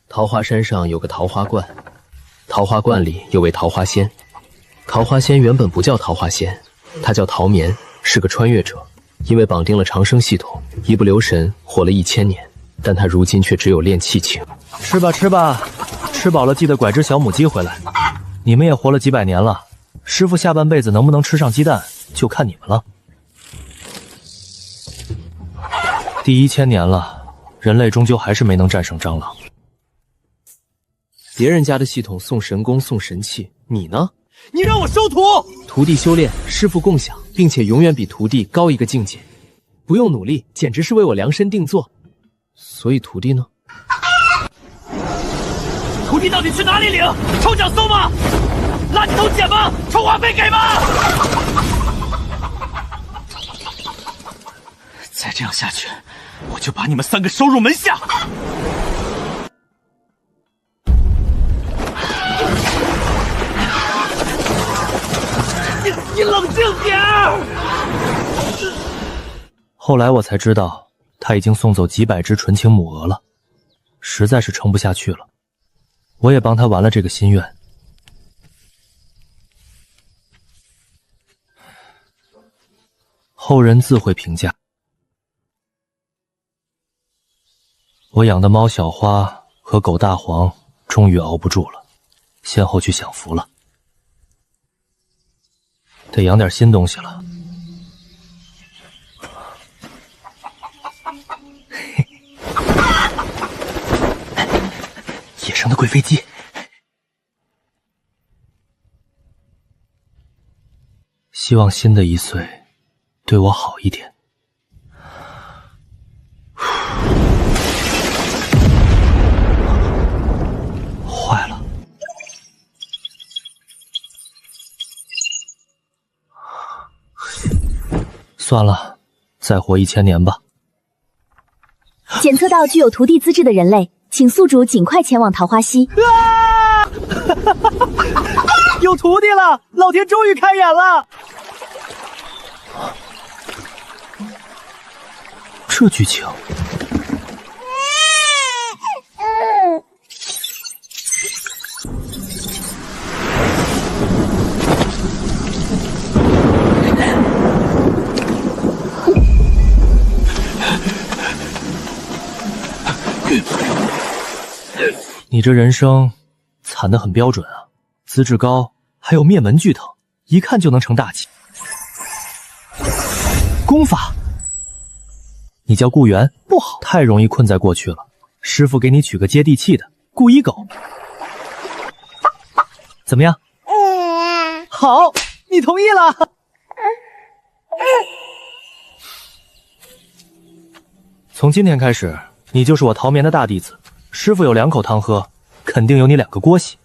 桃花山上有个桃花观，桃花观里有位桃花仙。桃花仙原本不叫桃花仙，她叫桃眠，是个穿越者。因为绑定了长生系统，一不留神活了1000年，但她如今却只有练气境。吃吧吃吧，吃饱了记得拐只小母鸡回来。你们也活了几百年了，师傅下半辈子能不能吃上鸡蛋，就看你们了。第1000年了，人类终究还是没能战胜蟑螂。别人家的系统送神功送神器，你呢？你让我收徒！徒弟修炼，师傅共享，并且永远比徒弟高一个境界，不用努力，简直是为我量身定做。所以徒弟呢？徒弟到底去哪里领？抽奖送吗？垃圾桶捡吗？充话费给吗？再这样下去，我就把你们3个收入门下！你冷静点儿！后来我才知道，他已经送走几百只纯情母鹅了，实在是撑不下去了。我也帮他完了这个心愿。后人自会评价。我养的猫小花和狗大黄终于熬不住了，先后去享福了。得养点新东西了。野生的贵飞机。希望新的1岁对我好一点。坏了。算了，再活1000年吧。检测到具有徒弟资质的人类，请宿主尽快前往桃花溪。有徒弟了，老天终于开眼了。这剧情。你这人生惨得很标准啊，资质高，还有灭门巨藤，一看就能成大器。功法，你叫顾源，不好，太容易困在过去了。师傅给你取个接地气的顾一狗，怎么样？好，你同意了。从今天开始，你就是我桃眠的大弟子。师傅有2口汤喝，肯定有你2个锅洗。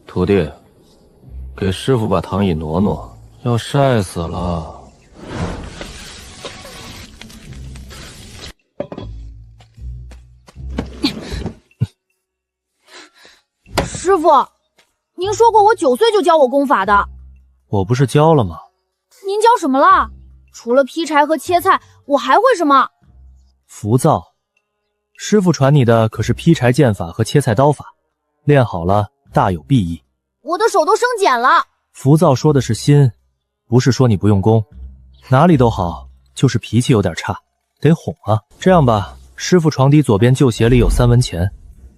徒弟，给师傅把躺椅挪挪，要晒死了。师傅，您说过我9岁就教我功法的。我不是教了吗？您教什么了？除了劈柴和切菜，我还会什么？浮躁。师傅传你的可是劈柴剑法和切菜刀法，练好了大有裨益。我的手都生茧了。浮躁说的是心，不是说你不用功。哪里都好，就是脾气有点差，得哄啊。这样吧，师傅床底左边旧鞋里有3文钱，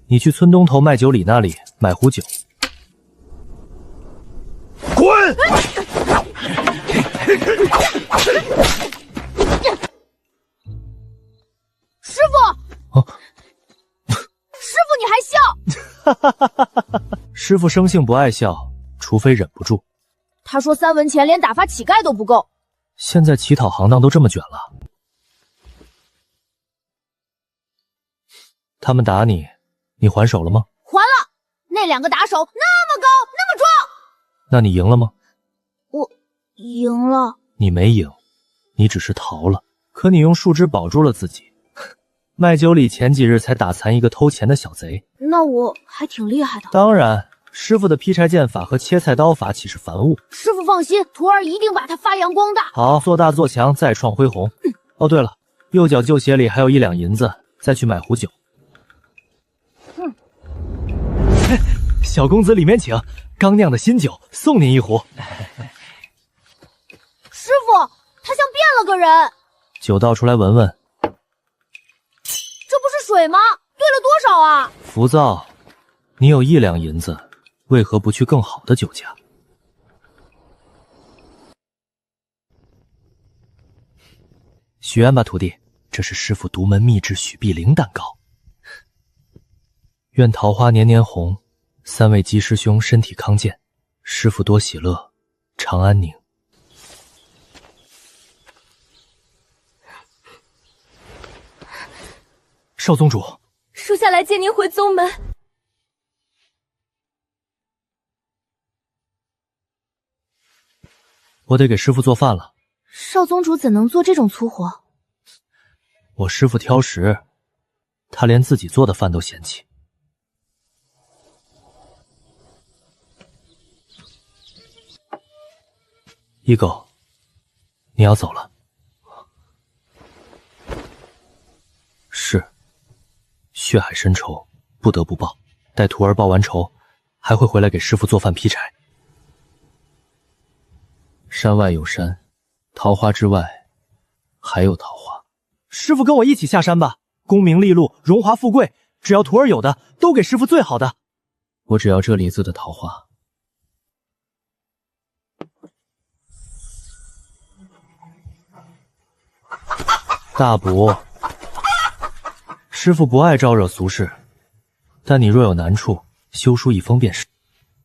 你去村东头卖酒里那里买壶酒。滚！师傅，师傅你还笑？师傅生性不爱笑，除非忍不住。他说3文钱连打发乞丐都不够。现在乞讨行当都这么卷了。他们打你，你还手了吗？还了。那2个打手那么高那么壮。那你赢了吗？我赢了。你没赢，你只是逃了。可你用树枝保住了自己。卖酒里前几日才打残一个偷钱的小贼。那我还挺厉害的。当然，师傅的劈柴剑法和切菜刀法岂是凡物？师傅放心，徒儿一定把它发扬光大。好，做大做强，再创恢宏。哦，对了，右脚旧鞋里还有1两银子，再去买壶酒。小公子里面请，刚酿的新酒，送您1壶。师傅，他像变了个人。酒倒出来闻闻。这不是水吗？兑了多少啊？浮躁，你有1两银子，为何不去更好的酒家？许愿吧，徒弟，这是师傅独门秘制许碧灵蛋糕。愿桃花年年红，3位鸡师兄身体康健，师傅多喜乐，长安宁。少宗主，属下来接您回宗门。我得给师傅做饭了。少宗主怎能做这种粗活？我师傅挑食，他连自己做的饭都嫌弃。一狗，你要走了。是，血海深仇，不得不报。待徒儿报完仇，还会回来给师傅做饭劈柴。山外有山，桃花之外还有桃花。师傅跟我一起下山吧，功名利禄、荣华富贵，只要徒儿有的，都给师傅最好的。我只要这里子的桃花。大补，师傅不爱招惹俗事，但你若有难处，修书一封便是。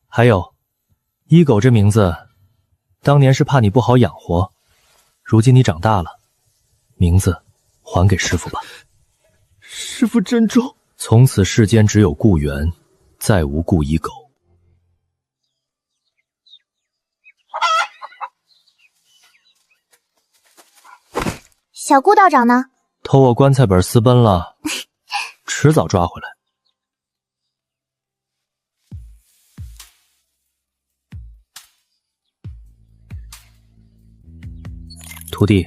还有，一狗这名字，当年是怕你不好养活，如今你长大了，名字还给师傅吧。师傅珍重。从此世间只有顾源，再无顾一狗。小顾道长呢？偷我棺材本私奔了，迟早抓回来。徒弟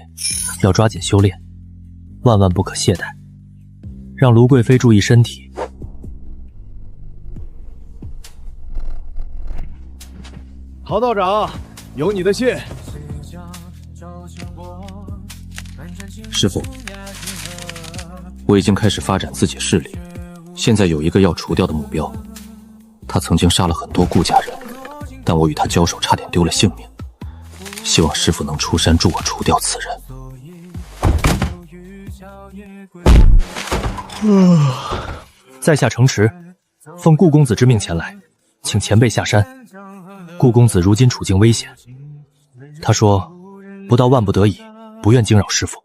要抓紧修炼，万万不可懈怠，让卢贵妃注意身体。陶道长，有你的信。师父，我已经开始发展自己势力，现在有一个要除掉的目标。他曾经杀了很多顾家人，但我与他交手差点丢了性命。希望师父能出山助我除掉此人。在下城池，奉顾公子之命前来，请前辈下山。顾公子如今处境危险，他说不到万不得已，不愿惊扰师父。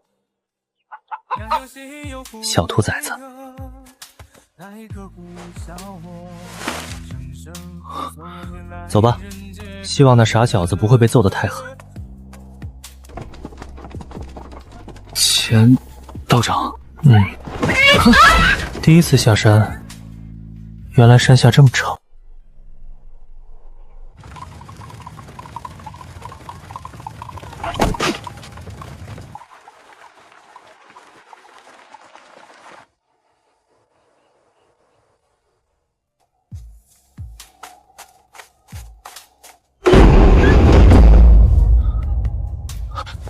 小兔崽子，走吧，希望那傻小子不会被揍得太狠。钱道长，第一次下山，原来山下这么长。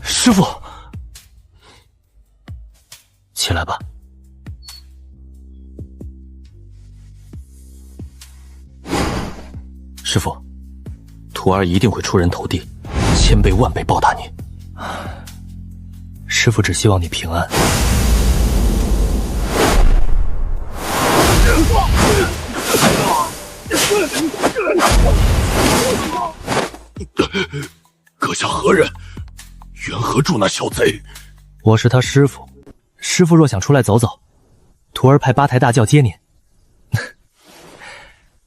师傅，起来吧。师父，徒儿一定会出人头地，千倍万倍报答你。师父只希望你平安。阁下何人？缘何助那小贼？我是他师父，师父若想出来走走，徒儿派8抬大轿接您。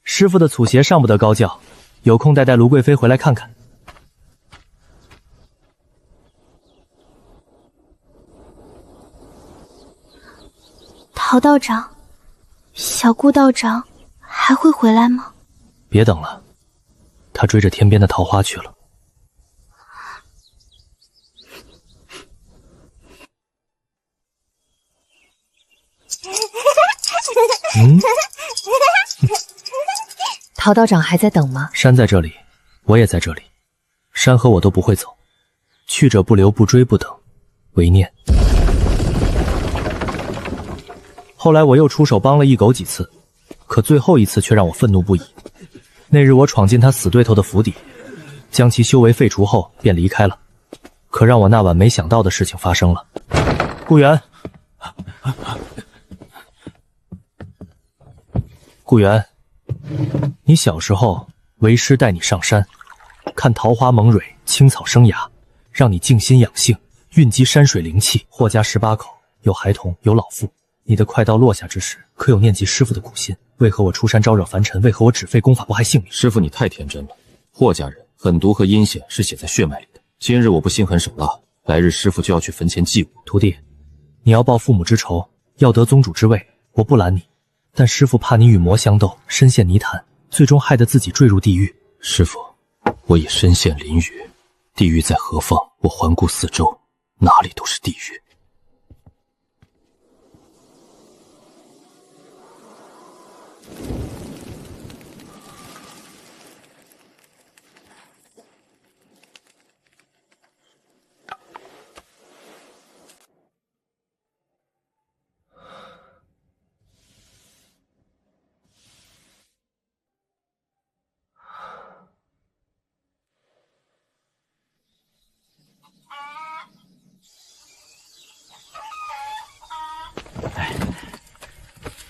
师父的祖鞋上不得高轿，有空带卢贵妃回来看看。陶道长，小顾道长还会回来吗？别等了，他追着天边的桃花去了。陶道长还在等吗？山在这里，我也在这里，山和我都不会走，去者不留，不追不等，唯念。后来我又出手帮了一狗几次，可最后一次却让我愤怒不已。那日我闯进他死对头的府邸，将其修为废除后便离开了。可让我那晚没想到的事情发生了。顾源，顾源，你小时候为师带你上山，看桃花萌蕊，青草生芽，让你静心养性，蕴积山水灵气。霍家18口，有孩童，有老妇。你的快刀落下之时，可有念及师傅的苦心？为何我出山招惹凡尘？为何我只废功法不害性命？师傅，你太天真了。霍家人狠毒和阴险是写在血脉里的。今日我不心狠手辣，来日师傅就要去坟前祭我。徒弟，你要报父母之仇，要得宗主之位，我不拦你。但师傅怕你与魔相斗，深陷泥潭，最终害得自己坠入地狱。师傅，我已身陷囹圄，地狱在何方？我环顾四周，哪里都是地狱。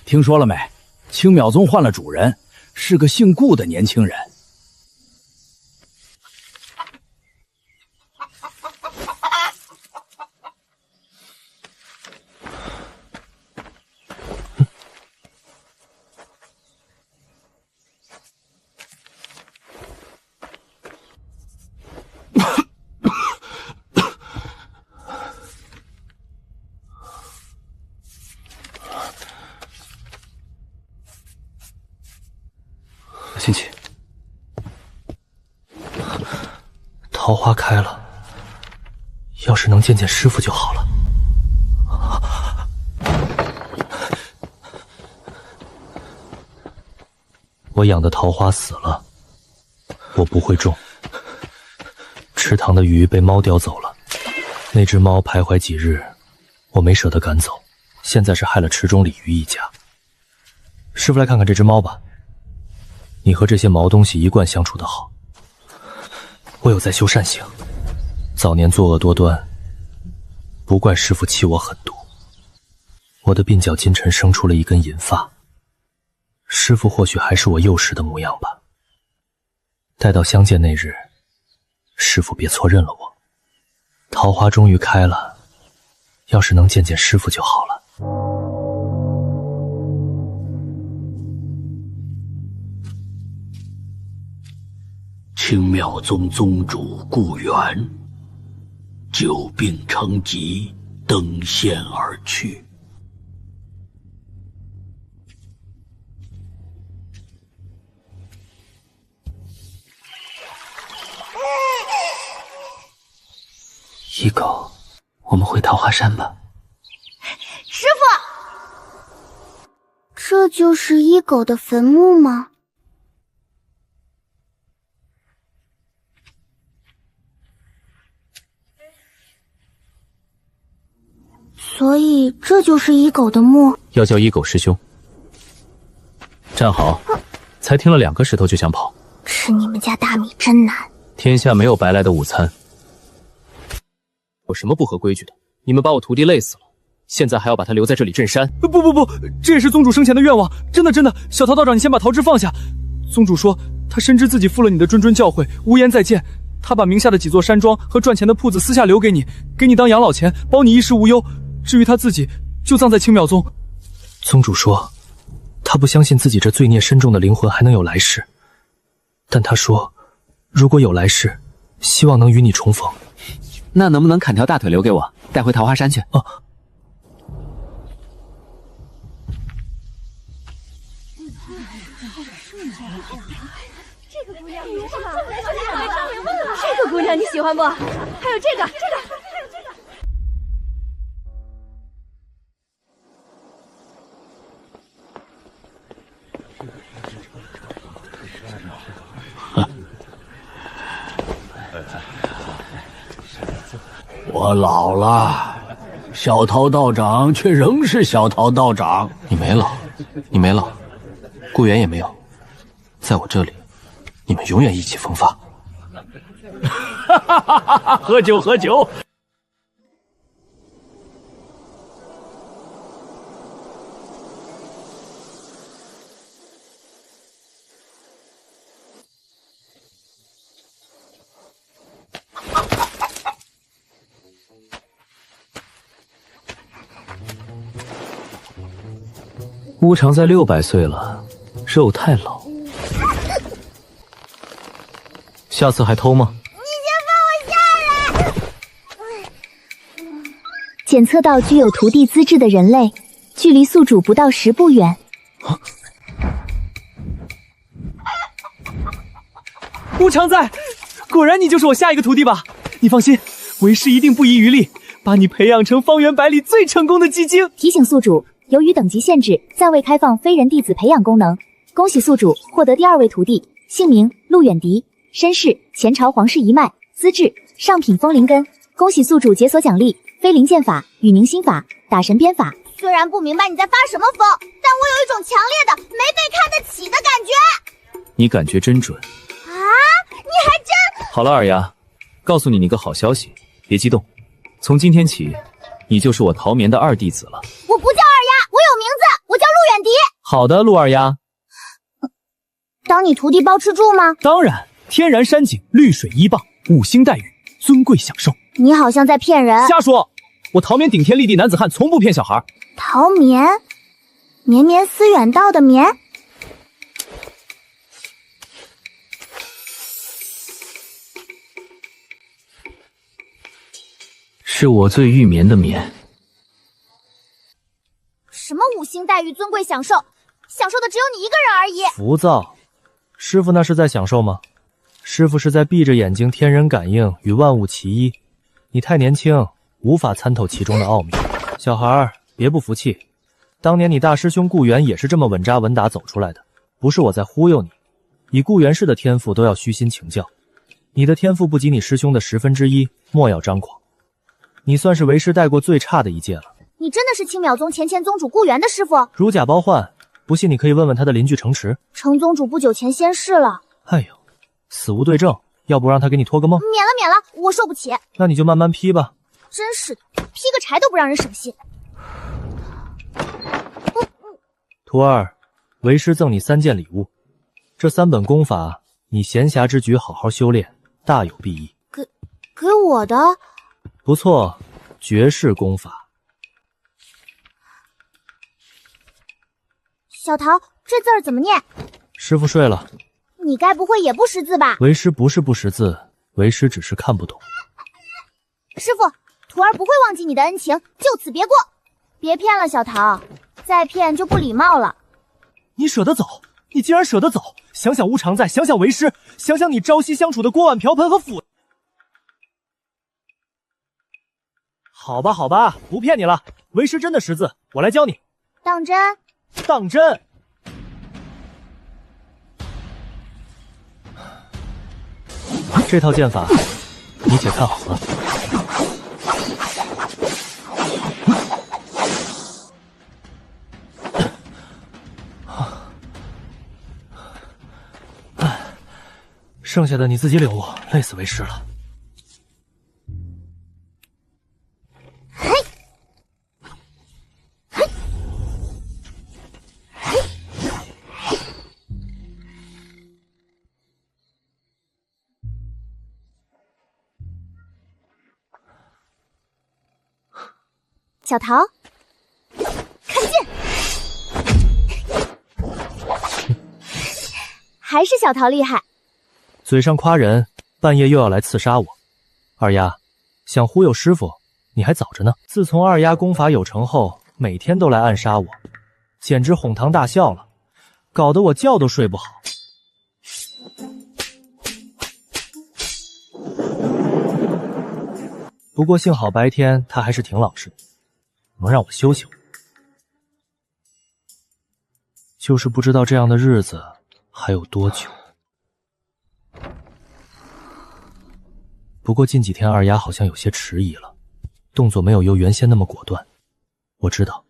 听说了没？青淼宗换了主人，是个姓顾的年轻人。进去。桃花开了，要是能见见师傅就好了。我养的桃花死了，我不会种。池塘的鱼被猫叼走了，那只猫徘徊几日，我没舍得赶走，现在是害了池中鲤鱼一家。师傅来看看这只猫吧。你和这些毛东西一贯相处得好，我有在修善行，早年作恶多端，不怪师父弃我狠毒。我的鬓角今晨生出了一根银发，师父或许还是我幼时的模样吧。待到相见那日，师父别错认了我。桃花终于开了，要是能见见师父就好了。青淼宗宗主顾源久病成疾，登仙而去。一狗，我们回桃花山吧。师傅，这就是一狗的坟墓吗？所以这就是一狗的墓。要叫一狗师兄。站好，才听了2个石头就想跑。吃你们家大米真难。天下没有白来的午餐。有什么不合规矩的？你们把我徒弟累死了，现在还要把他留在这里镇山？不，这也是宗主生前的愿望，真的。小陶道长，你先把桃枝放下。宗主说，他深知自己负了你的谆教诲，无颜再见。他把名下的几座山庄和赚钱的铺子私下留给你，给你当养老钱，保你衣食无忧。至于他自己，就葬在青淼宗。宗主说，他不相信自己这罪孽深重的灵魂还能有来世，但他说，如果有来世，希望能与你重逢。那能不能砍条大腿留给我，带回桃花山去？啊！姑娘你喜欢不？还有这个。我老了，小桃道长却仍是小桃道长。你没老，你没老，顾源也没有，在我这里，你们永远意气风发。哈哈哈哈哈！喝酒喝酒。乌常在600岁了，肉太老。下次还偷吗？你先放我下来！检测到具有徒弟资质的人类，距离宿主不到10步远。乌常在，果然你就是我下一个徒弟吧？你放心，为师一定不遗余力，把你培养成方圆百里最成功的鸡精。提醒宿主，由于等级限制，暂未开放非人弟子培养功能。恭喜宿主获得第2位徒弟，姓名陆远迪，身世前朝皇室一脉，资质上品风灵根。恭喜宿主解锁奖励：飞灵剑法、羽凝心法、打神鞭法。虽然不明白你在发什么疯，但我有一种强烈的没被看得起的感觉。你感觉真准啊！你还真……好了，二丫，告诉你个好消息，别激动，从今天起，你就是我陶眠的2弟子了。我不叫二丫，我有名字，我叫陆远迪。好的，陆二丫。当你徒弟包吃住吗？当然，天然山景，绿水1棒，5星待遇，尊贵享受。你好像在骗人。瞎说！我陶眠顶天立地男子汉，从不骗小孩。陶眠，绵绵思远道的绵。是我最欲眠的眠。什么5星待遇、尊贵享受？享受的只有你一个人而已。浮躁，师傅那是在享受吗？师傅是在闭着眼睛天人感应，与万物齐一。你太年轻，无法参透其中的奥秘。小孩别不服气，当年你大师兄顾源也是这么稳扎稳打走出来的，不是我在忽悠你。以顾源氏的天赋，都要虚心请教。你的天赋不及你师兄的1/10，莫要张狂。你算是为师带过最差的一届了。你真的是青淼宗前宗主顾源的师傅？如假包换，不信你可以问问他的邻居程池。程宗主不久前仙逝了。哎呦，死无对证，要不让他给你托个梦？免了，我受不起。那你就慢慢批吧。真是的，劈个柴都不让人省心。徒儿，为师赠你3件礼物，这3本功法，你闲暇之举好好修炼，大有裨益。给我的？不错，绝世功法。小桃，这字儿怎么念？师傅睡了。你该不会也不识字吧？为师不是不识字，为师只是看不懂。师傅，徒儿不会忘记你的恩情，就此别过。别骗了小桃，再骗就不礼貌了。你舍得走？你竟然舍得走？想想无常在，想想为师，想想你朝夕相处的锅碗瓢盆和斧。好吧，不骗你了，为师真的识字，我来教你。当真？当真。这套剑法，你且看好了。剩下的你自己领悟，累死为师了。小桃，看剑，还是小桃厉害。嘴上夸人，半夜又要来刺杀我。二丫，想忽悠师傅，你还早着呢。自从二丫功法有成后，每天都来暗杀我，简直哄堂大笑了，搞得我觉都睡不好。不过幸好白天他还是挺老实的，能让我休息会儿。就是不知道这样的日子还有多久。不过近几天二丫好像有些迟疑了，动作没有由原先那么果断。我知道，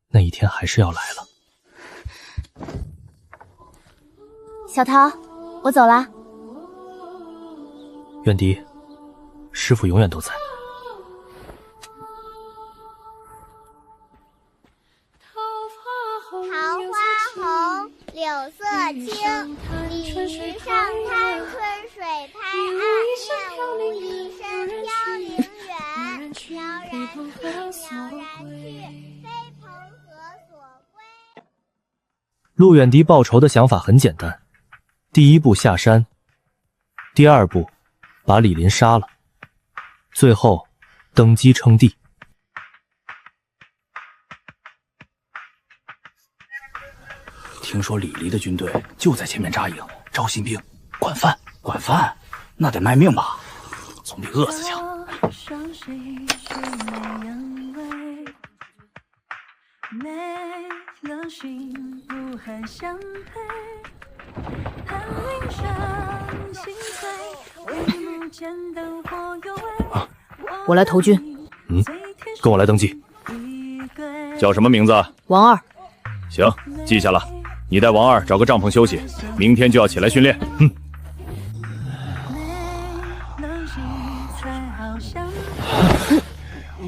那一天还是要来了。小桃，我走啦。远迪，师父永远都在。桃花红，柳色清，鲤鱼上滩，春水拍岸，燕舞一身飘零远，飘然去，飘然去，飞蓬何所归？陆远迪报仇的想法很简单，第一步下山，第二步把李林杀了，最后登基称帝。听说李黎的军队就在前面扎营，招新兵，管饭，管饭，那得卖命吧？总比饿死强。我来投军。跟我来登记。叫什么名字？王二。行，记下了。你带王二找个帐篷休息，明天就要起来训练。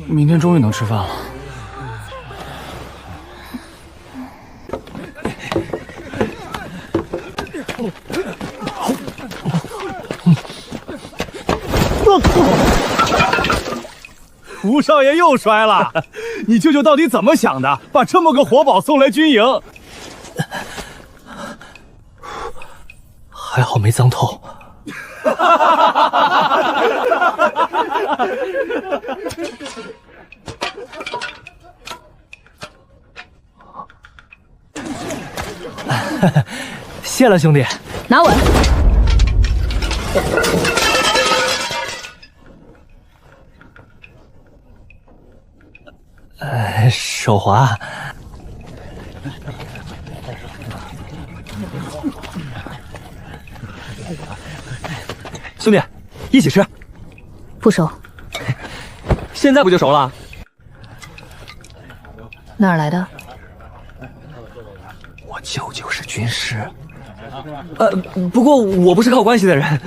明天终于能吃饭了。吴少爷又摔了，你舅舅到底怎么想的？把这么个活宝送来军营？还好没脏透。谢了，兄弟。拿稳。手滑。兄弟，一起吃。不熟。现在不就熟了？哪儿来的？我舅舅是军师。不过我不是靠关系的人。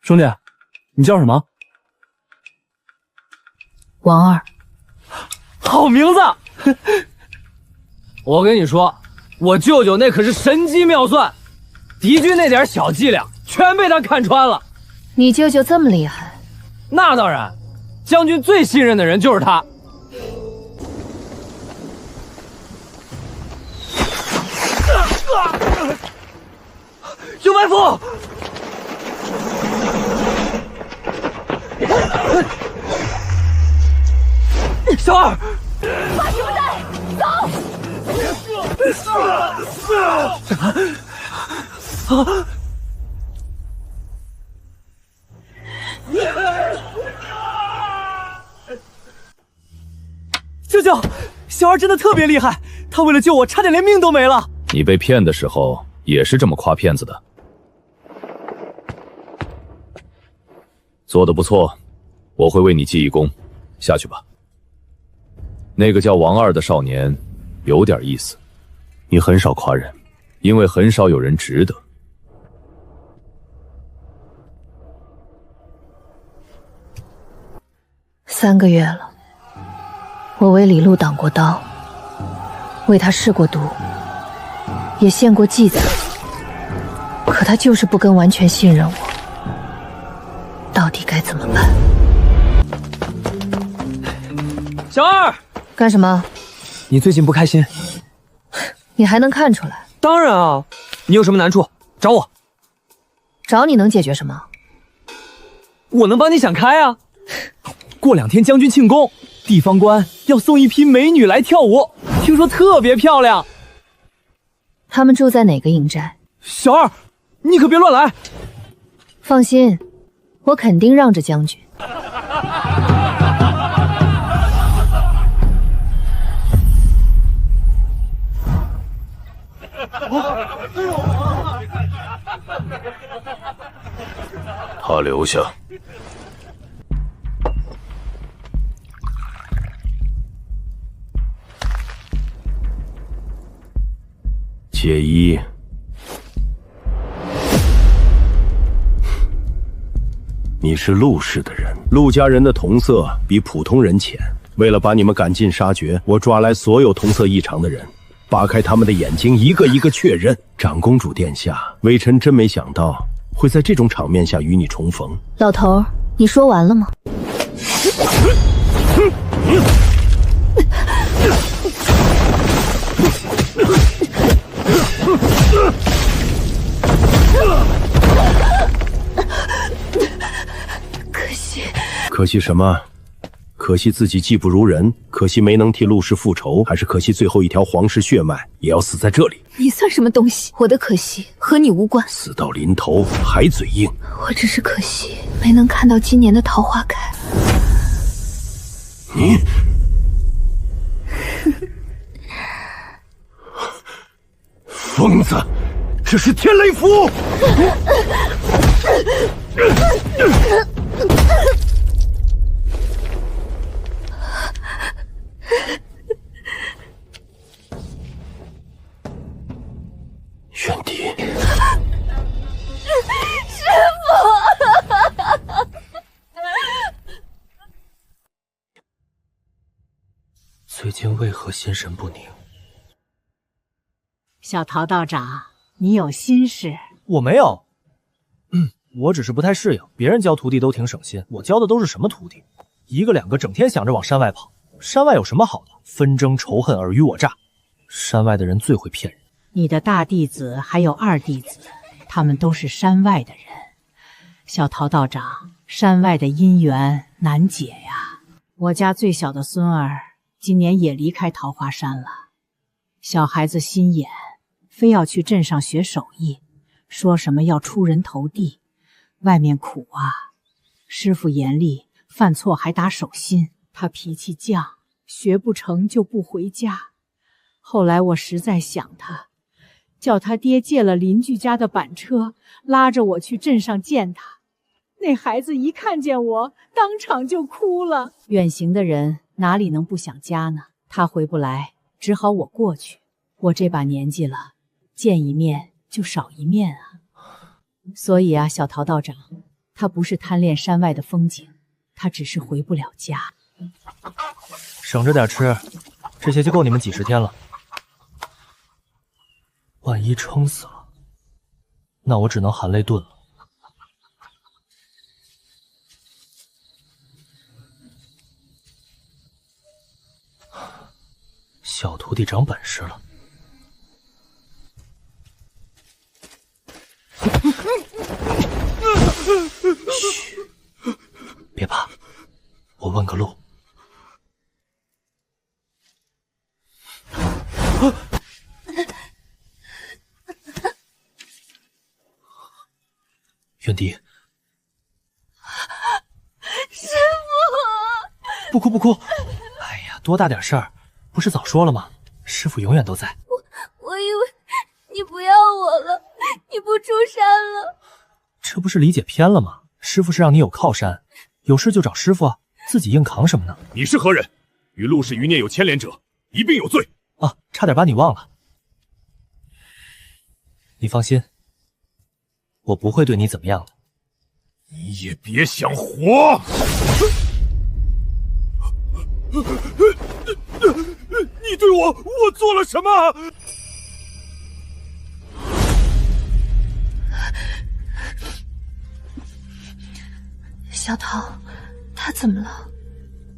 兄弟，你叫什么？王二。好名字！我跟你说，我舅舅那可是神机妙算，敌军那点小伎俩全被他看穿了。你舅舅这么厉害？那当然，将军最信任的人就是他。有埋伏！小二，把什么带？走！舅舅，小二真的特别厉害，他为了救我，差点连命都没了。你被骗的时候也是这么夸骗子的。做得不错，我会为你记一功。下去吧。那个叫王二的少年有点意思，你很少夸人，因为很少有人值得。3个月了，我为李路挡过刀，为他试过毒，也献过计策，可他就是不跟完全信任我，到底该怎么办？小二，干什么？你最近不开心？你还能看出来？当然啊，你有什么难处找我。找你能解决什么？我能帮你想开啊。过2天将军庆功，地方官要送一批美女来跳舞，听听说特别漂亮。他们住在哪个营寨？小二，你可别乱来。放心，我肯定让着将军。他留下。解衣。你是陆氏的人，陆家人的瞳色比普通人浅。为了把你们赶尽杀绝，我抓来所有瞳色异常的人，扒开他们的眼睛，一个一个确认。长公主殿下，微臣真没想到会在这种场面下与你重逢。老头，你说完了吗？可惜什么？可惜自己技不如人，可惜没能替陆氏复仇，还是可惜最后一条皇室血脉也要死在这里？你算什么东西？我的可惜和你无关。死到临头还嘴硬。我只是可惜没能看到今年的桃花开。你疯子，这是天雷符！远敌，师父！最近为何心神不宁？小陶道长，你有心事？我没有，我只是不太适应，别人教徒弟都挺省心，我教的都是什么徒弟？一个两个整天想着往山外跑，山外有什么好的？纷争仇恨尔虞我诈，山外的人最会骗人。你的大弟子还有二弟子，他们都是山外的人。小陶道长，山外的姻缘难解呀。我家最小的孙儿今年也离开桃花山了。小孩子心眼，非要去镇上学手艺，说什么要出人头地。外面苦啊，师傅严厉，犯错还打手心。他脾气犟，学不成就不回家。后来我实在想他，叫他爹借了邻居家的板车，拉着我去镇上见他。那孩子一看见我，当场就哭了。远行的人哪里能不想家呢？他回不来，只好我过去。我这把年纪了，见一面就少一面啊。所以啊，小陶道长，他不是贪恋山外的风景，他只是回不了家。省着点吃，这些就够你们几十天了。万一撑死了，那我只能含泪炖了。小徒弟长本事了。嘘，别怕，我问个路。远敌，师父，不哭不哭。哎呀，多大点事儿，不是早说了吗？师傅永远都在。我以为你不要我了，你不出山了。这不是理解偏了吗？师傅是让你有靠山，有事就找师傅啊，自己硬扛什么呢？你是何人？与陆氏余孽有牵连者，一并有罪。啊，差点把你忘了。你放心，我不会对你怎么样的。你也别想活！你对我做了什么？小桃，他怎么了？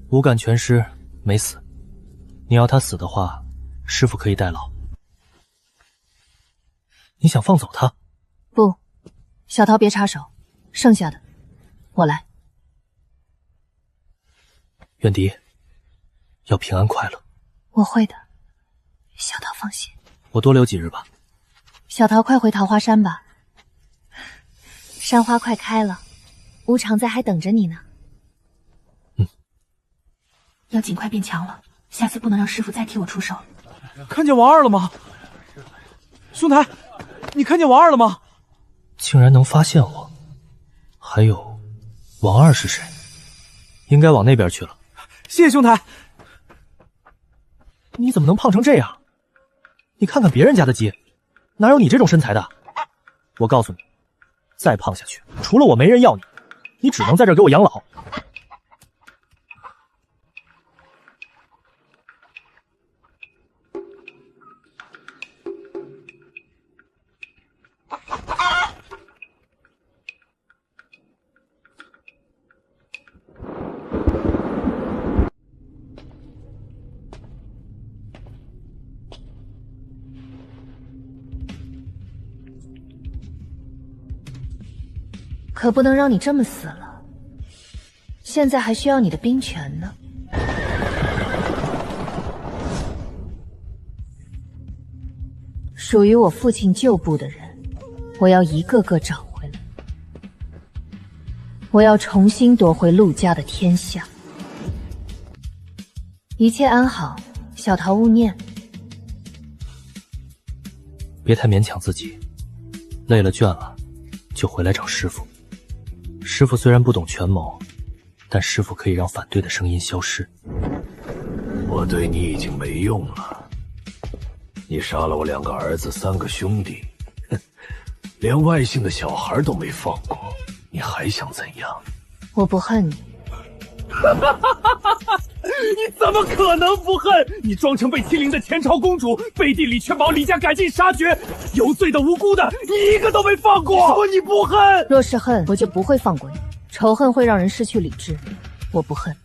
五感全失，没死。你要他死的话，师傅可以代劳。你想放走他？不，小桃别插手，剩下的我来。远敌，要平安快乐。我会的。小桃放心，我多留几日吧。小桃快回桃花山吧，山花快开了，无常在还等着你呢。要尽快变强了，下次不能让师傅再替我出手。看见王二了吗？兄台，你看见王二了吗？竟然能发现我。还有，王二是谁？应该往那边去了。谢谢兄台。你怎么能胖成这样？你看看别人家的鸡，哪有你这种身材的？我告诉你，再胖下去，除了我没人要你，你只能在这儿给我养老。可不能让你这么死了，现在还需要你的兵权呢。属于我父亲旧部的人，我要一个个找回来。我要重新夺回陆家的天下。一切安好，小桃勿念。别太勉强自己，累了倦了，就回来找师傅。师傅虽然不懂权谋，但师傅可以让反对的声音消失。我对你已经没用了，你杀了我2个儿子3个兄弟，连外姓的小孩都没放过，你还想怎样？我不恨你。你怎么可能不恨？你装成被欺凌的前朝公主，背地里劝保李家赶尽杀绝，有罪的无辜的，你一个都没放过。说你不恨，若是恨，我就不会放过你。仇恨会让人失去理智，我不恨。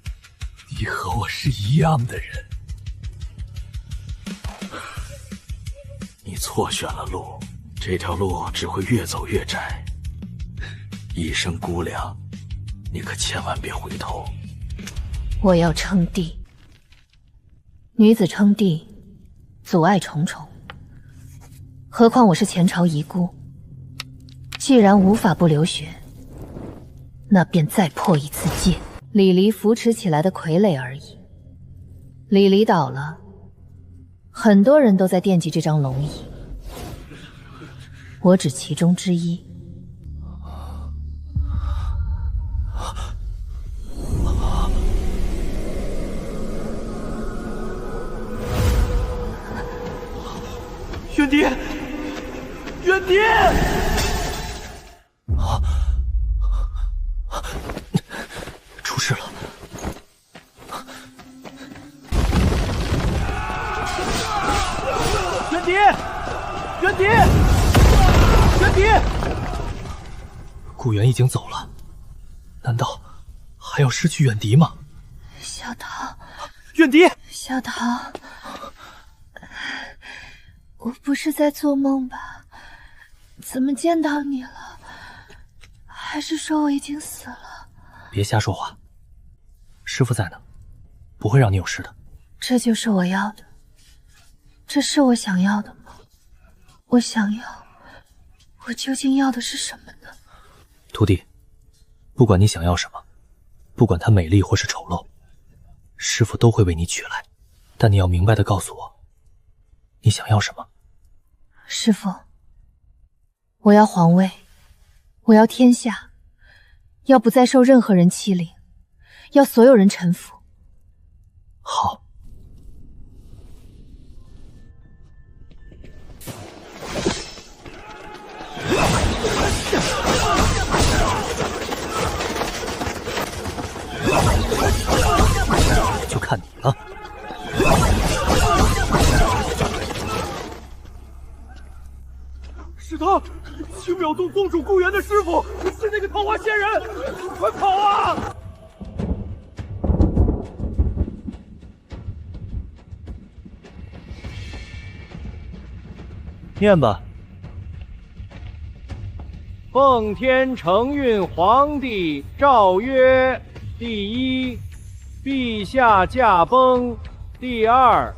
你和我是一样的人，你错选了路，这条路只会越走越窄。一生孤凉，你可千万别回头。我要称帝，女子称帝，阻碍重重。何况我是前朝遗孤，既然无法不流血，那便再破一次戒。李黎扶持起来的傀儡而已。李黎倒了，很多人都在惦记这张龙椅，我只其中之一。远迪，远迪！出事了！远迪，远迪，远迪！顾源已经走了，难道还要失去远迪吗？小桃，远迪，小桃。我不是在做梦吧？怎么见到你了？还是说我已经死了？别瞎说话，师傅在呢，不会让你有事的。这就是我要的，这是我想要的吗？我想要，我究竟要的是什么呢？徒弟，不管你想要什么，不管它美丽或是丑陋，师傅都会为你取来。但你要明白的告诉我，你想要什么？师父，我要皇位，我要天下，要不再受任何人欺凌，要所有人臣服。好。就看你了。是他，青苗宗宗主顾源的师傅，是那个桃花仙人，快跑啊！念吧。奉天承运皇帝诏曰：第一，陛下驾崩；第二，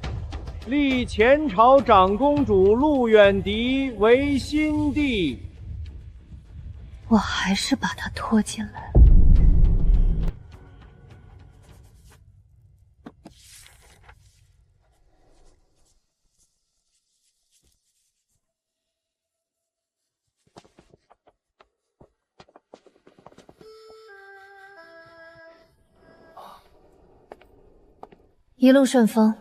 立前朝长公主陆远迪为新帝。我还是把他拖进来。一路顺风。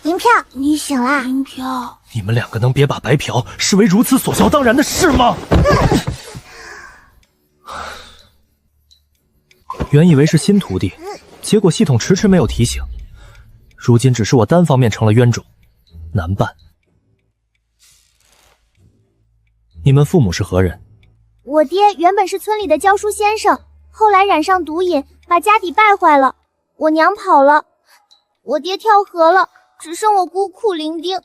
银票，你醒啦！银票，你们两个能别把白嫖视为如此所教当然的事吗？原以为是新徒弟，结果系统迟迟没有提醒，如今只是我单方面成了冤种，难办。你们父母是何人？我爹原本是村里的教书先生，后来染上毒瘾，把家底败坏了。我娘跑了，我爹跳河了，只剩我孤苦伶仃。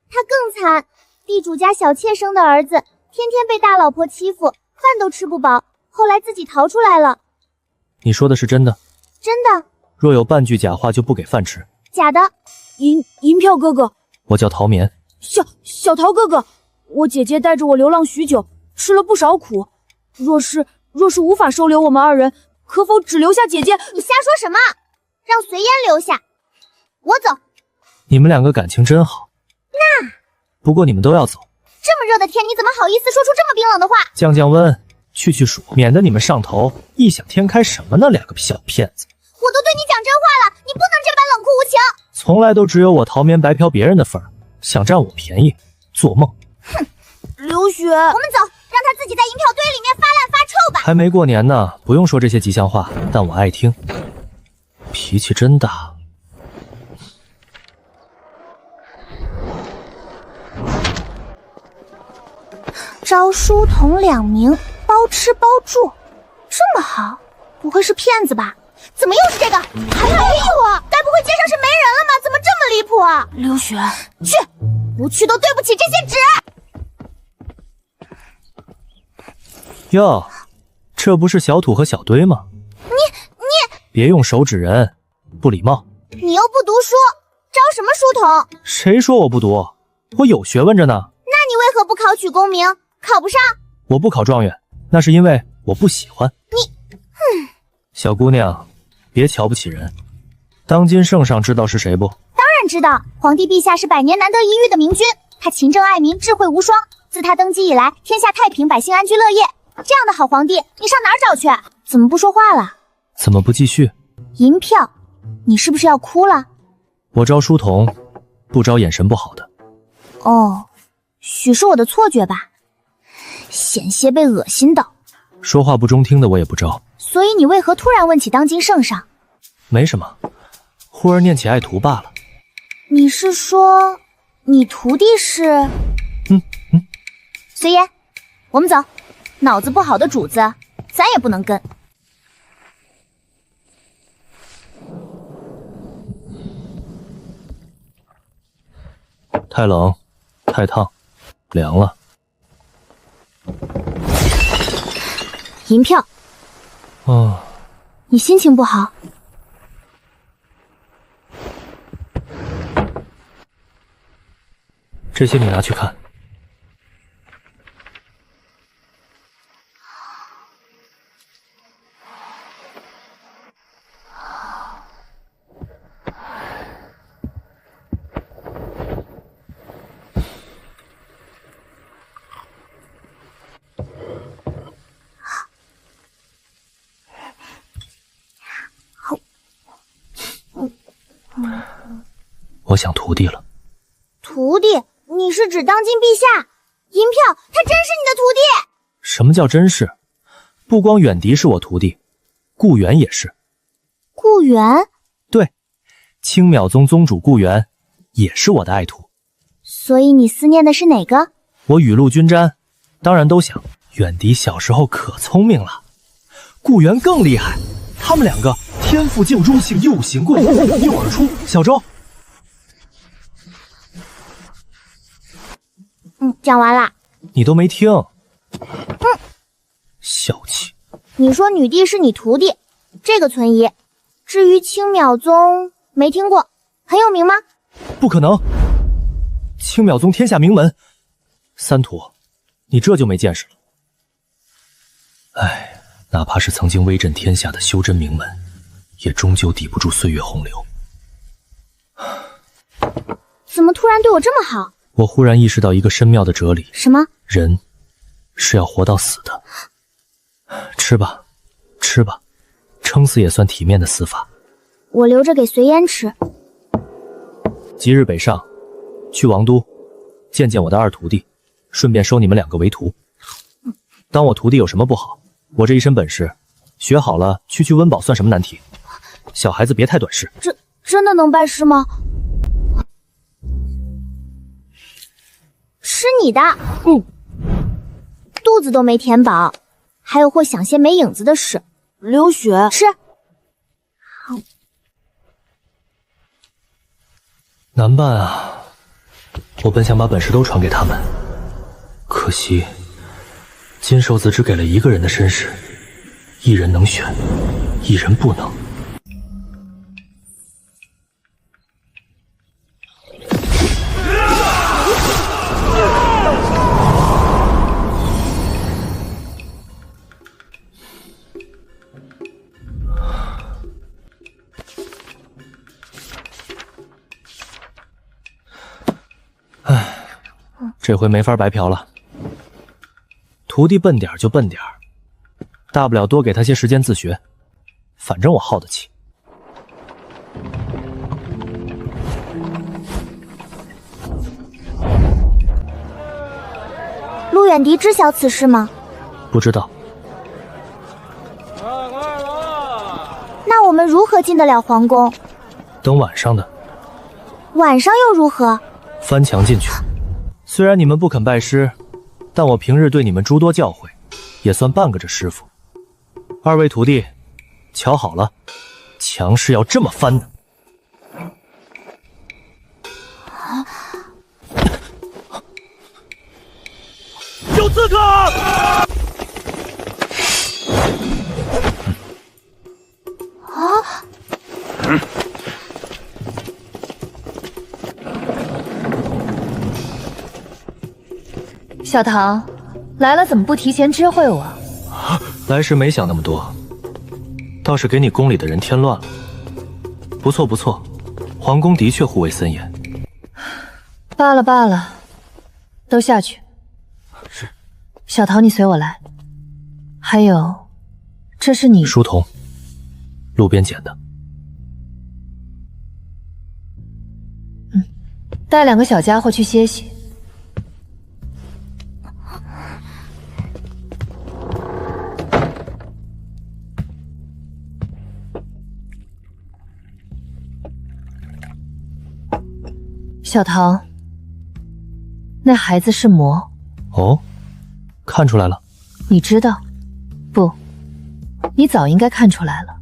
他更惨，地主家小妾生的儿子，天天被大老婆欺负，饭都吃不饱，后来自己逃出来了。你说的是真的？真的。若有半句假话，就不给饭吃。假的。银票哥哥，我叫陶眠。小陶哥哥，我姐姐带着我流浪许久，吃了不少苦。若是无法收留我们二人，可否只留下姐姐？你瞎说什么？让随烟留下。我走。你们两个感情真好。那不过你们都要走。这么热的天，你怎么好意思说出这么冰冷的话？降降温，去暑，免得你们上头异想天开什么呢？两个小骗子！我都对你讲真话了，你不能这般冷酷无情。从来都只有我陶眠白嫖别人的份儿，想占我便宜，做梦！哼！刘雪，我们走，让他自己在银票堆里面发烂发臭吧。还没过年呢，不用说这些吉祥话，但我爱听。脾气真大。招书童2名，包吃包住，这么好，不会是骗子吧？怎么又是这个？还有我，该不会街上是没人了吗？怎么这么离谱啊？刘雪，去，不去都对不起这些纸。哟，这不是小土和小堆吗？你别用手指人，不礼貌。你又不读书，招什么书童？谁说我不读？我有学问着呢。那你为何不考取功名？考不上？我不考状元，那是因为我不喜欢。小姑娘，别瞧不起人。当今圣上知道是谁不？当然知道，皇帝陛下是100年难得一遇的明君，他勤政爱民，智慧无双。自他登基以来，天下太平，百姓安居乐业。这样的好皇帝，你上哪儿找去？怎么不说话了？怎么不继续？银票，你是不是要哭了？我招书童，不招眼神不好的。哦，许是我的错觉吧。险些被恶心到。说话不中听的我也不招。所以你为何突然问起当今圣上？没什么，忽而念起爱徒罢了。你是说你徒弟是？随言，我们走。脑子不好的主子，咱也不能跟。太冷，太烫，凉了。银票。哦，你心情不好？这些你拿去看。我想徒弟了。徒弟？你是指当今陛下？银票，他真是你的徒弟？什么叫真是？不光远迪是我徒弟，顾源也是。顾源？对，青淼宗宗主顾源，也是我的爱徒。所以你思念的是哪个？我雨露均沾，当然都想。远迪小时候可聪明了，顾源更厉害，他们两个天赋镜中性，又行贵，又而出。小周，讲完了。你都没听。小气。你说女帝是你徒弟，这个存疑。至于青邈宗，没听过，很有名吗？不可能，青邈宗天下名门。三徒，你这就没见识了。唉，哪怕是曾经威震天下的修真名门，也终究抵不住岁月洪流。怎么突然对我这么好？我忽然意识到一个深妙的哲理。什么？人是要活到死的。吃吧，吃吧，撑死也算体面的死法。我留着给随烟吃。即日北上，去王都见见我的二徒弟，顺便收你们两个为徒。当我徒弟有什么不好？我这一身本事，学好了区区温饱算什么难题？小孩子别太短视。真的能拜师吗？吃你的。肚子都没填饱，还有或想些没影子的事。流血吃。难办啊！我本想把本事都传给他们，可惜金手指只给了一个人的身世，一人能选，一人不能。唉，这回没法白嫖了。徒弟笨点就笨点，大不了多给他些时间自学，反正我耗得起。陆远迪知晓此事吗？不知道。那我们如何进得了皇宫？等晚上的。晚上又如何？翻墙进去。虽然你们不肯拜师，但我平日对你们诸多教诲，也算半个这师傅。二位徒弟，瞧好了，墙是要这么翻的。有刺客！小唐，来了怎么不提前知会我？来时没想那么多，倒是给你宫里的人添乱了。不错不错，皇宫的确护卫森严。罢了罢了，都下去。是。小唐，你随我来。还有，这是你书童，路边捡的。带两个小家伙去歇息。小唐，那孩子是魔。哦，看出来了。你知道？不，你早应该看出来了，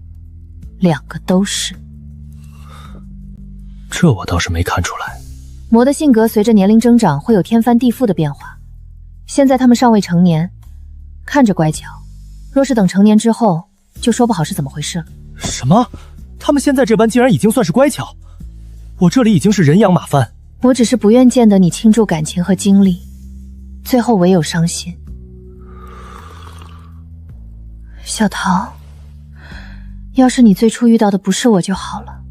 两个都是。这我倒是没看出来。魔的性格随着年龄增长会有天翻地覆的变化。现在他们尚未成年，看着乖巧，若是等成年之后，就说不好是怎么回事了。什么？他们现在这般竟然已经算是乖巧？我这里已经是人仰马翻。我只是不愿见得你倾注感情和精力，最后唯有伤心。小桃，要是你最初遇到的不是我就好了。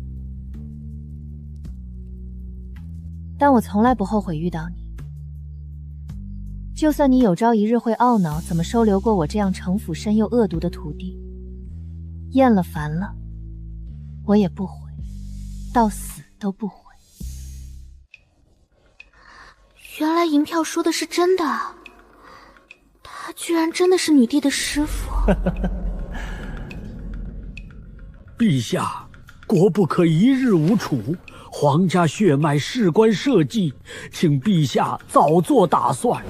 但我从来不后悔遇到你。就算你有朝一日会懊恼怎么收留过我这样城府深又恶毒的徒弟，厌了烦了，我也不悔，到死都不悔。原来银票说的是真的，他居然真的是女帝的师傅。陛下，国不可一日无储，皇家血脉事关社稷，请陛下早做打算。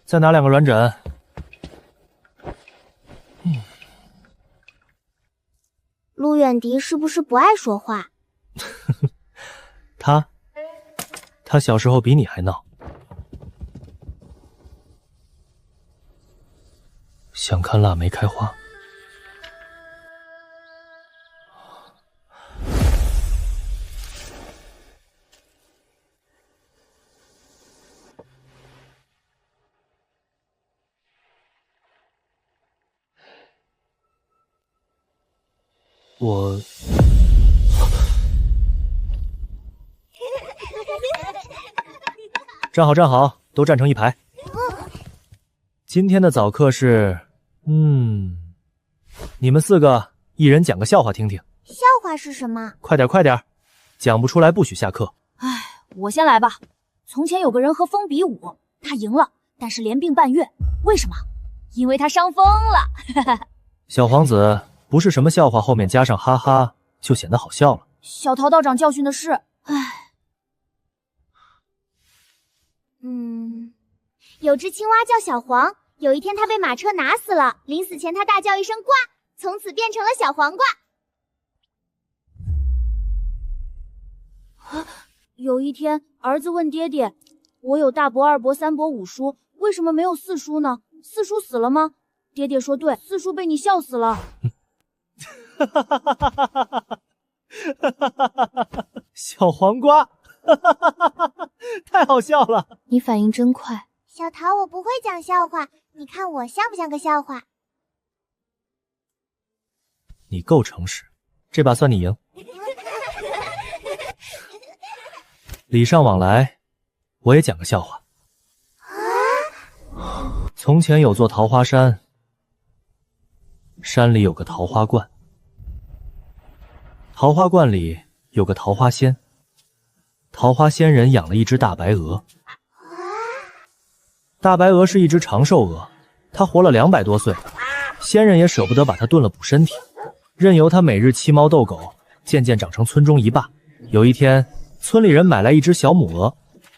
再拿2个软枕。陆远迪是不是不爱说话？他小时候比你还闹。想看腊梅开花。我站好，站好，都站成一排。今天的早课是，你们4个一人讲个笑话听听。笑话是什么？快点，快点，讲不出来不许下课。我先来吧。从前有个人和风比武，他赢了，但是连病半月。为什么？因为他伤风了。小皇子，不是什么笑话后面加上哈哈就显得好笑了。小陶道长教训的是，有只青蛙叫小黄，有一天它被马车拿死了，临死前它大叫一声呱，从此变成了小黄瓜。有一天，儿子问爹爹：“我有大伯、二伯、三伯、五叔，为什么没有四叔呢？四叔死了吗？”爹爹说：“对，四叔被你笑死了。”小黄瓜，太好笑了！你反应真快。小桃，我不会讲笑话，你看我像不像个笑话？你够诚实，这把算你赢。礼尚往来，我也讲个笑话。从前有座桃花山，山里有个桃花观，桃花观里有个桃花仙，桃花仙人养了一只大白鹅。大白鹅是一只长寿鹅，它活了200多岁，仙人也舍不得把它炖了补身体，任由它每日弃猫逗狗，渐渐长成村中一霸。有一天，村里人买来一只小母鹅，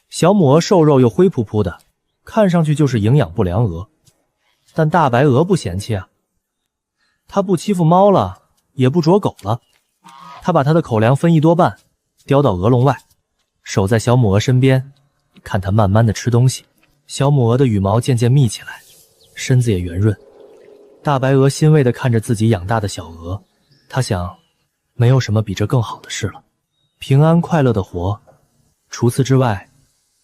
小母鹅瘦肉又灰扑扑的，看上去就是营养不良鹅。但大白鹅不嫌弃啊，它不欺负猫了，也不啄狗了，它把它的口粮分1多半，叼到鹅笼外，守在小母鹅身边，看它慢慢的吃东西。小母鹅的羽毛渐渐密起来，身子也圆润。大白鹅欣慰地看着自己养大的小鹅，它想，没有什么比这更好的事了，平安快乐的活，除此之外，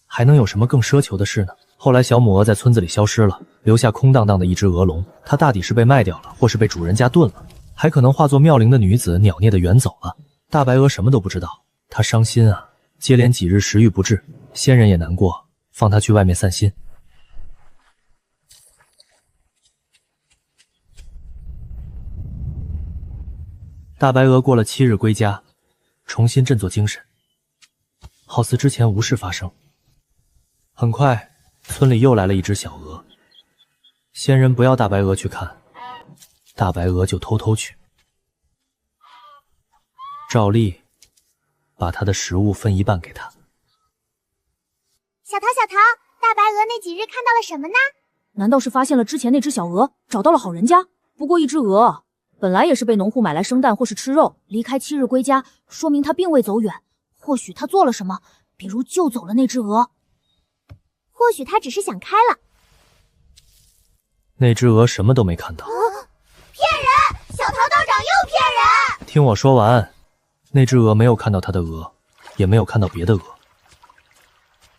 还能有什么更奢求的事呢？后来小母鹅在村子里消失了，留下空荡荡的一只鹅笼，它大抵是被卖掉了，或是被主人家炖了，还可能化作妙龄的女子鸟孽的远走了。大白鹅什么都不知道，它伤心啊，接连几日食欲不振，仙人也难过，放它去外面散心。大白鹅过了7日归家，重新振作精神，好似之前无事发生。很快，村里又来了一只小鹅。仙人不要大白鹅去看，大白鹅就偷偷去，照例把它的食物分1半给它。小桃，小桃，大白鹅那几日看到了什么呢？难道是发现了之前那只小鹅，找到了好人家？不过一只鹅本来也是被农户买来生蛋或是吃肉，离开7日归家，说明它并未走远。或许它做了什么，比如救走了那只鹅。或许它只是想开了。那只鹅什么都没看到。骗人！小桃道长又骗人！听我说完，那只鹅没有看到它的鹅，也没有看到别的鹅。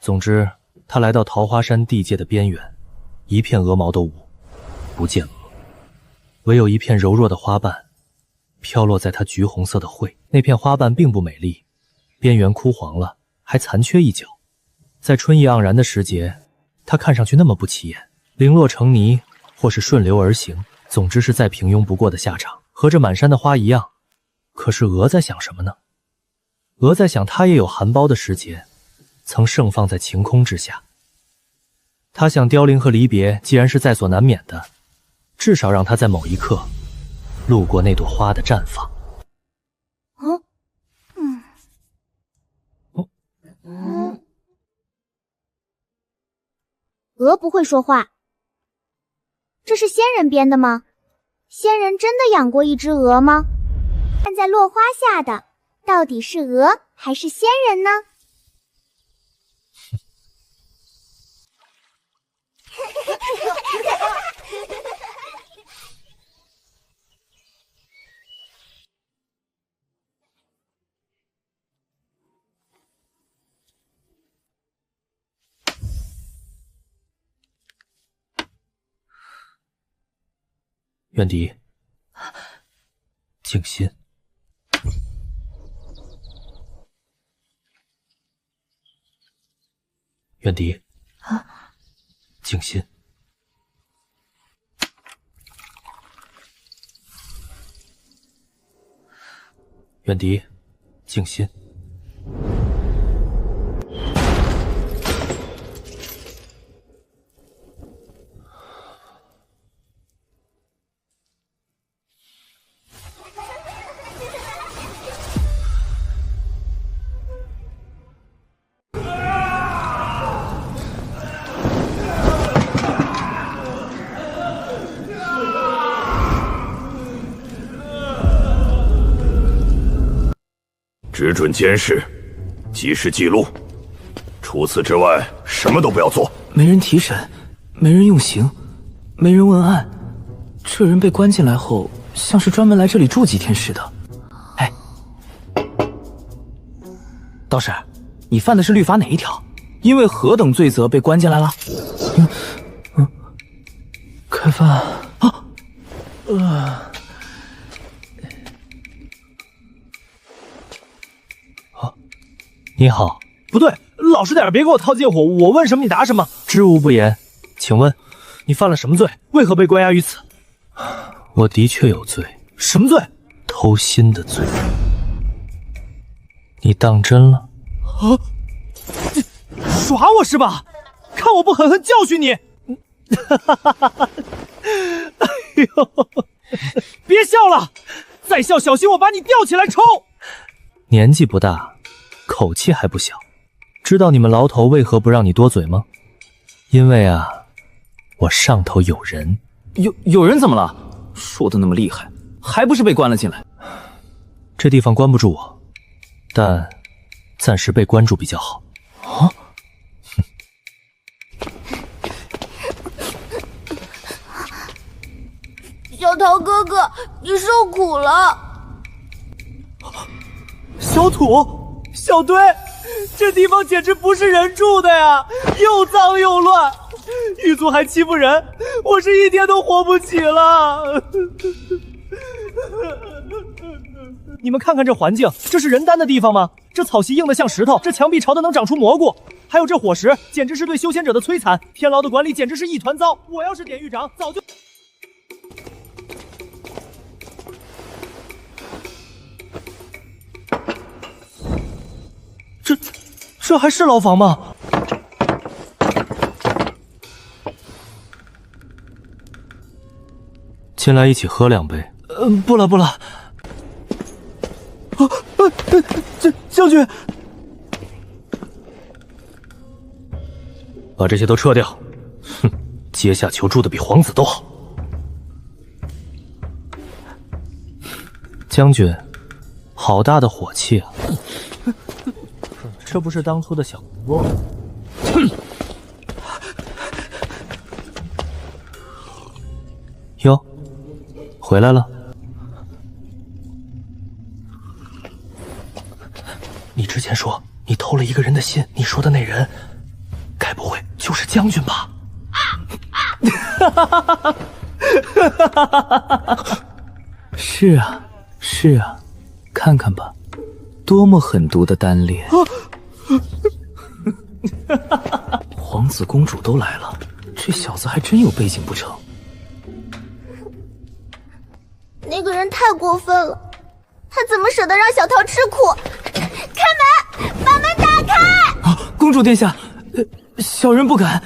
总之，它来到桃花山地界的边缘，一片鹅毛都无，不见鹅。唯有一片柔弱的花瓣飘落在它橘红色的喙，那片花瓣并不美丽，边缘枯黄了，还残缺一角。在春意盎然的时节，它看上去那么不起眼，零落成泥，或是顺流而行，总之是再平庸不过的下场，和这满山的花一样。可是鹅在想什么呢？鹅在想它也有含苞的时节，曾盛放在晴空之下。他想凋零和离别既然是在所难免的，至少让他在某一刻路过那朵花的绽放。鹅不会说话，这是仙人编的吗？仙人真的养过一只鹅吗？站在落花下的到底是鹅还是仙人呢？远迪，静心。远迪，静心。远迪，静心。只准监视，及时记录。除此之外，什么都不要做。没人提审，没人用刑，没人问案。这人被关进来后，像是专门来这里住几天似的。哎，道士，你犯的是律法哪一条？因为何等罪责被关进来了？开饭啊！你好，不对，老实点，别给我套近乎。我问什么你答什么。知无不言，请问你犯了什么罪？为何被关押于此？我的确有罪。什么罪？偷心的罪。你当真了？啊！耍我是吧？看我不狠狠教训你！哎呦，别笑了，再笑小心我把你吊起来抽。年纪不大。口气还不小，知道你们牢头为何不让你多嘴吗？因为啊，我上头有人。有人怎么了？说的那么厉害，还不是被关了进来？这地方关不住我，但暂时被关住比较好。啊！小桃哥哥，你受苦了。小土。小堆，这地方简直不是人住的呀，又脏又乱，狱卒还欺负人，我是一天都活不起了。你们看看这环境，这是人丹的地方吗？这草席硬得像石头，这墙壁潮得能长出蘑菇，还有这伙食，简直是对修仙者的摧残。天牢的管理简直是一团糟，我要是典狱长，早就……这还是牢房吗？进来一起喝两杯。不了不了。将军，把这些都撤掉。哼，阶下囚住的比皇子都好。将军，好大的火气啊！这不是当初的小国吗？哟，回来了。你之前说你偷了一个人的心，你说的那人，该不会就是将军吧？是啊，是啊，看看吧，多么狠毒的单恋！皇子公主都来了，这小子还真有背景不成？那个人太过分了，他怎么舍得让小桃吃苦？开门，把门打开！公主殿下，小人不敢。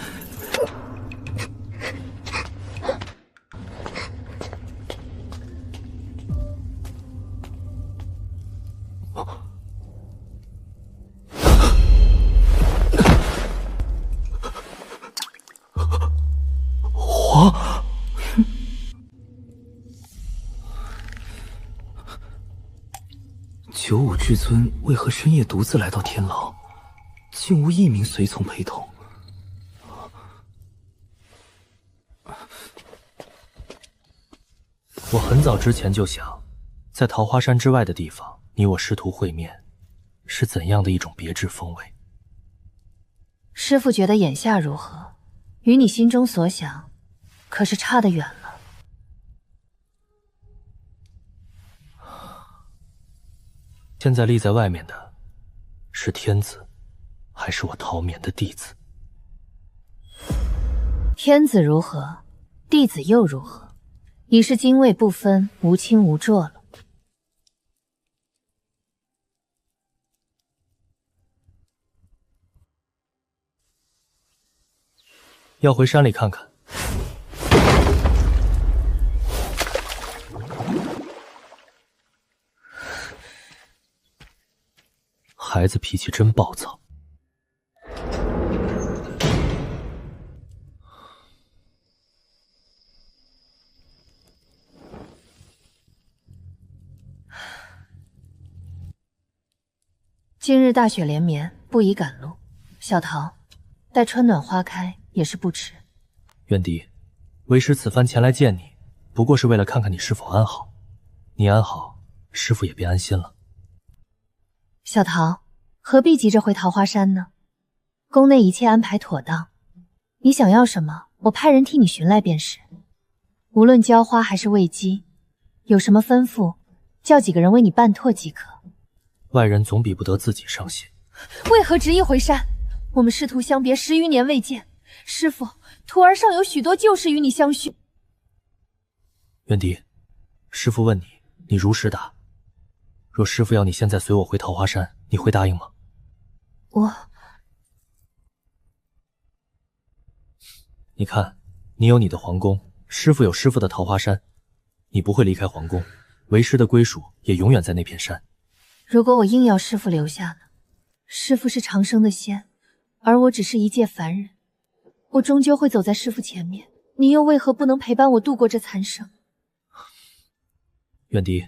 我。 九五至尊为何深夜独自来到天牢，竟无一名随从陪同？我很早之前就想，在桃花山之外的地方，你我师徒会面，是怎样的一种别致风味？师父觉得眼下如何？与你心中所想，可是差得远了。 现在立在外面的，是天子，还是我陶眠的弟子？天子如何，弟子又如何？已是泾渭不分，无亲无弱了。要回山里看看。 孩子脾气真暴躁。今日大雪连绵，不宜赶路。小桃，待春暖花开也是不迟。元迪，为师此番前来见你，不过是为了看看你是否安好。你安好，师父也便安心了。 小桃，何必急着回桃花山呢？宫内一切安排妥当，你想要什么，我派人替你寻来便是。无论浇花还是喂鸡，有什么吩咐，叫几个人为你办妥即可。外人总比不得自己上心。为何执意回山？我们师徒相别10余年未见，师父，徒儿尚有许多旧事与你相续。元迪，师父问你，你如实答。 若师父要你现在随我回桃花山，你会答应吗？你看，你有你的皇宫，师父有师父的桃花山，你不会离开皇宫，为师的归属也永远在那片山。如果我硬要师父留下呢？师父是长生的仙，而我只是一介凡人，我终究会走在师父前面，你又为何不能陪伴我度过这残生？元迪。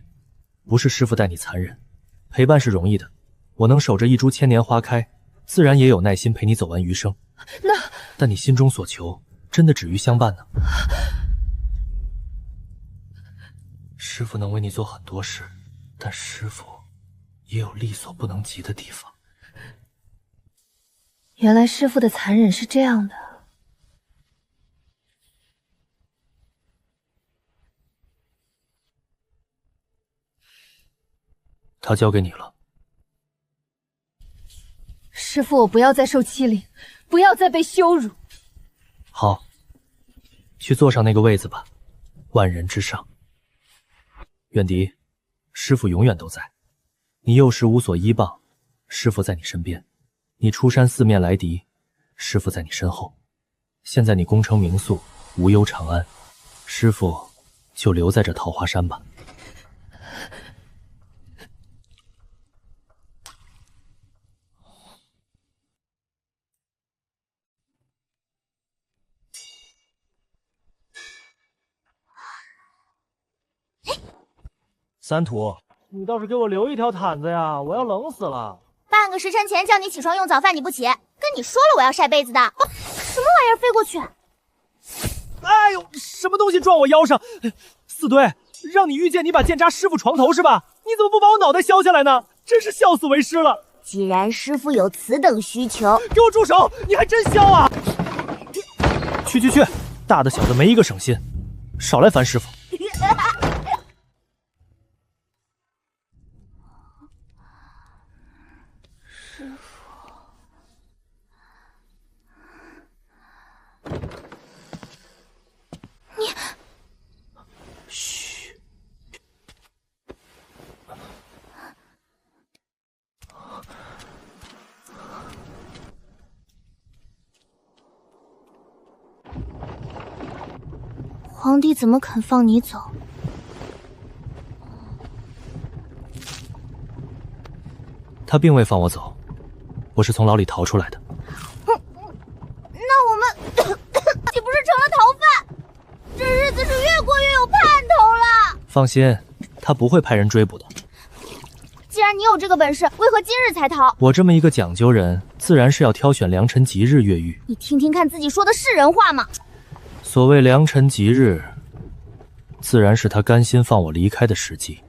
不是师父待你残忍，陪伴是容易的。我能守着一株千年花开，自然也有耐心陪你走完余生。但你心中所求，真的止于相伴呢？师父能为你做很多事，但师父也有力所不能及的地方。原来师父的残忍是这样的。 他交给你了，师父，我不要再受欺凌，不要再被羞辱。好，去坐上那个位子吧，万人之上。远迪，师父永远都在。你幼时无所依傍，师父在你身边；你出山四面来敌，师父在你身后。现在你功成名宿，无忧长安，师父就留在这桃花山吧。 三土，你倒是给我留一条毯子呀！我要冷死了。半个时辰前叫你起床用早饭，你不起，跟你说了我要晒被子的。哦，什么玩意儿飞过去？哎呦，什么东西撞我腰上？四堆，让你遇见你把剑扎师傅床头是吧？你怎么不把我脑袋削下来呢？真是笑死为师了。既然师傅有此等需求，给我住手！你还真削啊！去，大的小的没一个省心，少来烦师傅。你，嘘。皇帝怎么肯放你走？他并未放我走，我是从牢里逃出来的。那我们岂不是成了逃犯？这日子是越过越有盼头了。放心，他不会派人追捕的。既然你有这个本事，为何今日才逃？我这么一个讲究人，自然是要挑选良辰吉日越狱。你听听看自己说的是人话吗？所谓良辰吉日，自然是他甘心放我离开的时机。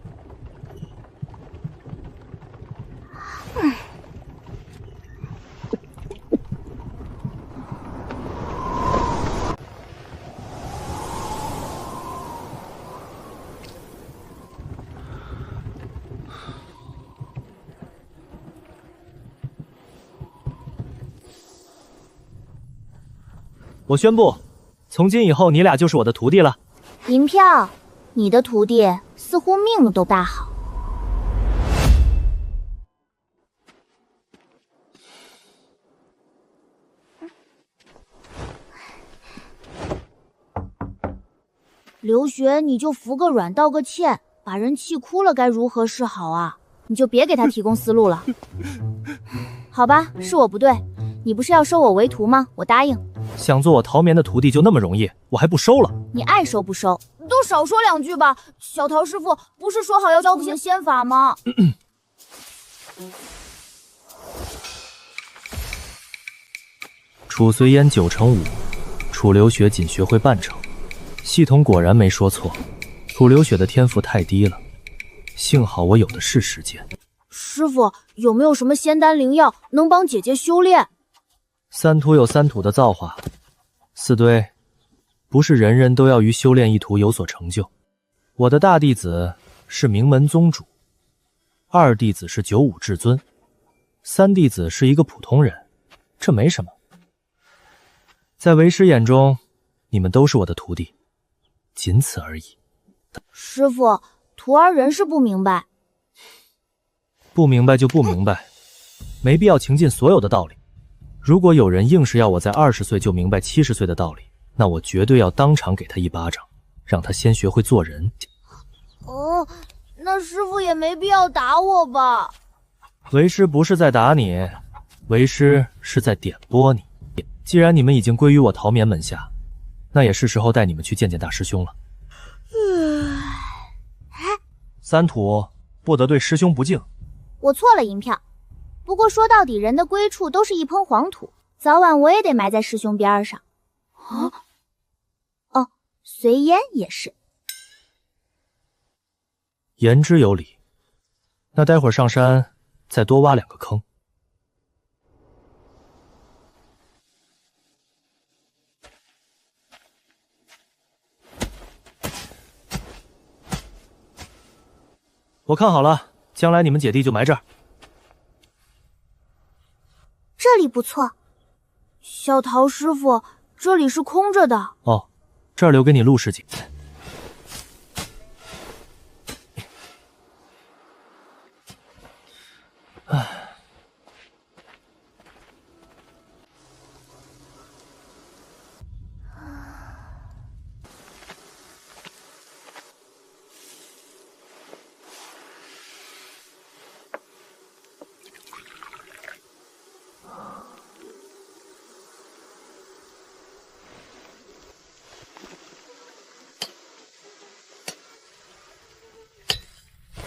我宣布，从今以后你俩就是我的徒弟了。银票，你的徒弟似乎命都大好。留学你就服个软道个歉，把人气哭了该如何是好啊？你就别给他提供思路了。好吧，是我不对，你不是要收我为徒吗？我答应。想做我陶棉的徒弟就那么容易，我还不收了。你爱收不收，都少说两句吧。小陶师傅不是说好要教我些仙法吗？楚随烟95%，楚留雪仅学会半成。系统果然没说错，楚留雪的天赋太低了，幸好我有的是时间。师傅，有没有什么仙丹灵药能帮姐姐修炼？三途有三途的造化，四堆，不是人人都要于修炼一途有所成就。我的大弟子是名门宗主，二弟子是95至尊，三弟子是一个普通人，这没什么。在为师眼中，你们都是我的徒弟，仅此而已。师傅，徒儿人是不明白。不明白就不明白，没必要倾尽所有的道理。如果有人硬是要我在20岁就明白70岁的道理，那我绝对要当场给他一巴掌，让他先学会做人。哦，那师傅也没必要打我吧？为师不是在打你，为师是在点拨你。既然你们已经归于我陶棉门下，那也是时候带你们去见见大师兄了。三土不得对师兄不敬。我错了，银票。不过说到底，人的归处都是一抔黄土，早晚我也得埋在师兄边上。哦，随烟也是。言之有理。那待会儿上山再多挖2个坑。我看好了，将来你们姐弟就埋这儿。这里不错，小陶师傅，这里是空着的。哦，这儿留给你陆师姐。唉，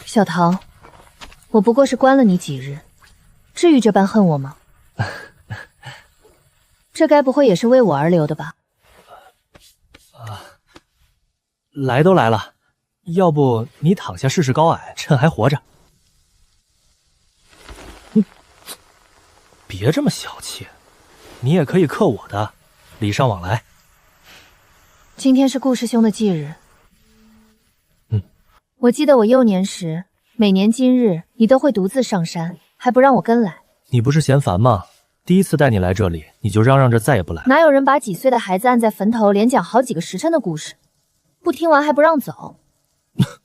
小陶，我不过是关了你几日，至于这般恨我吗？这该不会也是为我而留的吧？来都来了，要不你躺下试试高矮，趁还活着。别这么小气，你也可以克我的，礼尚往来。今天是顾师兄的忌日。我记得我幼年时，每年今日你都会独自上山，还不让我跟来。你不是嫌烦吗？第一次带你来这里，你就嚷嚷着再也不来。哪有人把几岁的孩子按在坟头连讲好几个时辰的故事？不听完还不让走？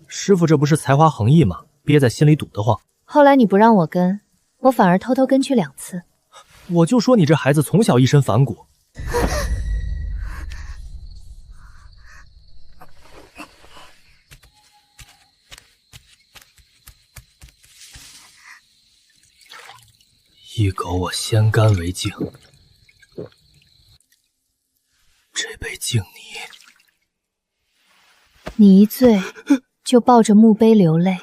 师傅这不是才华横溢吗？憋在心里堵得慌。后来你不让我跟，我反而偷偷跟去2次。我就说你这孩子从小一身反骨。一狗我先干为敬，这杯敬你。你一醉就抱着墓碑流泪，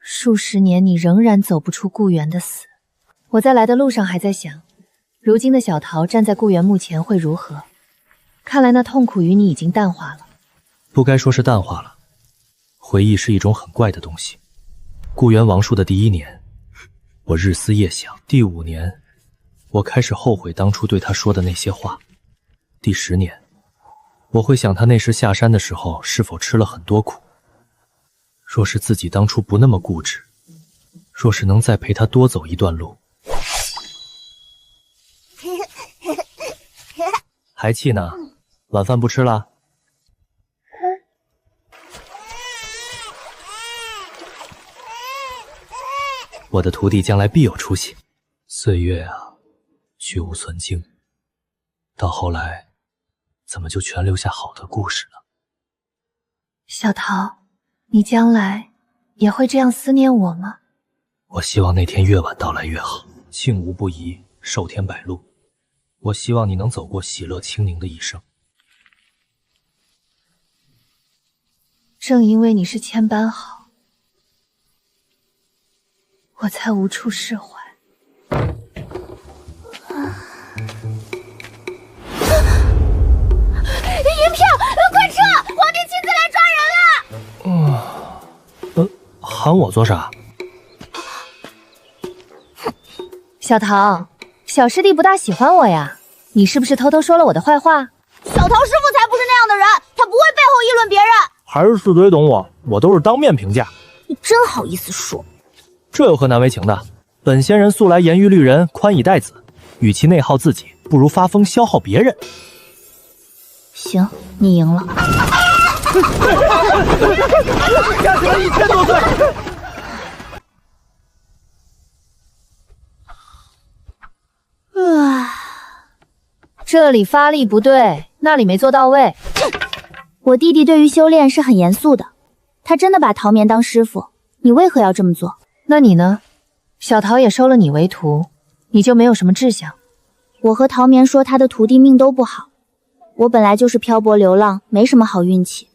数十年你仍然走不出顾源的死。我在来的路上还在想，如今的小桃站在顾源墓前会如何？看来那痛苦与你已经淡化了。不该说是淡化了，回忆是一种很怪的东西。顾源亡殍的第1年，我日思夜想；第5年，我开始后悔当初对他说的那些话；第10年，我会想他那时下山的时候是否吃了很多苦。若是自己当初不那么固执，若是能再陪他多走一段路。还气呢？晚饭不吃了？我的徒弟将来必有出息。岁月啊，去无存精，到后来，怎么就全留下好的故事呢？小桃，你将来也会这样思念我吗？我希望那天越晚到来越好，庆无不移，寿天百禄。我希望你能走过喜乐清宁的一生。正因为你是千般好，我才无处释怀。银票，快撤！皇帝亲自来抓人了！喊我做啥？小桃，小师弟不大喜欢我呀，你是不是偷偷说了我的坏话？小桃师傅才不是那样的人，他不会背后议论别人。还是四嘴懂我都是当面评价。你真好意思说？这有何难为情的？本仙人素来严于律人，宽以待子，与其内耗自己，不如发疯消耗别人。行，你赢了。干死了1000多岁！这里发力不对，那里没做到位。我弟弟对于修炼是很严肃的，他真的把陶眠当师傅，你为何要这么做？那你呢？小桃也收了你为徒，你就没有什么志向？我和陶眠说他的徒弟命都不好，我本来就是漂泊流浪，没什么好运气，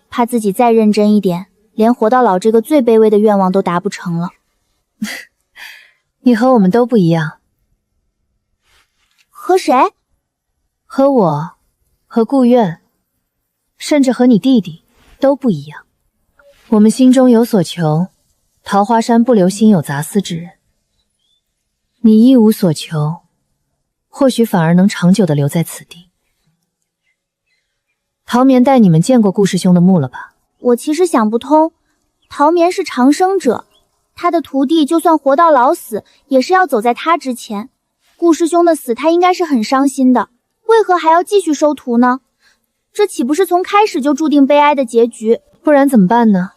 怕自己再认真一点，连活到老这个最卑微的愿望都达不成了。你和我们都不一样。和谁？和我，和顾苑，甚至和你弟弟都不一样。我们心中有所求，桃花山不留心有杂思之人。你一无所求，或许反而能长久地留在此地。陶眠带你们见过顾师兄的墓了吧？我其实想不通，陶眠是长生者，他的徒弟就算活到老死，也是要走在他之前。顾师兄的死，他应该是很伤心的，为何还要继续收徒呢？这岂不是从开始就注定悲哀的结局？不然怎么办呢？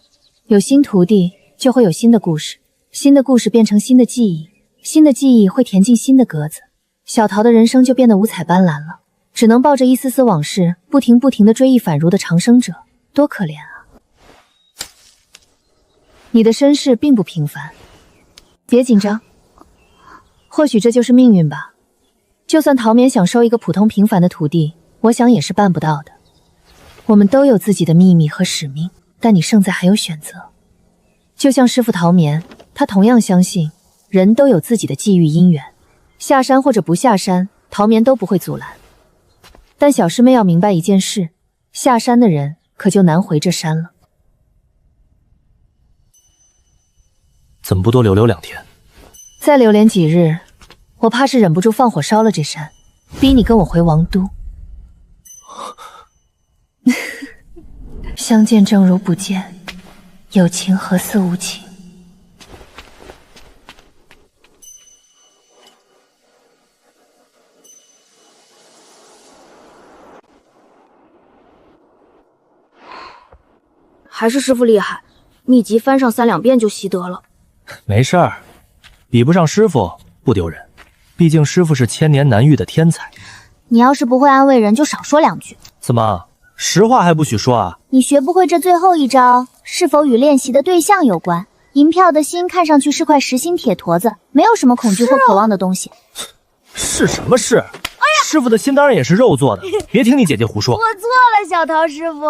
有新徒弟，就会有新的故事，新的故事变成新的记忆，新的记忆会填进新的格子。小桃的人生就变得五彩斑斓了，只能抱着一丝丝往事，不停地追忆反如的长生者，多可怜啊！你的身世并不平凡，别紧张，或许这就是命运吧。就算陶眠想收一个普通平凡的徒弟，我想也是办不到的。我们都有自己的秘密和使命，但你胜在还有选择。就像师父陶眠，他同样相信人都有自己的际遇因缘，下山或者不下山，陶眠都不会阻拦。但小师妹要明白一件事，下山的人可就难回这山了。怎么不多留2天？再留连几日，我怕是忍不住放火烧了这山，逼你跟我回王都。相见正如不见，有情何似无情。还是师傅厉害，秘籍翻上3、2遍就习得了。没事儿，比不上师傅不丢人，毕竟师傅是千年难遇的天才。你要是不会安慰人，就少说2句。怎么，实话还不许说啊？你学不会这最后一招，是否与练习的对象有关？银票的心看上去是块实心铁坨子，没有什么恐惧或渴望的东西。是什么是？哎呀，师傅的心当然也是肉做的，别听你姐姐胡说。我错了，小桃师傅。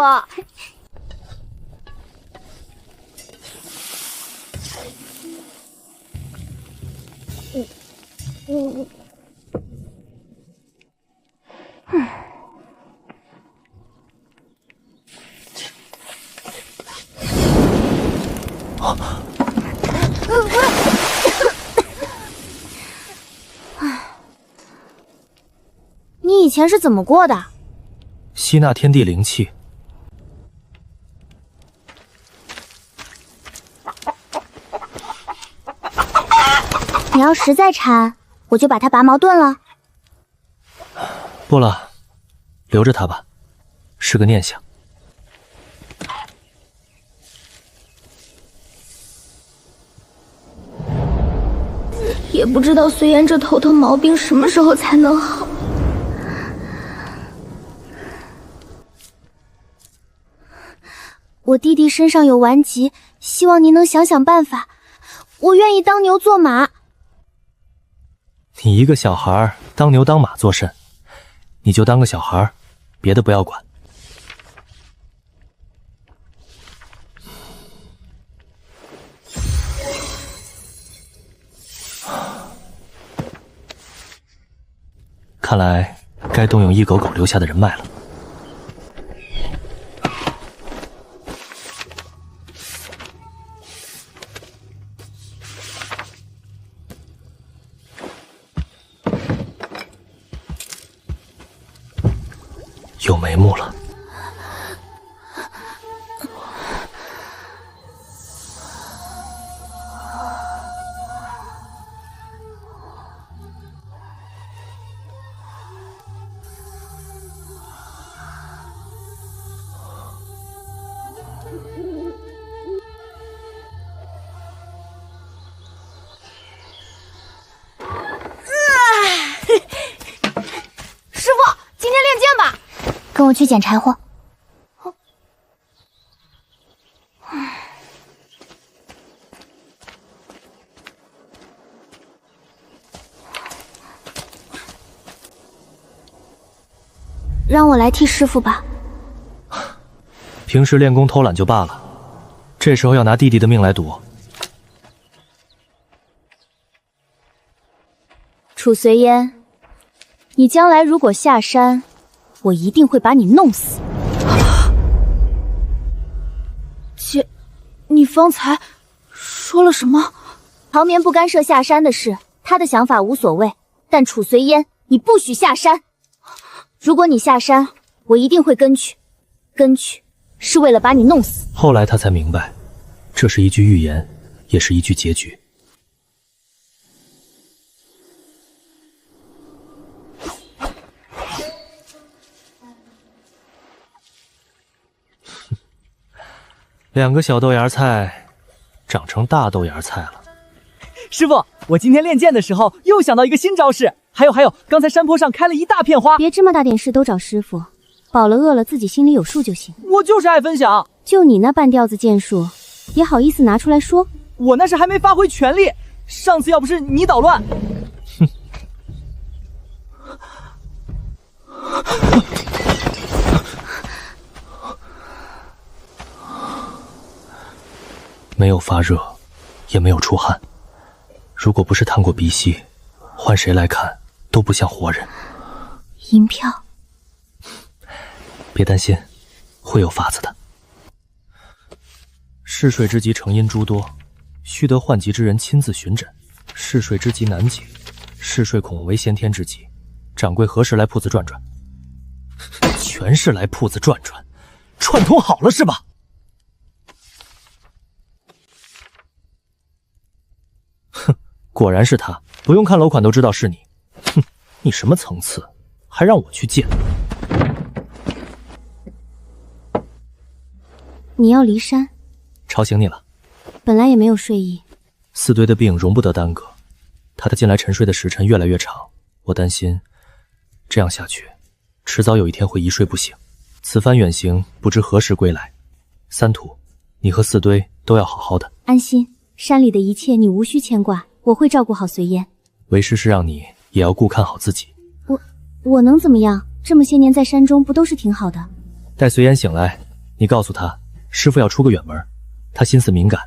你以前是怎么过的？吸纳天地灵气。你要实在馋，我就把它拔毛炖了。不了，留着它吧，是个念想。也不知道随言这头疼毛病什么时候才能好。我弟弟身上有顽疾，希望您能想想办法。我愿意当牛做马。你一个小孩当牛当马做甚？你就当个小孩，别的不要管。看来该动用一狗狗留下的人脉了。有眉目了。师傅，今天练剑吧。跟我去捡柴火。让我来替师傅吧。平时练功偷懒就罢了，这时候要拿弟弟的命来赌。楚随烟，你将来如果下山，我一定会把你弄死。姐，你方才说了什么？陶眠不干涉下山的事，他的想法无所谓，但楚随烟，你不许下山。如果你下山，我一定会跟去，跟去是为了把你弄死。后来他才明白，这是一句预言，也是一句结局。两个小豆芽菜，长成大豆芽菜了。师傅，我今天练剑的时候又想到一个新招式。还有，刚才山坡上开了一大片花。别这么大点事都找师傅，饱了饿了自己心里有数就行。我就是爱分享。就你那半吊子剑术，也好意思拿出来说？我那是还没发挥全力，上次要不是你捣乱。哼。没有发热，也没有出汗。如果不是探过鼻息，换谁来看都不像活人。银票，别担心，会有法子的。嗜水之疾成因诸多，须得患疾之人亲自巡诊。嗜水之疾难解，嗜水恐为先天之疾。掌柜何时来铺子转转？全是来铺子转转，串通好了是吧？哼，果然是他，不用看楼款都知道是你。哼，你什么层次，还让我去见？你要离山？吵醒你了。本来也没有睡意。四堆的病容不得耽搁，他近来沉睡的时辰越来越长，我担心这样下去，迟早有一天会一睡不醒。此番远行，不知何时归来。三土，你和四堆都要好好的。安心。山里的一切你无需牵挂，我会照顾好随烟。为师是让你也要顾看好自己。我能怎么样？这么些年在山中不都是挺好的？待随烟醒来，你告诉他，师傅要出个远门，他心思敏感，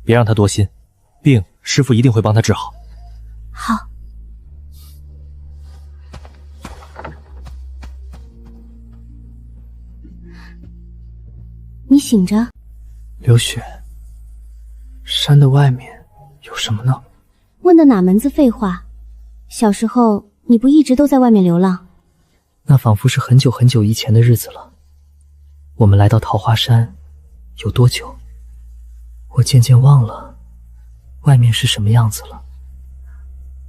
别让他多心，病师傅一定会帮他治好。好。你醒着。刘雪，山的外面有什么呢？问的哪门子废话？小时候你不一直都在外面流浪？那仿佛是很久很久以前的日子了。我们来到桃花山有多久？我渐渐忘了外面是什么样子了。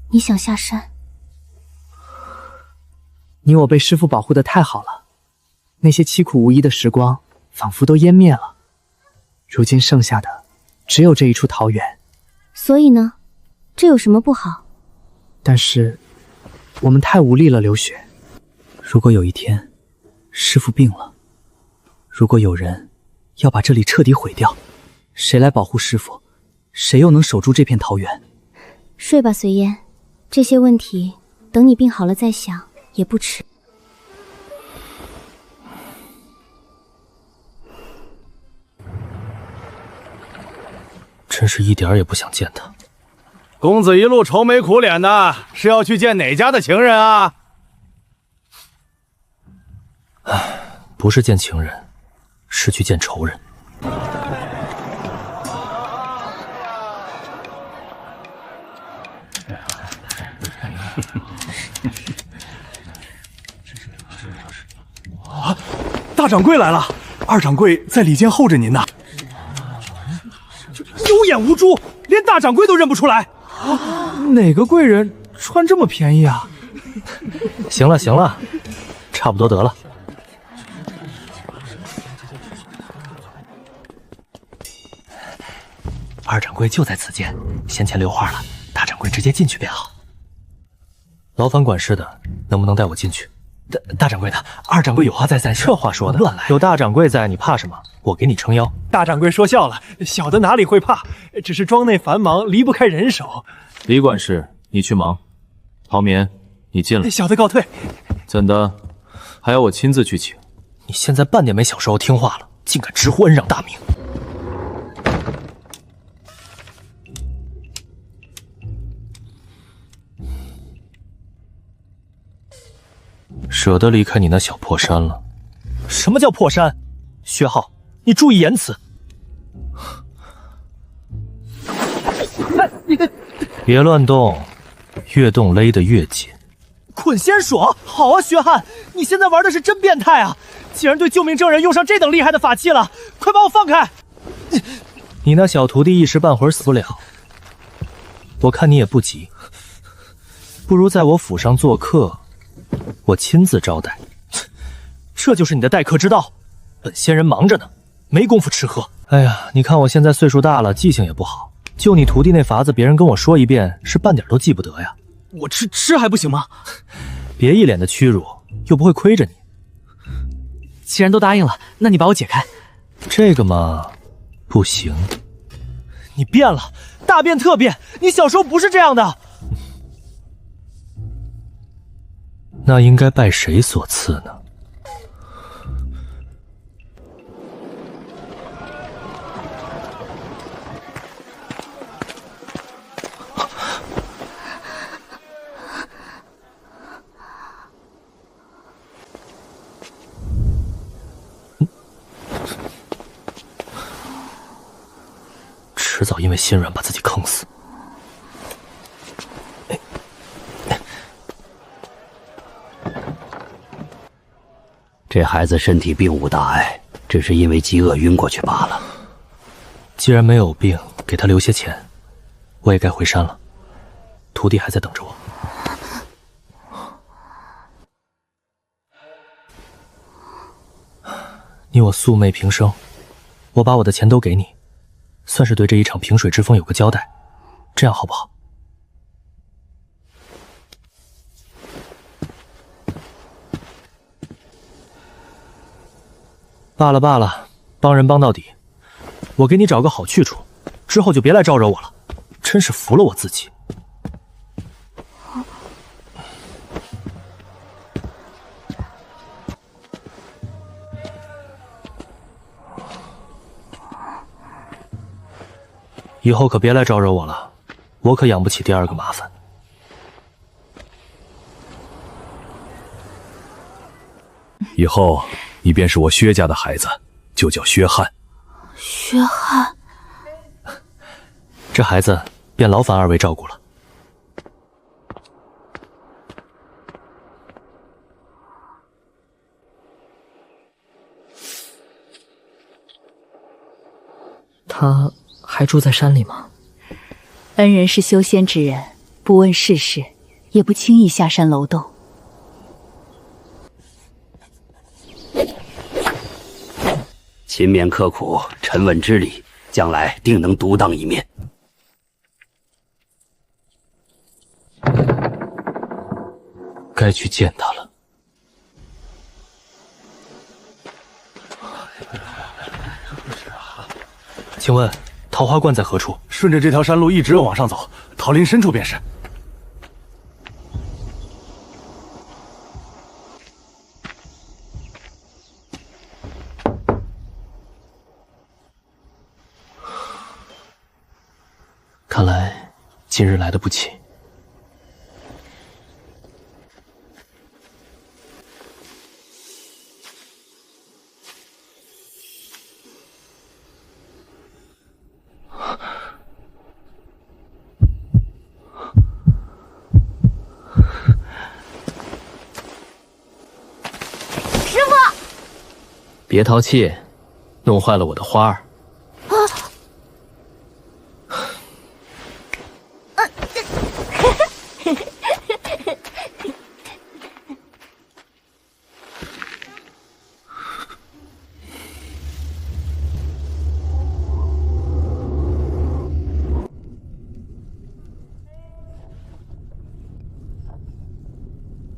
你想下山？你我被师父保护得太好了，那些凄苦无依的时光仿佛都湮灭了。如今剩下的只有这一处桃源。所以呢？这有什么不好？但是我们太无力了，刘雪。如果有一天师父病了，如果有人要把这里彻底毁掉，谁来保护师父？谁又能守住这片桃源？睡吧，随烟，这些问题等你病好了再想也不迟。真是一点也不想见他。公子一路愁眉苦脸的，是要去见哪家的情人啊？不是见情人，是去见仇人。啊！大掌柜来了，二掌柜在里间候着您呢。有眼无珠，连大掌柜都认不出来。哪个贵人穿这么便宜啊？行了行了，差不多得了。二掌柜就在此间，先前留话了，大掌柜直接进去便好。劳烦管事的，能不能带我进去？大掌柜的，二掌柜有话在三，这话说的乱来。有大掌柜在，你怕什么？我给你撑腰。大掌柜说笑了，小的哪里会怕，只是庄内繁忙，离不开人手。李管事，你去忙。陶眠，你进来。小的告退。怎的，还要我亲自去请？你现在半点没小时候听话了，竟敢直呼恩让大名！舍得离开你那小破山了？什么叫破山？薛浩，你注意言辞。别乱动，越动勒得越紧。捆仙索，好啊，薛汉，你现在玩的是真变态啊！竟然对救命证人用上这等厉害的法器了，快把我放开！你那小徒弟一时半会儿死不了，我看你也不急，不如在我府上做客，我亲自招待。这就是你的待客之道？本仙人忙着呢，没工夫吃喝。哎呀，你看我现在岁数大了，记性也不好，就你徒弟那法子，别人跟我说一遍，是半点都记不得呀。我吃还不行吗？别一脸的屈辱，又不会亏着你。既然都答应了，那你把我解开。这个嘛，不行。你变了，大变特变，你小时候不是这样的。那应该拜谁所赐呢？迟早因为心软把自己坑死。这孩子身体并无大碍，只是因为饥饿晕过去罢了。既然没有病，给他留些钱，我也该回山了。徒弟还在等着我。你我素昧平生，我把我的钱都给你，算是对这一场萍水之风有个交代，这样好不好？罢了罢了，帮人帮到底，我给你找个好去处，之后就别来招惹我了。真是服了我自己。以后可别来招惹我了，我可养不起第二个麻烦。以后你便是我薛家的孩子，就叫薛汉。薛汉，这孩子便劳烦二位照顾了。他还住在山里吗？恩人是修仙之人，不问世事，也不轻易下山楼斗。勤勉刻苦，沉稳之理，将来定能独当一面。该去见他了。请问桃花观在何处？顺着这条山路一直往上走，桃林深处便是。看来今日来得不齐。师傅，别淘气，弄坏了我的花儿。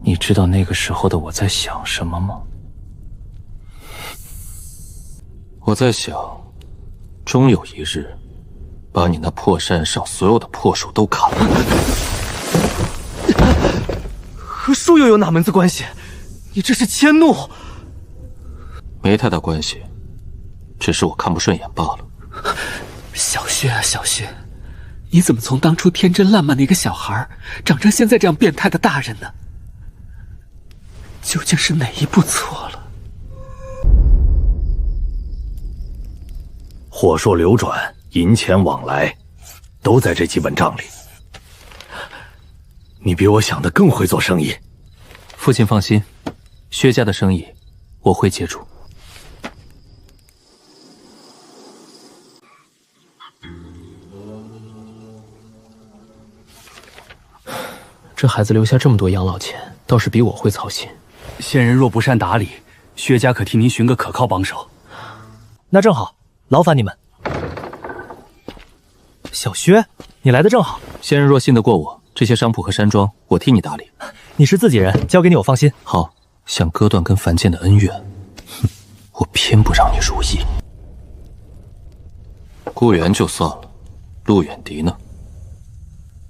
你知道那个时候的我在想什么吗？我在想，终有一日，把你那破山上所有的破树都砍了。和树又有哪门子关系？你这是迁怒。没太大关系，只是我看不顺眼罢了。小薛啊，小薛，你怎么从当初天真烂漫的一个小孩，长成现在这样变态的大人呢？究竟是哪一步错了？火朔流转，银钱往来，都在这几本账里。你比我想的更会做生意。父亲放心，薛家的生意我会接住。这孩子留下这么多养老钱，倒是比我会操心。仙人若不善打理，薛家可替您寻个可靠帮手。那正好，劳烦你们。小薛，你来的正好。仙人若信得过我，这些商铺和山庄我替你打理。你是自己人，交给你我放心。好，想割断跟樊建的恩怨，哼，我偏不让你如意。顾源就算了，陆远迪呢？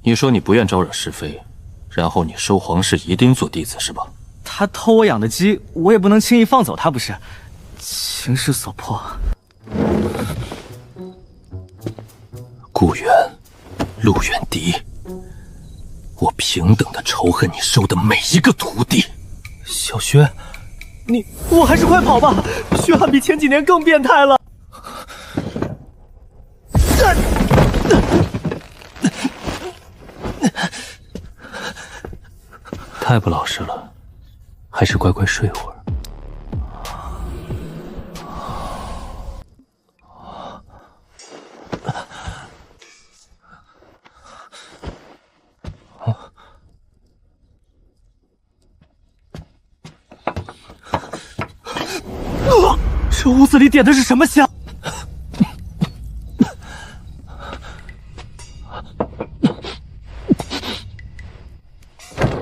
你说你不愿招惹是非，然后你收皇室一丁做弟子是吧？他偷我养的鸡，我也不能轻易放走他，不是？情势所迫。顾源，陆远迪，我平等的仇恨你收的每一个徒弟。小薛，我还是快跑吧！薛汉比前几年更变态了。太不老实了，还是乖乖睡会儿。这屋子里点的是什么香？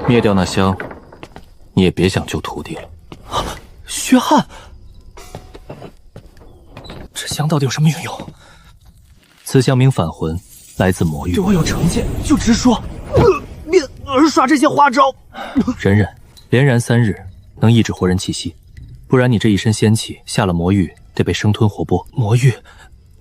灭掉那香，你也别想救徒弟了。薛汉，这香到底有什么运用？此香茗返魂来自魔域。对我有成见就直说，别耍这些花招。忍忍，连燃3日能抑制活人气息，不然你这一身仙气下了魔域得被生吞活剥。魔域，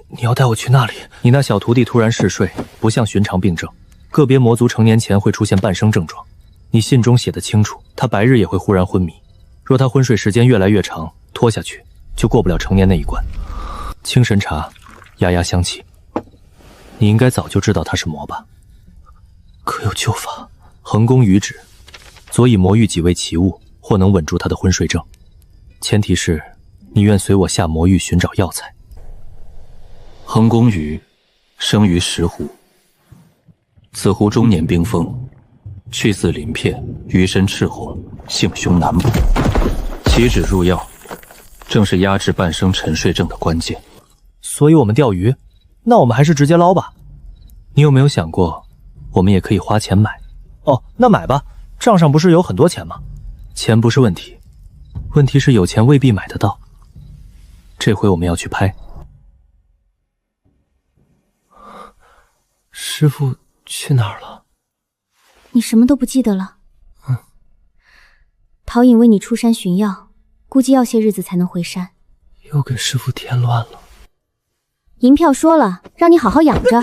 你要带我去那里？你那小徒弟突然嗜睡，不像寻常病症，个别魔族成年前会出现半生症状。你信中写得清楚，他白日也会忽然昏迷，若他昏睡时间越来越长，拖下去就过不了成年那一关。清神茶，压压香气，你应该早就知道他是魔吧？可有救法？横宫鱼指，佐以魔域几味奇物，或能稳住他的昏睡症。前提是你愿随我下魔域寻找药材。横宫鱼，生于石湖，此湖终年冰封，去似鳞片，鱼身赤红，性凶难捕。其指入药，正是压制半生沉睡症的关键。所以我们钓鱼，那我们还是直接捞吧。你有没有想过，我们也可以花钱买？哦，那买吧，账上不是有很多钱吗？钱不是问题，问题是有钱未必买得到。这回我们要去拍。师父去哪儿了？你什么都不记得了？陶颖为你出山寻药，估计要些日子才能回山。又给师父添乱了。银票说了，让你好好养着，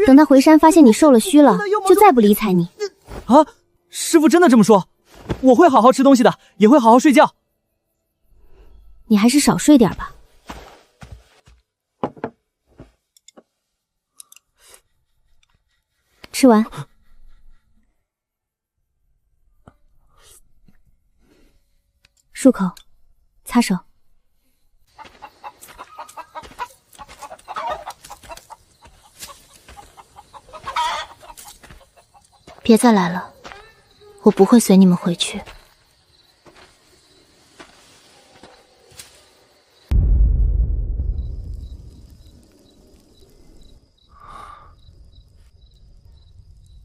等他回山发现你瘦了虚了，就再不理睬你。啊，师父真的这么说？我会好好吃东西的，也会好好睡觉。你还是少睡点吧。吃完。漱口，擦手。别再来了，我不会随你们回去。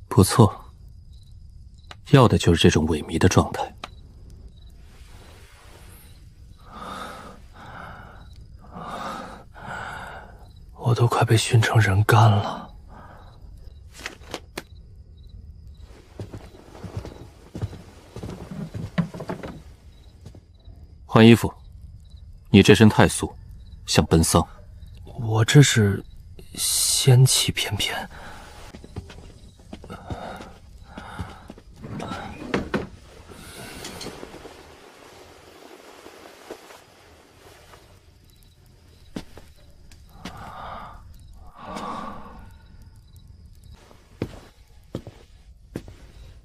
不错，要的就是这种萎靡的状态。我都快被熏成人干了。换衣服，你这身太素，像奔丧。我这是仙气翩翩。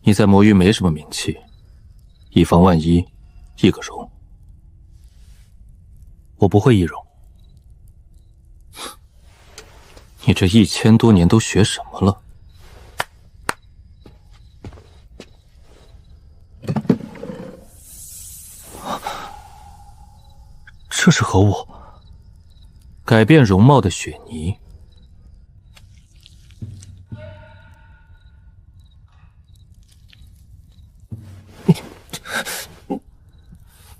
你在魔域没什么名气，以防万一，易个容。我不会易容。你这1000多年都学什么了？这是何物？改变容貌的雪泥。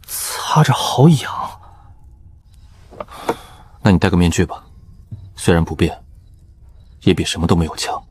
擦着好痒。那你戴个面具吧，虽然不变，也比什么都没有强。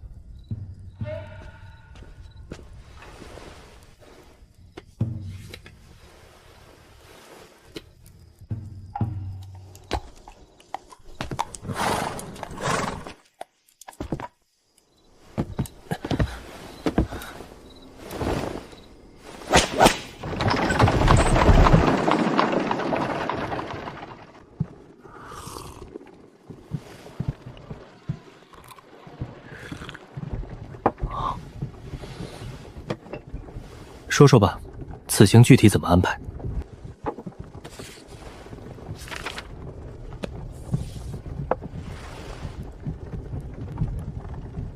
说说吧，此行具体怎么安排？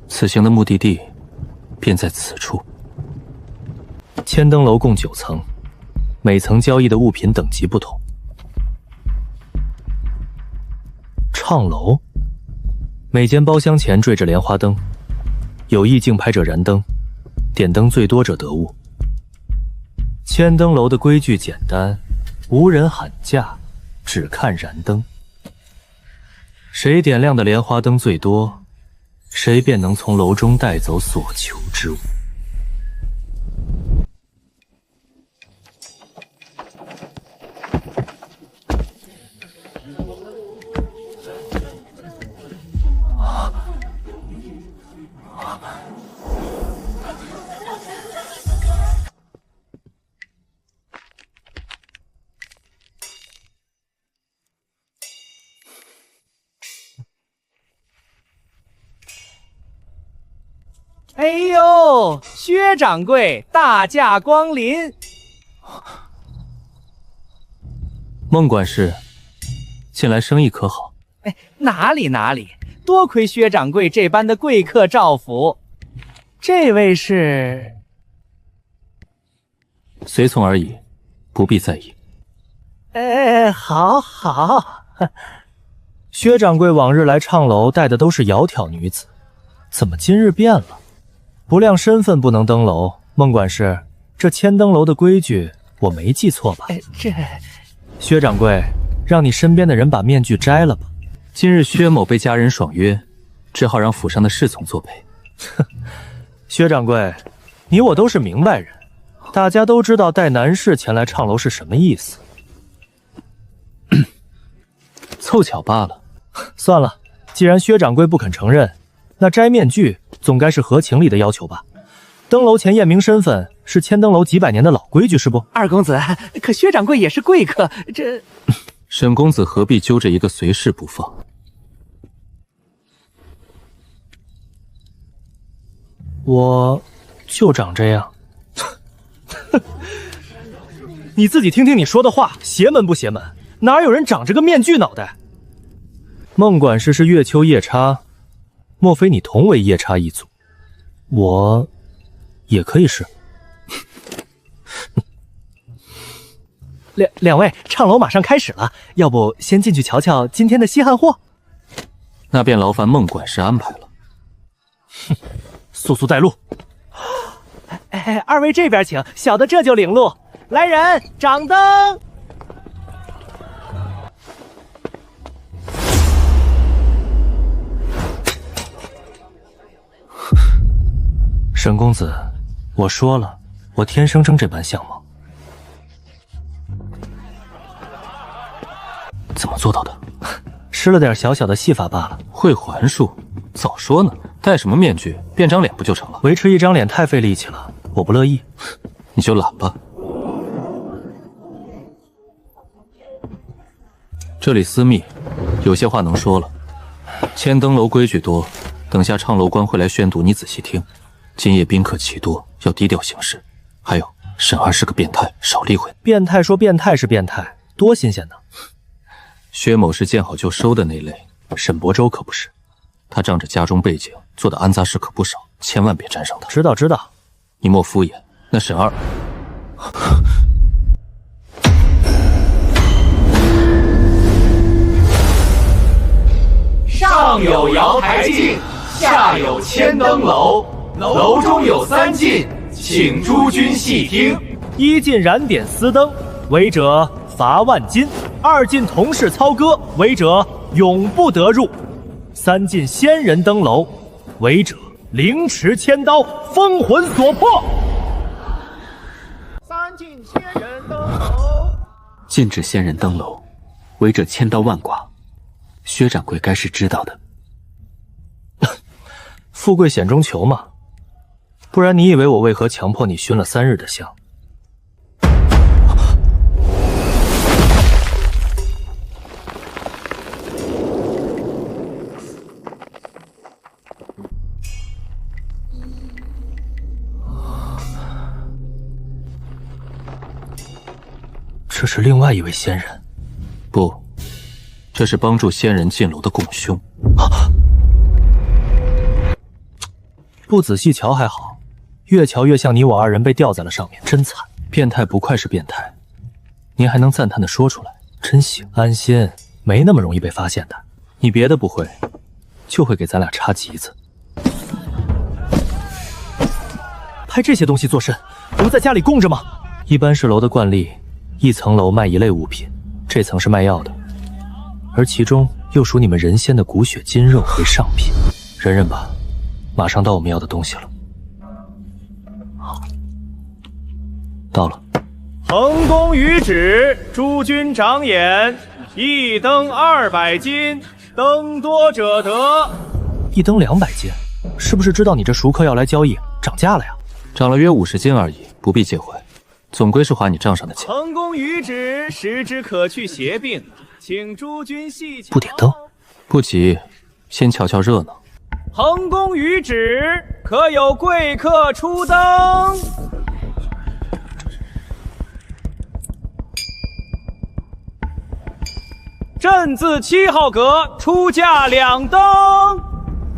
此行的目的地便在此处。千灯楼共9层，每层交易的物品等级不同。畅楼，每间包厢前缀着莲花灯，有意竞拍者燃灯，点灯最多者得物。千灯楼的规矩简单，无人喊价，只看燃灯。谁点亮的莲花灯最多，谁便能从楼中带走所求之物。哎呦，薛掌柜大驾光临！孟管事，近来生意可好？哎，哪里，多亏薛掌柜这般的贵客照拂。这位是随从而已，不必在意。好。薛掌柜往日来唱楼带的都是窈窕女子，怎么今日变了？不亮身份不能登楼。孟管事，这千登楼的规矩我没记错吧？薛掌柜，让你身边的人把面具摘了吧。今日薛某被家人爽约，只好让府上的侍从作陪。薛掌柜，你我都是明白人，大家都知道带男士前来唱楼是什么意思。凑巧罢了。算了，既然薛掌柜不肯承认，那摘面具总该是合情理的要求吧？登楼前验明身份是千登楼几百年的老规矩，是不？二公子，可薛掌柜也是贵客，这……沈公子何必揪着一个随侍不放？我就长这样。你自己听听你说的话，邪门不邪门？哪有人长着个面具脑袋？孟管事是月秋夜叉，莫非你同为夜叉一族？我也可以是。两位，唱楼马上开始了，要不先进去瞧瞧今天的稀罕货？那便劳烦孟管事安排了。哼，速速带路。二位这边请，小的这就领路。来人，掌灯！沈公子，我说了，我天生这般相貌。怎么做到的？施了点小小的戏法罢了。会环术，早说呢！戴什么面具，变张脸不就成了？维持一张脸太费力气了，我不乐意。你就懒吧。这里私密，有些话能说了。千登楼规矩多，等下唱楼官会来宣读，你仔细听。今夜宾客奇多，要低调行事。还有，沈儿是个变态，少理会。变态说变态是变态，多新鲜呢！薛某是见好就收的那类，沈伯周可不是。他仗着家中背景，做的肮杂事可不少，千万别沾上他。知道。你莫敷衍。那沈儿，上有瑶台镜，下有千灯楼，楼中有三禁，请诸君细听。一禁燃点丝灯，违者罚万金；二禁同室操歌，违者永不得入；三禁仙人登楼，违者凌迟千刀，封魂所破。三禁仙人登楼，禁止仙人登楼，违者千刀万剐。薛掌柜该是知道的。富贵险中求嘛，不然你以为我为何强迫你熏了3日的香？这是另外一位仙人？不，这是帮助仙人进楼的共凶。不仔细瞧还好，越瞧越像你我2人被吊在了上面，真惨。变态不愧是变态，您还能赞叹的说出来，真行。安心，没那么容易被发现的。你别的不会，就会给咱俩插旗子。拍这些东西做甚？不在家里供着吗？一般是楼的惯例，一层楼卖一类物品，这层是卖药的，而其中又属你们人仙的骨血筋肉为上品。忍忍吧，马上到我们要的东西了。到了。横弓于指，诸君长眼。一灯200斤，灯多者得。一灯200斤，是不是知道你这熟客要来交易，涨价了呀？涨了约50斤而已，不必介怀，总归是花你账上的钱。横弓于指，使之可去邪病，请诸君细瞧。不点灯？不急，先瞧瞧热闹。横弓于指，可有贵客出灯？朕自7号阁出价2灯。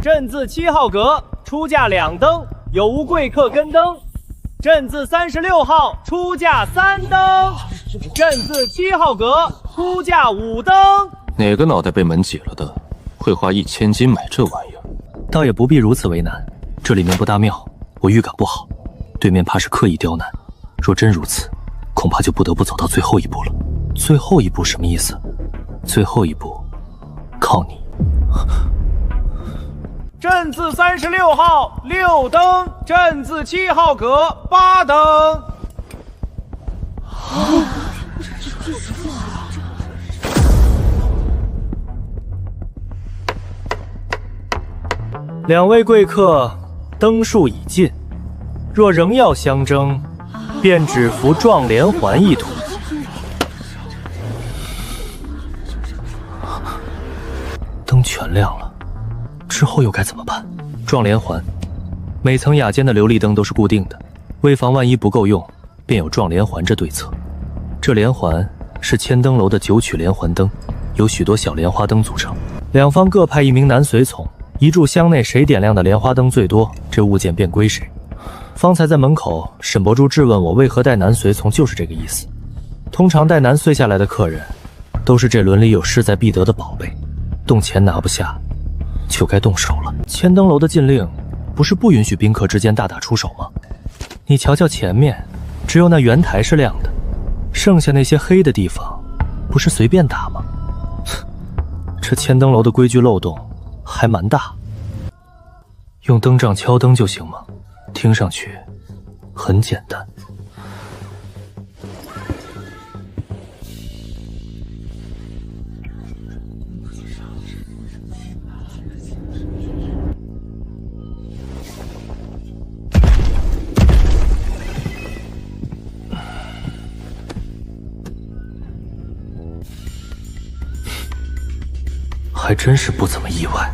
朕自7号阁出价2灯，有无贵客跟灯？朕自36号出价3灯。朕自7号阁出价5灯。哪个脑袋被门挤了的，会花1000金买这玩意儿？倒也不必如此为难，这里面不大妙，我预感不好，对面怕是刻意刁难。若真如此，恐怕就不得不走到最后一步了。最后一步什么意思？最后一步，靠你。朕自36号6灯，朕自7号阁8灯。2位贵客，灯数已尽，若仍要相争，便只服撞连环一途。灯全亮了，之后又该怎么办？撞连环，每层雅间的琉璃灯都是固定的，为防万一不够用，便有撞连环这对策。这连环是千灯楼的9曲连环灯，由许多小莲花灯组成，两方各派1名男随从，一炷香内谁点亮的莲花灯最多，这物件便归谁。方才在门口，沈伯珠质问我为何带男随从，就是这个意思。通常带男随下来的客人，都是这轮里有势在必得的宝贝。动钱拿不下，就该动手了。千灯楼的禁令，不是不允许宾客之间大打出手吗？你瞧瞧前面，只有那圆台是亮的，剩下那些黑的地方，不是随便打吗？这千灯楼的规矩漏洞还蛮大。用灯杖敲灯就行吗？听上去很简单。还真是不怎么意外。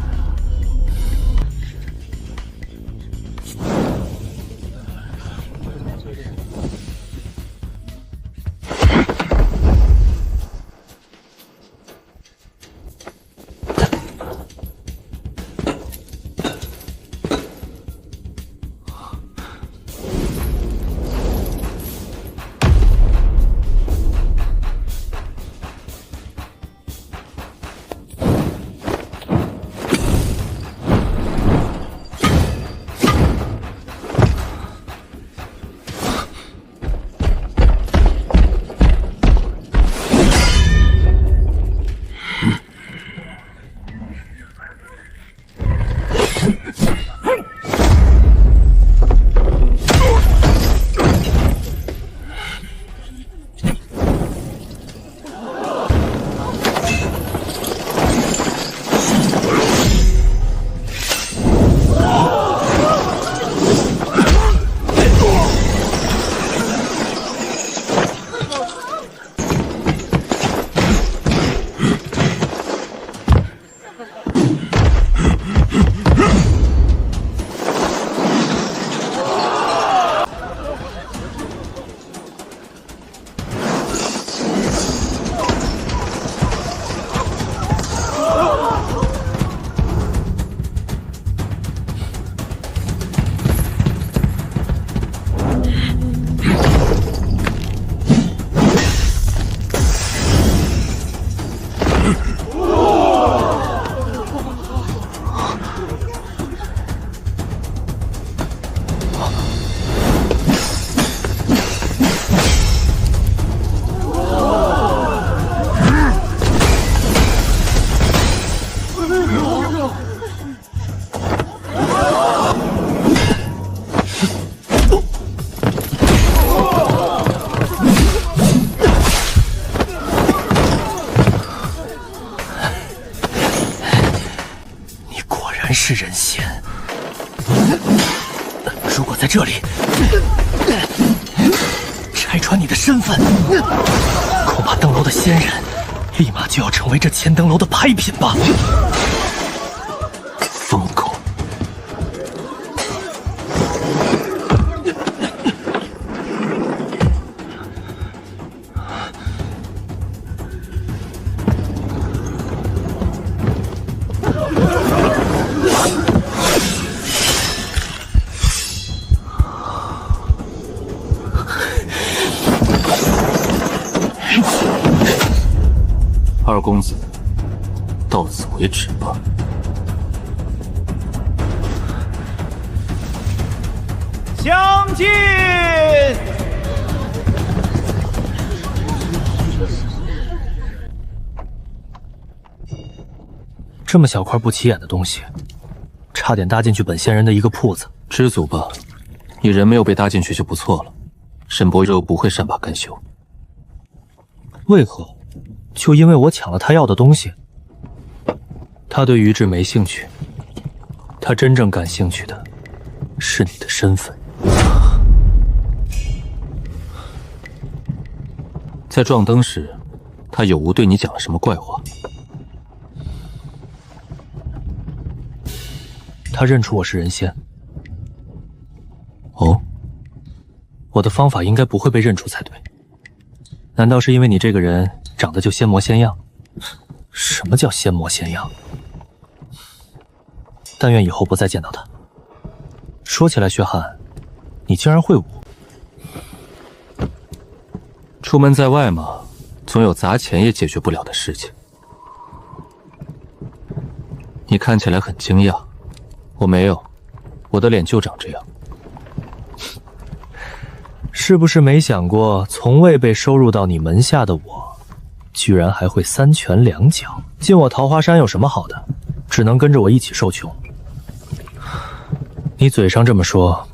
然是人仙。如果在这里拆穿你的身份，恐怕登楼的仙人立马就要成为这千灯楼的拍品吧。疯狗！二公子，到此为止吧。相进！这么小块不起眼的东西，差点搭进去本仙人的一个铺子。知足吧，你人没有被搭进去就不错了。沈伯肉不会善罢甘休。为何？就因为我抢了他要的东西？他对于志没兴趣，他真正感兴趣的是你的身份。在撞灯时，他有无对你讲了什么怪话？他认出我是人仙。哦，我的方法应该不会被认出才对。难道是因为你这个人长得就仙模仙样？什么叫仙模仙样？但愿以后不再见到他。说起来，薛汉，你竟然会武。出门在外嘛，总有砸钱也解决不了的事情。你看起来很惊讶，我没有，我的脸就长这样。是不是没想过，从未被收入到你门下的我，居然还会三拳两脚？进我桃花山有什么好的？只能跟着我一起受穷。你嘴上这么说，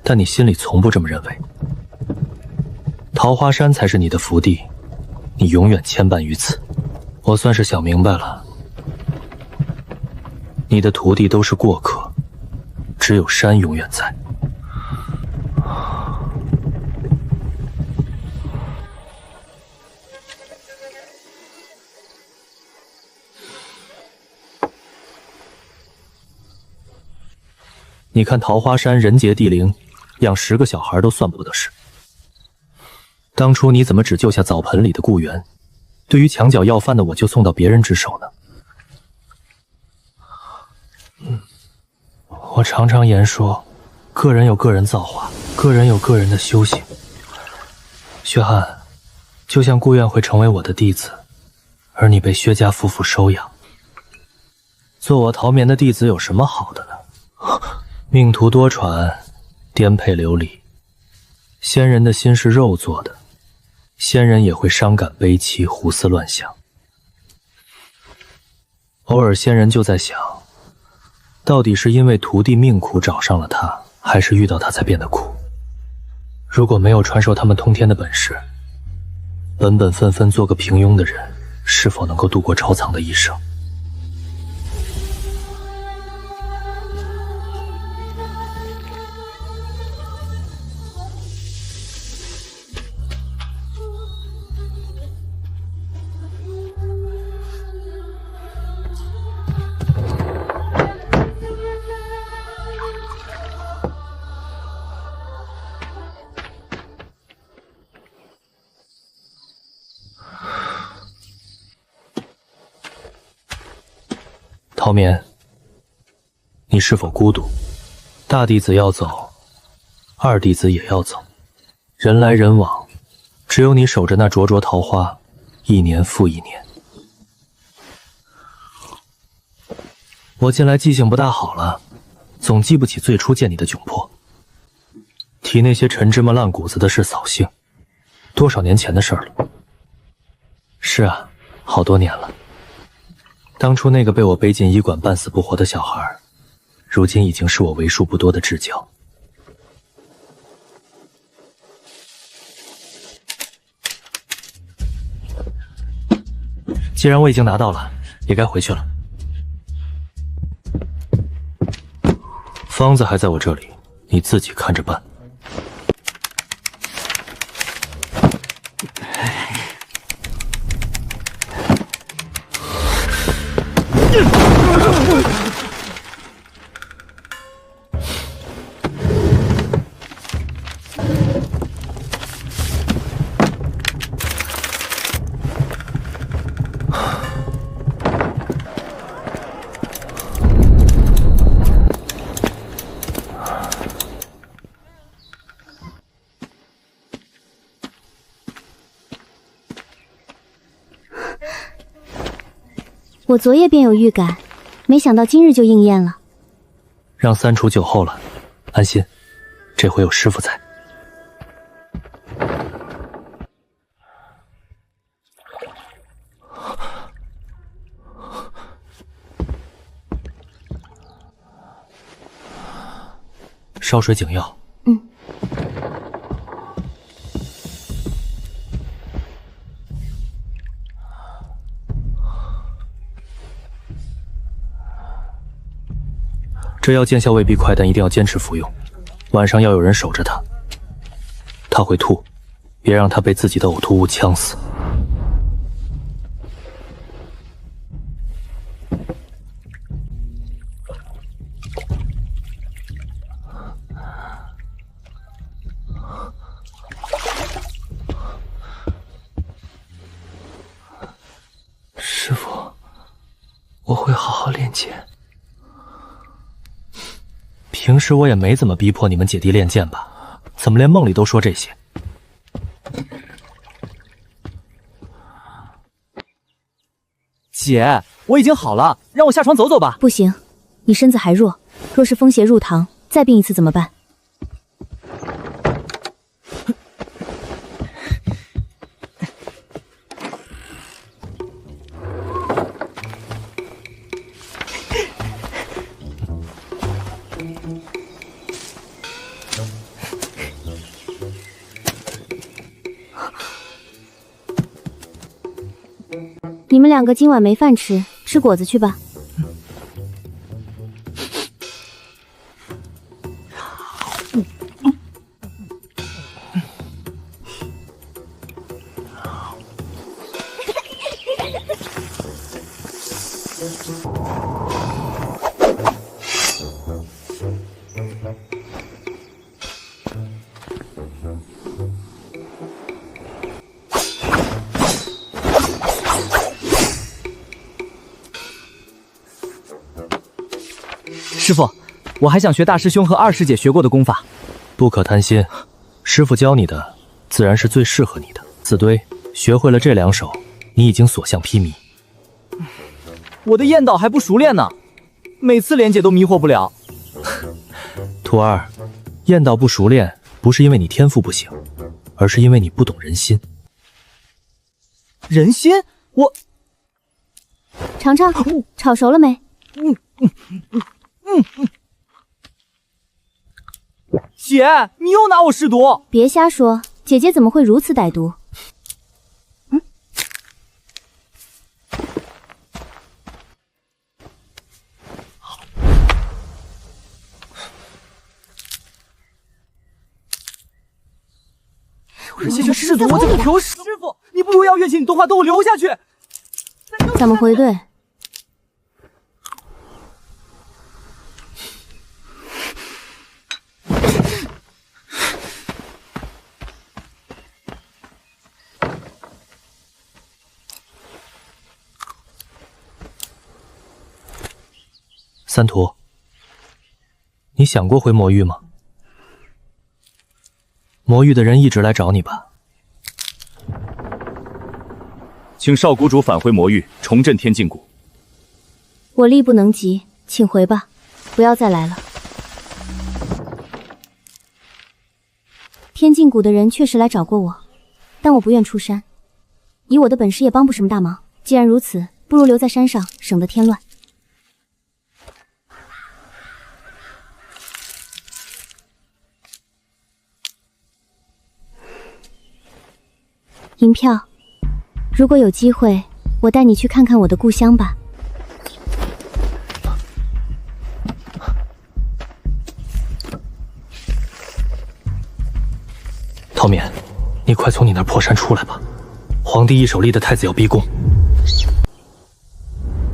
但你心里从不这么认为。桃花山才是你的福地，你永远牵绊于此。我算是想明白了，你的徒弟都是过客，只有山永远在。你看桃花山人杰地灵，养10个小孩都算不得事。当初你怎么只救下澡盆里的顾源，对于墙角要饭的我就送到别人之手呢？我常常言说，个人有个人造化，个人有个人的修行。薛汉，就像顾苑会成为我的弟子，而你被薛家夫妇收养。做我陶眠的弟子有什么好的呢？命途多舛，颠沛流离。仙人的心是肉做的，仙人也会伤感悲戚，胡思乱想。偶尔仙人就在想，到底是因为徒弟命苦找上了他，还是遇到他才变得苦？如果没有传授他们通天的本事，本本分分做个平庸的人，是否能够度过超藏的一生？陶眠，你是否孤独？大弟子要走，二弟子也要走，人来人往，只有你守着那灼灼桃花，一年复一年。我近来记性不大好了，总记不起最初见你的窘迫。提那些陈芝麻烂谷子的事扫兴，多少年前的事了。是啊，好多年了。当初那个被我背进医馆半死不活的小孩，如今已经是我为数不多的至交。既然我已经拿到了，也该回去了。方子还在我这里，你自己看着办。我昨夜便有预感，没想到今日就应验了。让三处酒后了，安心，这回有师傅在。烧水警药。这药见效未必快，但一定要坚持服用。晚上要有人守着他，他会吐，别让他被自己的呕吐物呛死。师傅，我会好好练剑。平时我也没怎么逼迫你们姐弟练剑吧？怎么连梦里都说这些？姐，我已经好了，让我下床走走吧。不行，你身子还弱，若是风邪入堂，再病一次怎么办？你们两个今晚没饭吃，吃果子去吧。师傅，我还想学大师兄和二师姐学过的功法。不可贪心，师傅教你的自然是最适合你的。紫堆，学会了这两手，你已经所向披靡。我的焰道还不熟练呢，每次连姐都迷惑不了。徒儿，焰道不熟练，不是因为你天赋不行，而是因为你不懂人心。人心？我……尝尝，炒熟了没？姐，你又拿我试毒！别瞎说，姐姐怎么会如此歹毒？姐姐试毒，我就求师傅，你不如要乐器，你动画等我留下去。怎么回对？三图，你想过回魔域吗？魔域的人一直来找你吧？请少谷主返回魔域，重振天境谷。我力不能及，请回吧，不要再来了。天境谷的人确实来找过我，但我不愿出山，以我的本事也帮不什么大忙。既然如此，不如留在山上，省得添乱。银票，如果有机会，我带你去看看我的故乡吧。快从你那破山出来吧！皇帝一手立的太子要逼宫。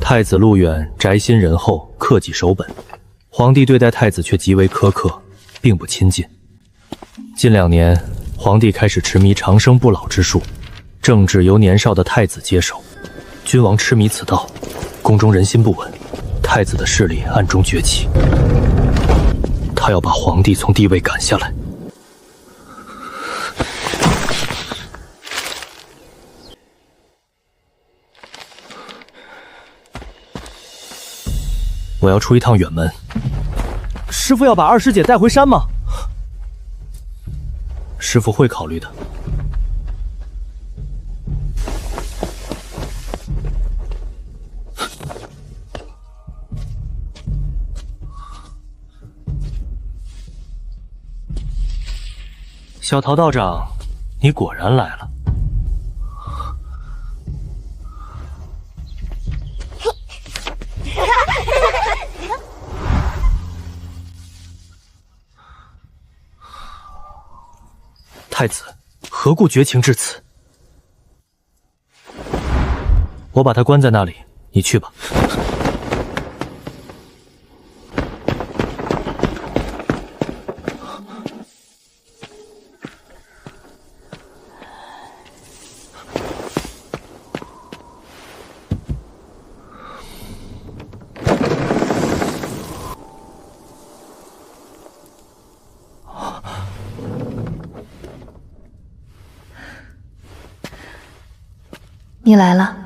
太子陆远宅心仁厚，克己守本，皇帝对待太子却极为苛刻，并不亲近。近2年，皇帝开始痴迷长生不老之术，政治由年少的太子接手。君王痴迷此道，宫中人心不稳，太子的势力暗中崛起。他要把皇帝从地位赶下来。我要出一趟远门。师父要把二师姐带回山吗？师父会考虑的。小陶道长，你果然来了。太子何故绝情至此？我把他关在那里，你去吧。你来了。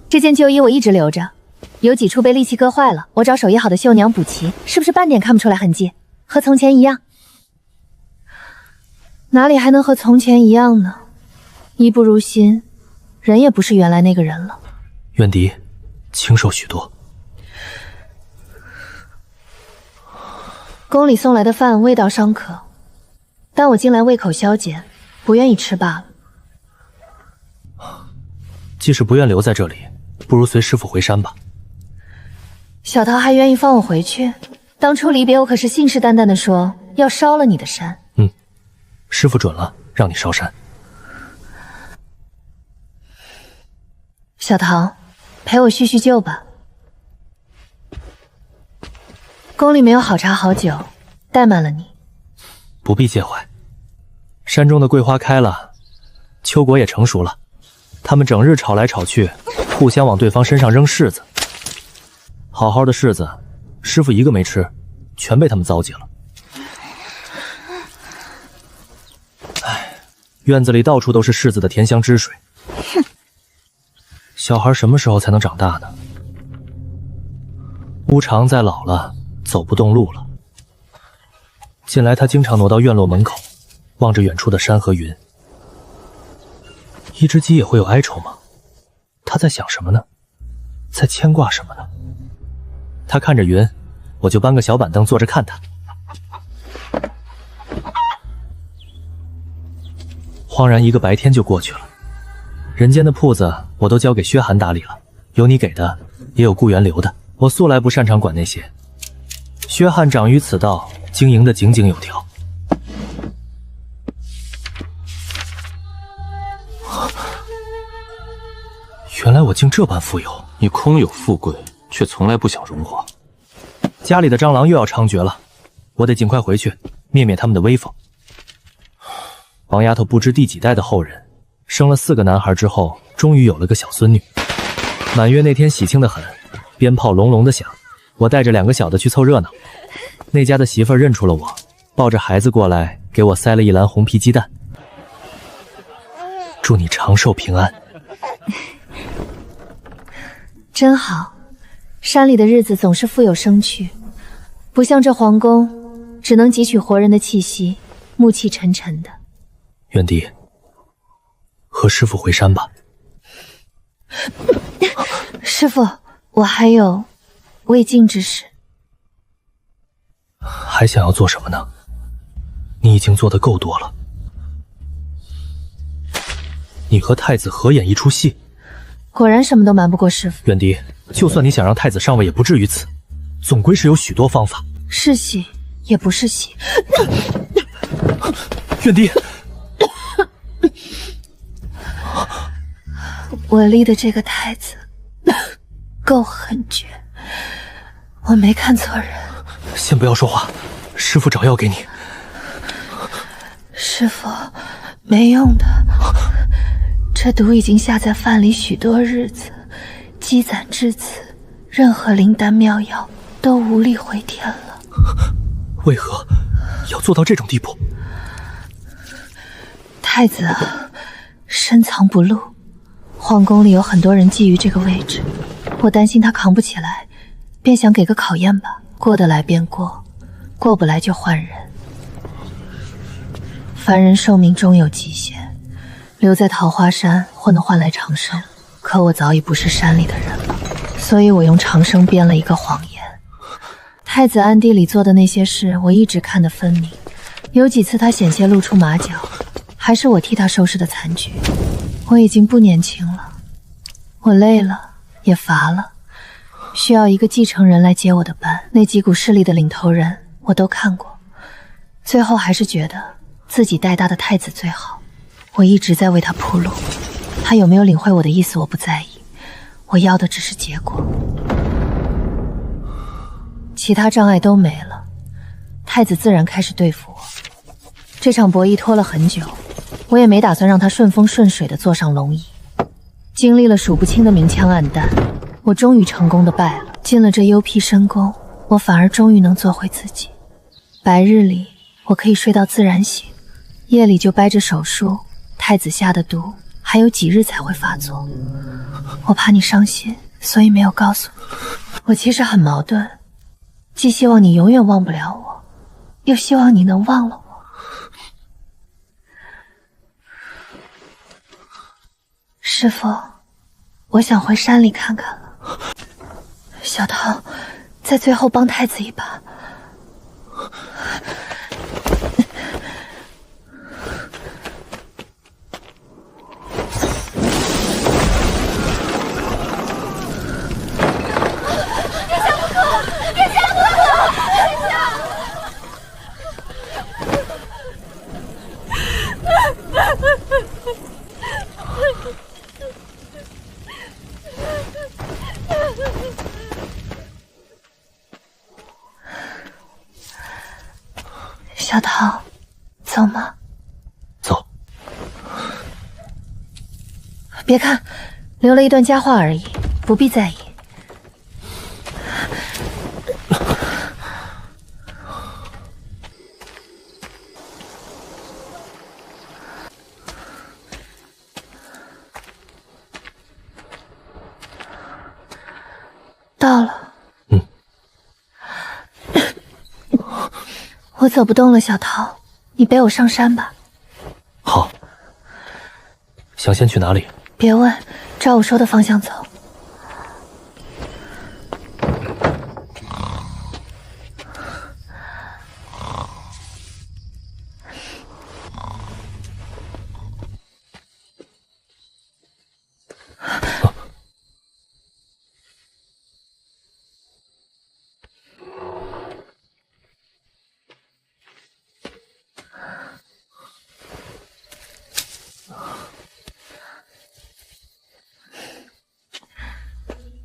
这件旧衣我一直留着，有几处被利器割坏了，我找手艺好的绣娘补齐，是不是半点看不出来痕迹？和从前一样？哪里还能和从前一样呢？衣不如新，人也不是原来那个人了。远迪，清瘦许多。宫里送来的饭味道尚可，但我近来胃口消减，不愿意吃罢了。即使不愿留在这里，不如随师父回山吧。小桃还愿意放我回去？当初离别，我可是信誓旦旦地说要烧了你的山。师父准了，让你烧山。小桃，陪我叙叙旧吧。宫里没有好茶好酒，怠慢了你。不必介怀。山中的桂花开了，秋果也成熟了。他们整日吵来吵去，互相往对方身上扔柿子。好好的柿子，师父一个没吃，全被他们糟践了。唉，院子里到处都是柿子的甜香汁水。小孩什么时候才能长大呢？乌长再老了，走不动路了。近来他经常挪到院落门口，望着远处的山和云。一只鸡也会有哀愁吗？他在想什么呢？在牵挂什么呢？他看着云，我就搬个小板凳坐着看他。恍然一个白天就过去了，人间的铺子我都交给薛寒打理了，有你给的，也有顾源留的。我素来不擅长管那些，薛汉长于此道，经营的井井有条。原来我竟这般富有。你空有富贵，却从来不想荣华。家里的蟑螂又要猖獗了，我得尽快回去灭灭他们的威风。王丫头不知第几代的后人，生了4个男孩之后，终于有了个小孙女。满月那天喜庆的很，鞭炮隆隆的响，我带着2个小的去凑热闹。那家的媳妇儿认出了我，抱着孩子过来，给我塞了一篮红皮鸡蛋。祝你长寿平安。真好，山里的日子总是富有生趣，不像这皇宫，只能汲取活人的气息，暮气沉沉的。远迪，和师父回山吧。师父，我还有未尽之事。还想要做什么呢？你已经做得够多了。你和太子合演一出戏，果然什么都瞒不过师父。远迪，就算你想让太子上位，也不至于此，总归是有许多方法。是戏也不是戏。远迪，我立的这个太子够狠绝，我没看错人。先不要说话，师父找药给你。师父，没用的，这毒已经下在饭里许多日子，积攒至此，任何灵丹妙药都无力回天了。为何要做到这种地步？太子啊，深藏不露，皇宫里有很多人觊觎这个位置，我担心他扛不起来，便想给个考验吧，过得来便过，过不来就换人。凡人寿命终有极限，留在桃花山或能换来长生，可我早已不是山里的人了，所以我用长生编了一个谎言。太子暗地里做的那些事，我一直看得分明，有几次他险些露出马脚，还是我替他收拾的残局。我已经不年轻了，我累了，也乏了，需要一个继承人来接我的班。那几股势力的领头人我都看过，最后还是觉得自己带大的太子最好。我一直在为他铺路，他有没有领会我的意思我不在意，我要的只是结果。其他障碍都没了，太子自然开始对付我。这场博弈拖了很久，我也没打算让他顺风顺水地坐上龙椅。经历了数不清的明枪暗弹，我终于成功地败了。进了这幽僻深宫，我反而终于能做回自己。白日里我可以睡到自然醒，夜里就掰着手术，太子下的毒还有几日才会发作。我怕你伤心，所以没有告诉你。我其实很矛盾，既希望你永远忘不了我，又希望你能忘了我。师父，我想回山里看看了。小桃，在最后帮太子一把。小桃，走吗？走。别看，留了一段佳话而已，不必在意。到了。我走不动了，小桃，你背我上山吧。好。想先去哪里？别问，照我说的方向走。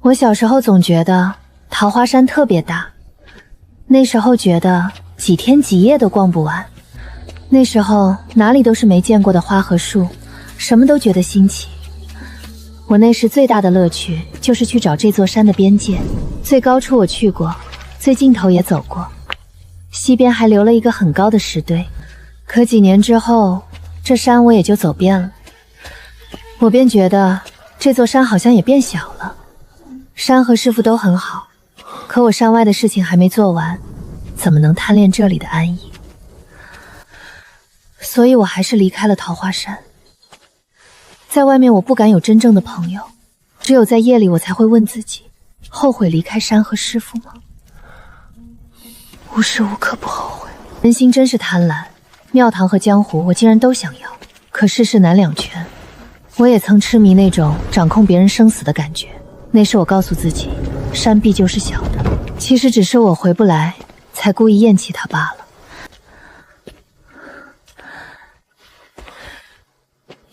我小时候总觉得桃花山特别大，那时候觉得几天几夜都逛不完，那时候哪里都是没见过的花和树，什么都觉得新奇。我那时最大的乐趣就是去找这座山的边界，最高处我去过，最尽头也走过，西边还留了一个很高的石堆。可几年之后，这山我也就走遍了，我便觉得这座山好像也变小了。山和师父都很好，可我山外的事情还没做完，怎么能贪恋这里的安逸？所以我还是离开了桃花山。在外面我不敢有真正的朋友，只有在夜里我才会问自己，后悔离开山和师父吗？无时无刻不后悔。人心真是贪婪，庙堂和江湖我竟然都想要，可世事难两全。我也曾痴迷那种掌控别人生死的感觉，那时我告诉自己，山毕就是小的，其实只是我回不来，才故意厌弃它罢了。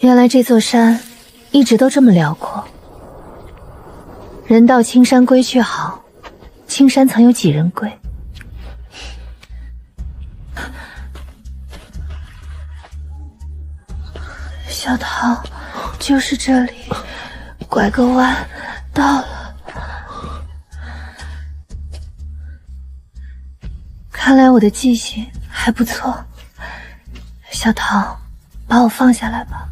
原来这座山一直都这么辽阔。人到青山归去好，青山曾有几人归？小桃，就是这里，拐个弯，到了。看来我的记性还不错。小桃，把我放下来吧，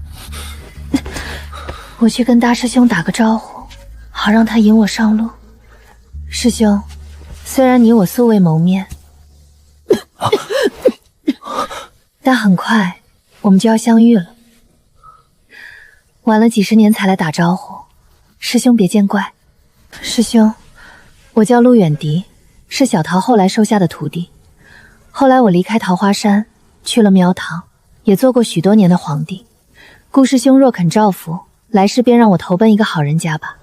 我去跟大师兄打个招呼，好让他引我上路。师兄，虽然你我素未谋面，但很快我们就要相遇了。晚了几十年才来打招呼，师兄别见怪。师兄，我叫陆远迪，是小桃后来收下的徒弟。后来我离开桃花山，去了庙堂，也做过许多年的皇帝。顾师兄若肯照拂，来世便让我投奔一个好人家吧。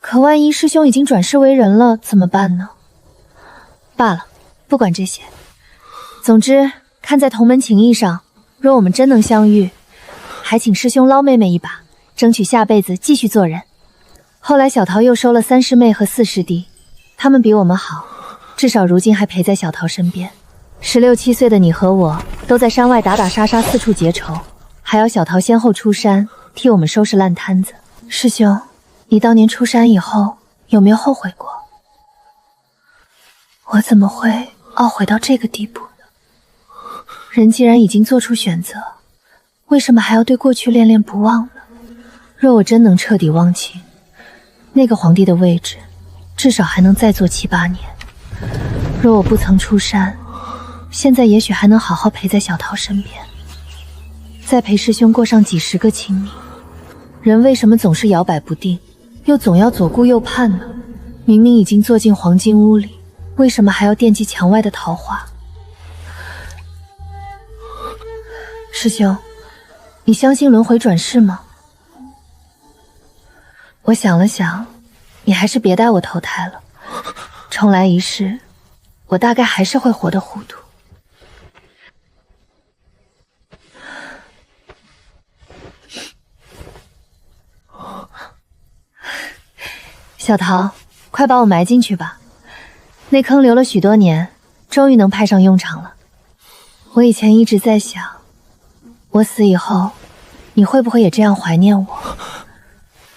可万一师兄已经转世为人了，怎么办呢？罢了，不管这些。总之，看在同门情谊上，若我们真能相遇，还请师兄捞妹妹一把，争取下辈子继续做人。后来小桃又收了3师妹和4师弟，他们比我们好，至少如今还陪在小桃身边。16、17岁的你和我都在山外打打杀杀，四处结仇，还要小桃先后出山替我们收拾烂摊子。师兄，你当年出山以后有没有后悔过？我怎么会懊悔到这个地步呢？人既然已经做出选择，为什么还要对过去恋恋不忘呢？若我真能彻底忘情，那个皇帝的位置至少还能再做7、8年。若我不曾出山，现在也许还能好好陪在小桃身边，再陪师兄过上几10个清明。人为什么总是摇摆不定，又总要左顾右盼呢？明明已经坐进黄金屋里，为什么还要惦记墙外的桃花？师兄，你相信轮回转世吗？我想了想，你还是别带我投胎了。重来一世，我大概还是会活得糊涂。小桃，快把我埋进去吧。那坑留了许多年，终于能派上用场了。我以前一直在想，我死以后，你会不会也这样怀念我？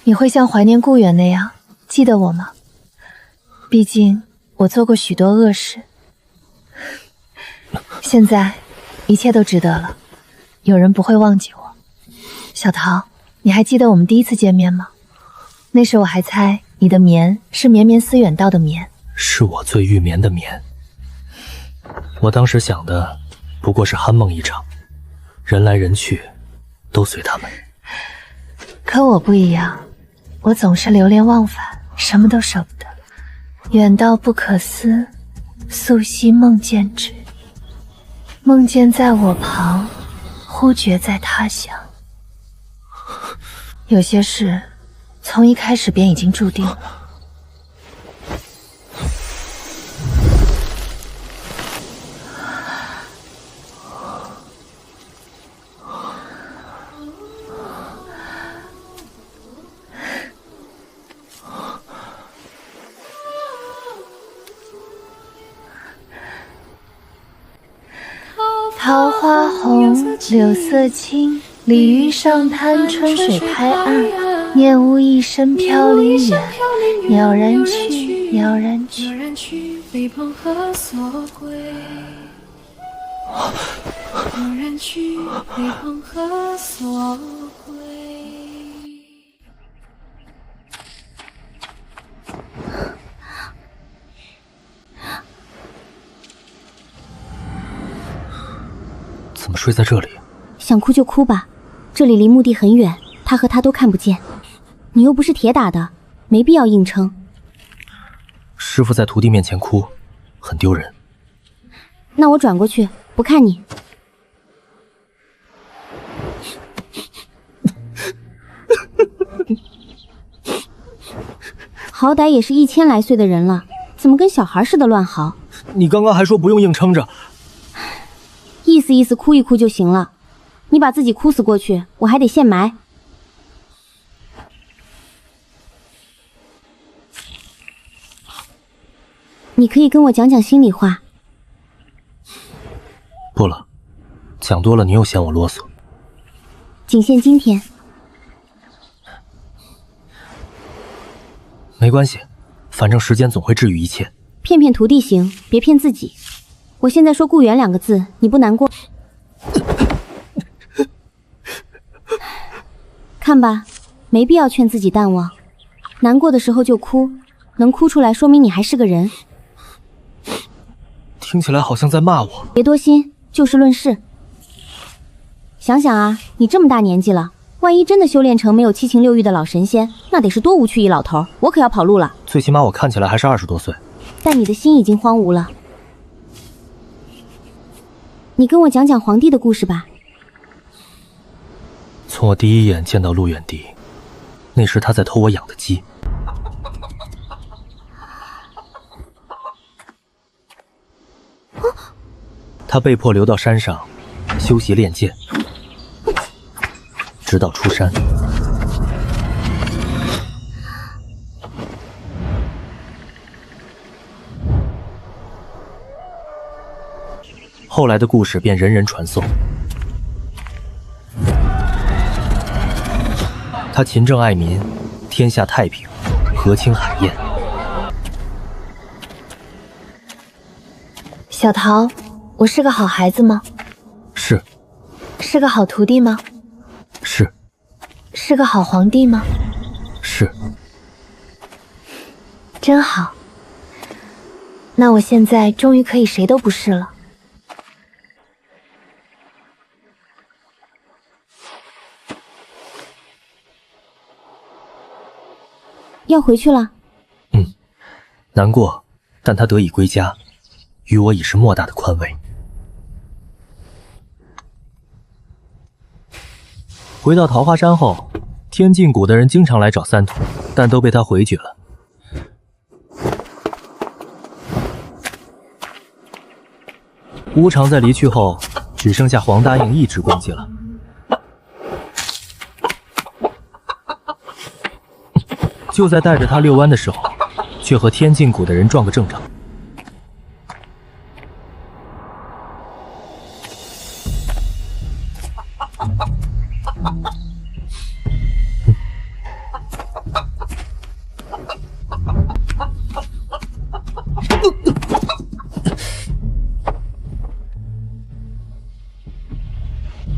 你会像怀念故园那样记得我吗？毕竟我做过许多恶事，现在一切都值得了，有人不会忘记我。小桃，你还记得我们第一次见面吗？那时我还猜你的眠是绵绵思远道的眠，是我最欲眠的眠。我当时想的不过是酣梦一场，人来人去都随他们。可我不一样，我总是流连忘返，什么都舍不得。远道不可思，素昔梦见之。梦见在我旁，忽觉在他乡。有些事从一开始便已经注定了。桃花红，柳色青，鲤鱼上滩，春水拍岸。念无一身飘零远，袅然去，袅然去，飞蓬何所归？袅然去，飞蓬何所归？怎么睡在这里？想哭就哭吧，这里离墓地很远，他和他都看不见。你又不是铁打的，没必要硬撑。师父在徒弟面前哭，很丢人。那我转过去，不看你。好歹也是1000来岁的人了，怎么跟小孩似的乱嚎？你刚刚还说不用硬撑着。意思意思，哭一哭就行了。你把自己哭死过去，我还得现埋。你可以跟我讲讲心里话。不了，讲多了你又嫌我啰嗦。仅限今天。没关系，反正时间总会治愈一切。骗骗徒弟行，别骗自己。我现在说顾源2个字，你不难过？看吧，没必要劝自己淡忘。难过的时候就哭，能哭出来说明你还是个人。听起来好像在骂我。别多心，就事论事。想想啊，你这么大年纪了，万一真的修炼成没有7情6欲的老神仙，那得是多无趣一老头。我可要跑路了。最起码我看起来还是20多岁。但你的心已经荒芜了。你跟我讲讲皇帝的故事吧。从我第一眼见到陆远迪，那时他在偷我养的鸡。他被迫留到山上修习练剑，直到出山。后来的故事便人人传颂。他勤政爱民，天下太平，和清海晏。小桃，我是个好孩子吗？是。是个好徒弟吗？是。是个好皇帝吗？是。真好。那我现在终于可以谁都不是了。要回去了。难过，但他得以归家，与我已是莫大的宽慰。回到桃花山后，天境谷的人经常来找三徒，但都被他回绝了。无常在离去后，只剩下黄答应一直光接了。就在带着他遛弯的时候，却和天境谷的人撞个正着。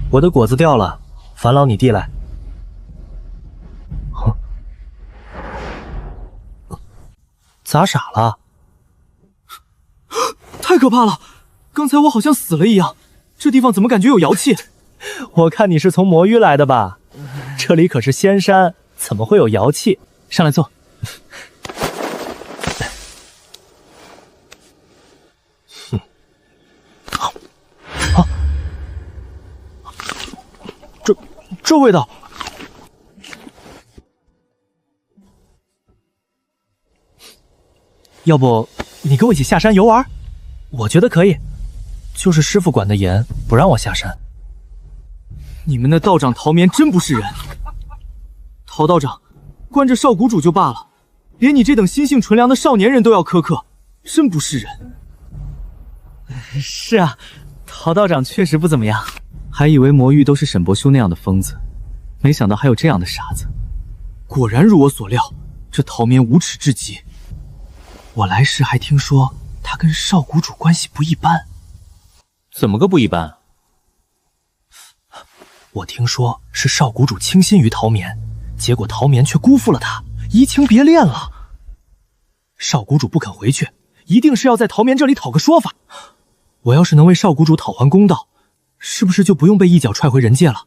我的果子掉了，烦劳你递来。咋傻了？太可怕了！刚才我好像死了一样，这地方怎么感觉有妖气？我看你是从魔域来的吧？这里可是仙山，怎么会有妖气？上来坐。这味道。要不你跟我一起下山游玩？我觉得可以，就是师傅管得严，不让我下山。你们那道长陶绵真不是人。陶道长，关着少谷主就罢了，连你这等心性纯良的少年人都要苛刻，真不是人。是啊，陶道长确实不怎么样，还以为魔域都是沈伯兄那样的疯子，没想到还有这样的傻子。果然如我所料，这陶绵无耻至极。我来时还听说他跟少谷主关系不一般。怎么个不一般？我听说是少谷主倾心于陶绵，结果陶绵却辜负了他，移情别恋了。少谷主不肯回去，一定是要在陶绵这里讨个说法。我要是能为少谷主讨还公道，是不是就不用被一脚踹回人界了？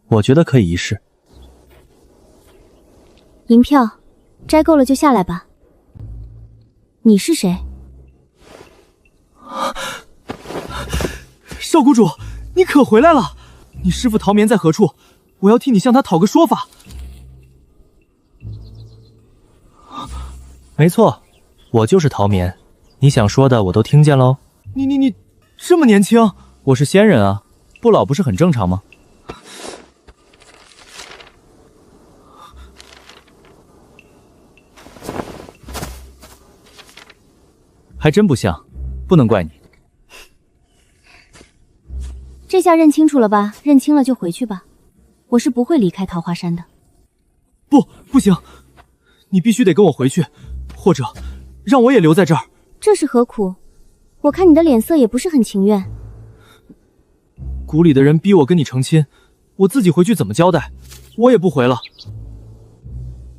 我觉得可以一试。银票，摘够了就下来吧。你是谁？少谷主，你可回来了！你师父陶绵在何处？我要替你向他讨个说法。没错，我就是陶绵，你想说的我都听见喽。你这么年轻？我是仙人啊，不老不是很正常吗？还真不像，不能怪你。这下认清楚了吧？认清了就回去吧，我是不会离开桃花山的。不行，你必须得跟我回去，或者让我也留在这儿。这是何苦？我看你的脸色也不是很情愿。谷里的人逼我跟你成亲，我自己回去怎么交代？我也不回了。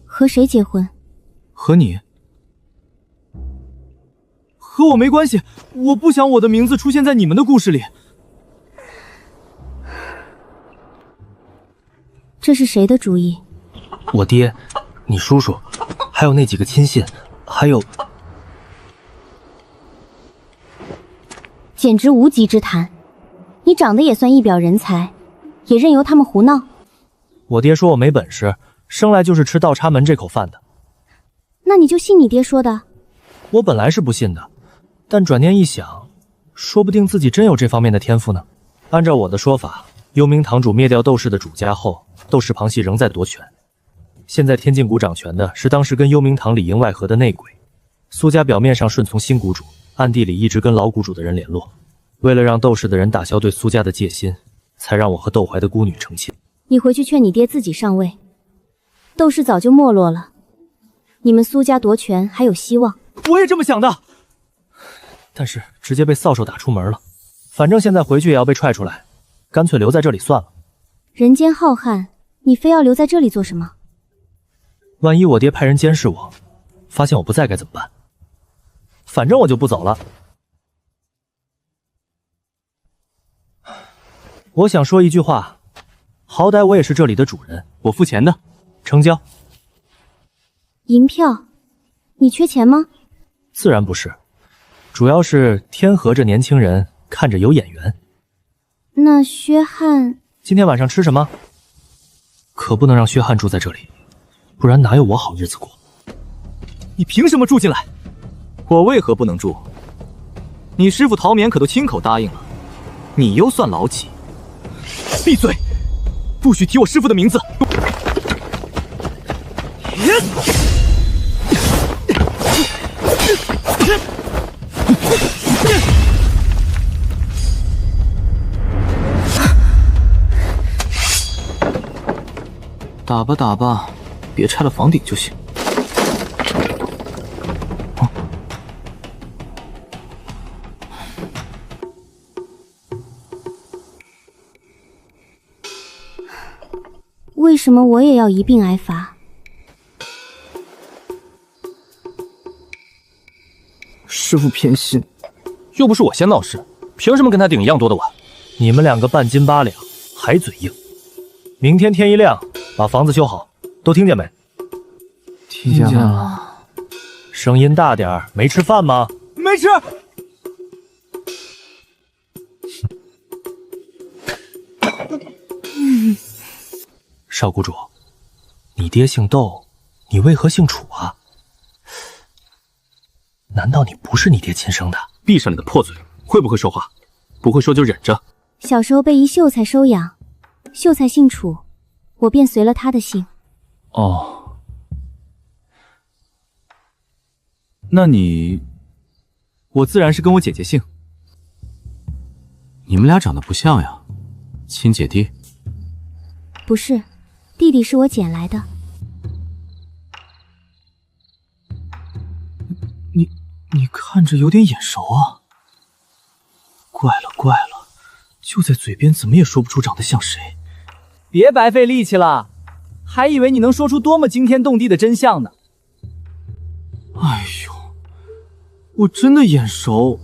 和谁结婚？和你。和我没关系，我不想我的名字出现在你们的故事里。这是谁的主意？我爹，你叔叔，还有那几个亲信，还有……简直无稽之谈！你长得也算一表人才，也任由他们胡闹？我爹说我没本事，生来就是吃倒插门这口饭的。那你就信你爹说的？我本来是不信的，但转念一想，说不定自己真有这方面的天赋呢。按照我的说法，幽冥堂主灭掉窦氏的主家后，窦氏旁系仍在夺权。现在天境谷掌权的是当时跟幽冥堂里应外合的内鬼。苏家表面上顺从新谷主，暗地里一直跟老谷主的人联络。为了让窦氏的人打消对苏家的戒心，才让我和窦怀的孤女成亲。你回去劝你爹自己上位。窦氏早就没落了，你们苏家夺权还有希望。我也这么想的，但是直接被扫帚打出门了。反正现在回去也要被踹出来，干脆留在这里算了。人间浩瀚，你非要留在这里做什么？万一我爹派人监视我，发现我不在该怎么办？反正我就不走了。我想说一句话，好歹我也是这里的主人，我付钱的，成交。银票？你缺钱吗？自然不是，主要是天河这年轻人看着有眼缘。那薛汉今天晚上吃什么？可不能让薛汉住在这里，不然哪有我好日子过？你凭什么住进来？我为何不能住？你师傅陶眠可都亲口答应了，你又算老几？闭嘴！不许提我师傅的名字！打吧打吧，别拆了房顶就行。为什么我也要一并挨罚？师傅偏心，又不是我先闹事，凭什么跟他顶一样多的碗？你们两个半斤八两，还嘴硬。明天天一亮，把房子修好，都听见没？听见了。声音大点儿，没吃饭吗？没吃。少谷主，你爹姓窦，你为何姓楚啊？难道你不是你爹亲生的？闭上你的破嘴，会不会说话？不会说就忍着。小时候被一秀才收养，秀才姓楚，我便随了他的姓。哦，那你……我自然是跟我姐姐姓。你们俩长得不像呀，亲姐弟？不是，弟弟是我捡来的。你看着有点眼熟啊。怪了怪了，就在嘴边，怎么也说不出长得像谁。别白费力气了，还以为你能说出多么惊天动地的真相呢。哎呦，我真的眼熟。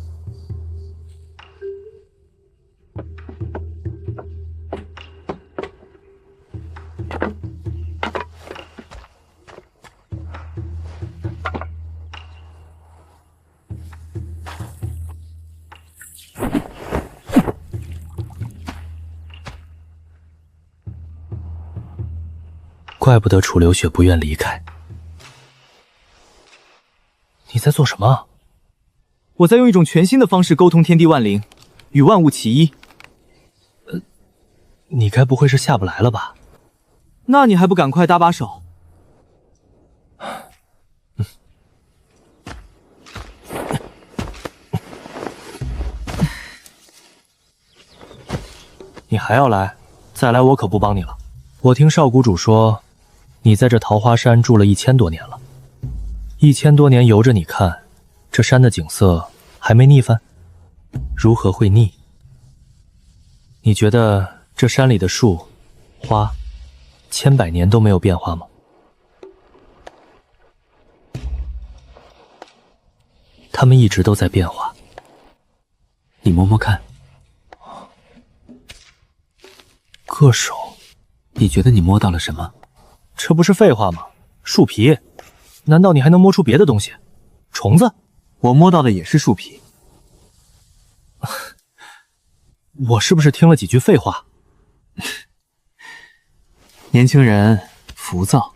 怪不得楚留雪不愿离开。你在做什么？我在用一种全新的方式沟通天地万灵，与万物齐一。你该不会是下不来了吧？那你还不赶快搭把手？你还要来？再来我可不帮你了。我听少谷主说，你在这桃花山住了1000多年了，1000多年由着你看，这山的景色还没腻烦？如何会腻？你觉得这山里的树、花，千百年都没有变化吗？它们一直都在变化。你摸摸看。硌手。你觉得你摸到了什么？这不是废话吗？树皮。难道你还能摸出别的东西？虫子？我摸到的也是树皮。我是不是听了几句废话？年轻人浮躁，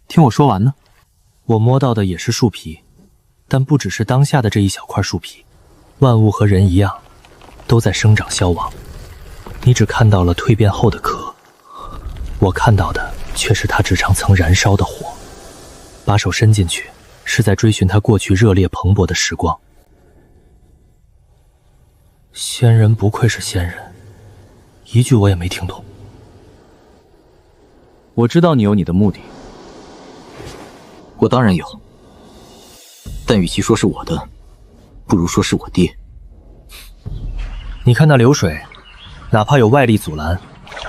听我说完呢。我摸到的也是树皮，但不只是当下的这一小块树皮，万物和人一样，都在生长消亡。你只看到了蜕变后的壳，我看到的却是它纸上曾燃烧的火。把手伸进去，是在追寻它过去热烈蓬勃的时光。仙人不愧是仙人，一句我也没听懂。我知道你有你的目的。我当然有，但与其说是我的，不如说是我爹。你看那流水，哪怕有外力阻拦，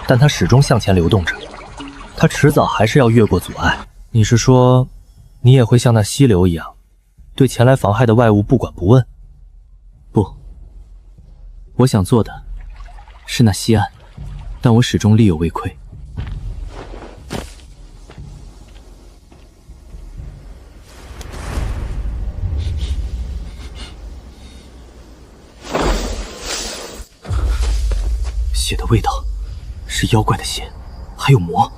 但它始终向前流动着，它迟早还是要越过阻碍。你是说，你也会像那溪流一样，对前来妨害的外物不管不问？不，我想做的是那西岸，但我始终力有未亏。血的味道是妖怪的血，还有魔。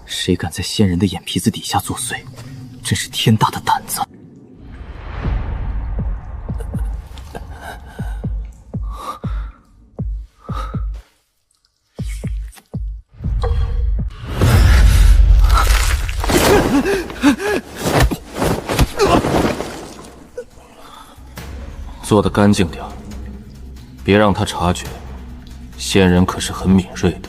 谁敢在仙人的眼皮子底下作祟，真是天大的胆子！做得干净点，别让他察觉。仙人可是很敏锐的。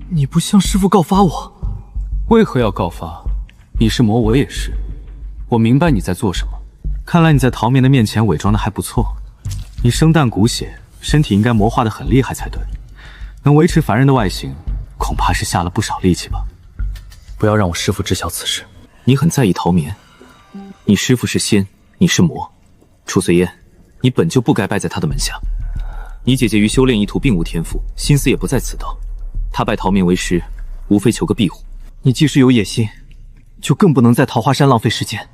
你不向师父告发我？为何要告发？你是魔，我也是。我明白你在做什么。看来你在陶眠的面前伪装的还不错。你生旦骨血，身体应该魔化的很厉害才对。能维持凡人的外形，恐怕是下了不少力气吧。不要让我师父知晓此事。你很在意陶眠，你师父是仙，你是魔。楚随烟，你本就不该拜在他的门下。你姐姐于修炼一途并无天赋，心思也不在此道。她拜陶眠为师，无非求个庇护。你既是有野心，就更不能在桃花山浪费时间。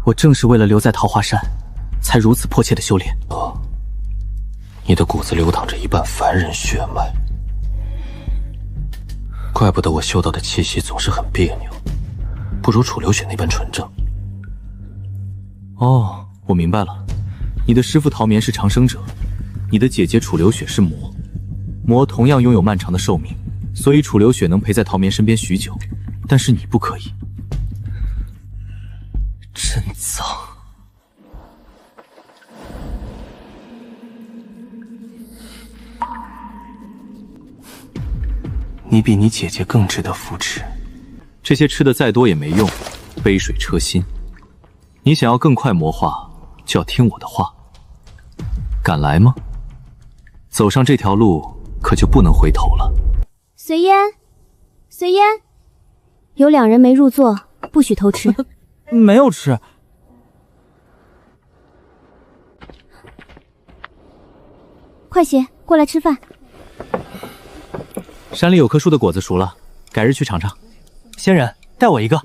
我正是为了留在桃花山，才如此迫切的修炼。你的骨子流淌着一半凡人血脉，怪不得我嗅到的气息总是很别扭，不如楚流雪那般纯正。哦，我明白了，你的师父陶眠是长生者，你的姐姐楚流雪是魔，魔同样拥有漫长的寿命，所以楚流雪能陪在陶眠身边许久，但是你不可以。真脏。你比你姐姐更值得扶持。这些吃的再多也没用，杯水车薪。你想要更快魔化，就要听我的话。敢来吗？走上这条路，可就不能回头了。随烟，随烟，有2人没入座，不许偷吃。没有吃。快些过来吃饭。山里有棵树的果子熟了，改日去尝尝。仙人，带我一个。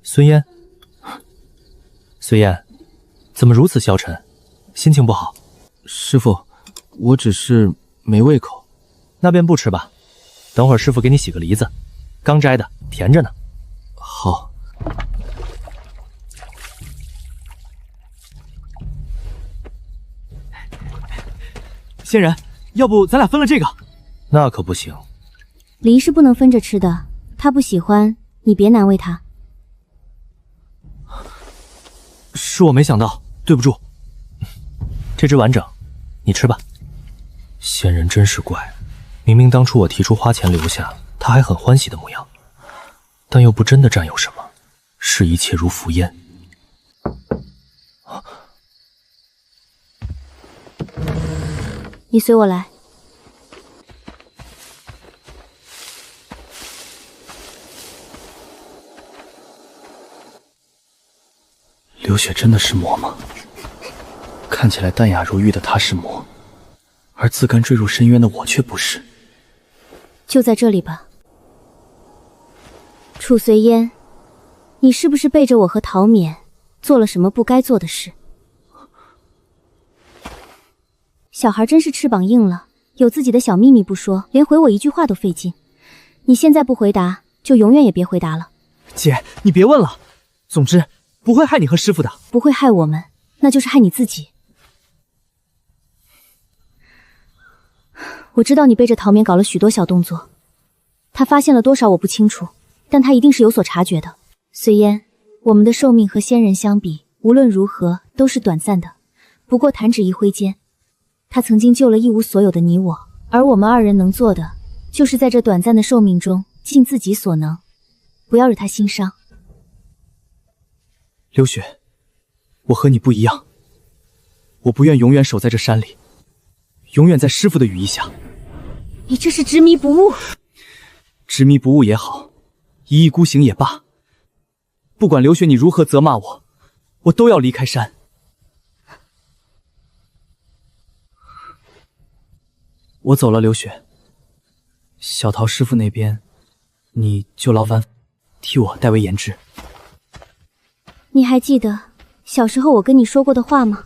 孙烟，孙烟，怎么如此消沉？心情不好？师父，我只是没胃口。那便不吃吧。等会儿师父给你洗个梨子，刚摘的，甜着呢。好。仙人，要不咱俩分了这个？那可不行。梨是不能分着吃的，他不喜欢，你别难为他。是我没想到，对不住。这只完整，你吃吧。仙人真是怪，明明当初我提出花钱留下，他还很欢喜的模样，但又不真的占有什么，视一切如浮烟。你随我来。流血真的是魔吗？看起来淡雅如玉的她是魔，而自甘坠入深渊的我却不是。就在这里吧。楚随烟，你是不是背着我和陶勉做了什么不该做的事？小孩真是翅膀硬了，有自己的小秘密不说，连回我一句话都费劲。你现在不回答，就永远也别回答了。姐，你别问了。总之，不会害你和师傅的。不会害我们，那就是害你自己。我知道你背着陶勉搞了许多小动作，他发现了多少我不清楚，但他一定是有所察觉的。随烟，我们的寿命和仙人相比，无论如何都是短暂的。不过弹指一挥间，他曾经救了一无所有的你我，而我们二人能做的，就是在这短暂的寿命中尽自己所能，不要惹他心伤。流雪，我和你不一样，我不愿永远守在这山里，永远在师傅的羽翼下。你这是执迷不悟。执迷不悟也好，一意孤行也罢，不管流雪你如何责骂我，我都要离开山。我走了，流雪。小陶师傅那边，你就劳烦替我代为研制。你还记得小时候我跟你说过的话吗？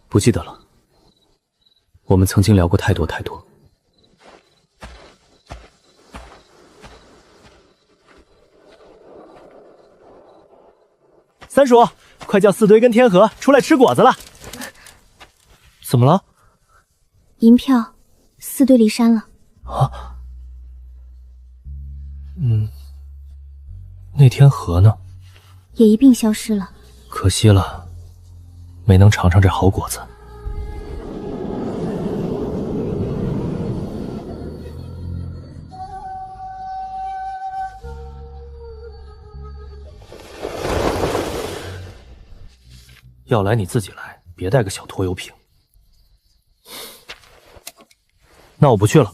不记得了。我们曾经聊过太多太多。三叔，快叫四堆跟天河出来吃果子了。怎么了？银票，四堆离山了。啊？那天河呢？也一并消失了。可惜了，没能尝尝这好果子。要来你自己来，别带个小拖油瓶。那我不去了。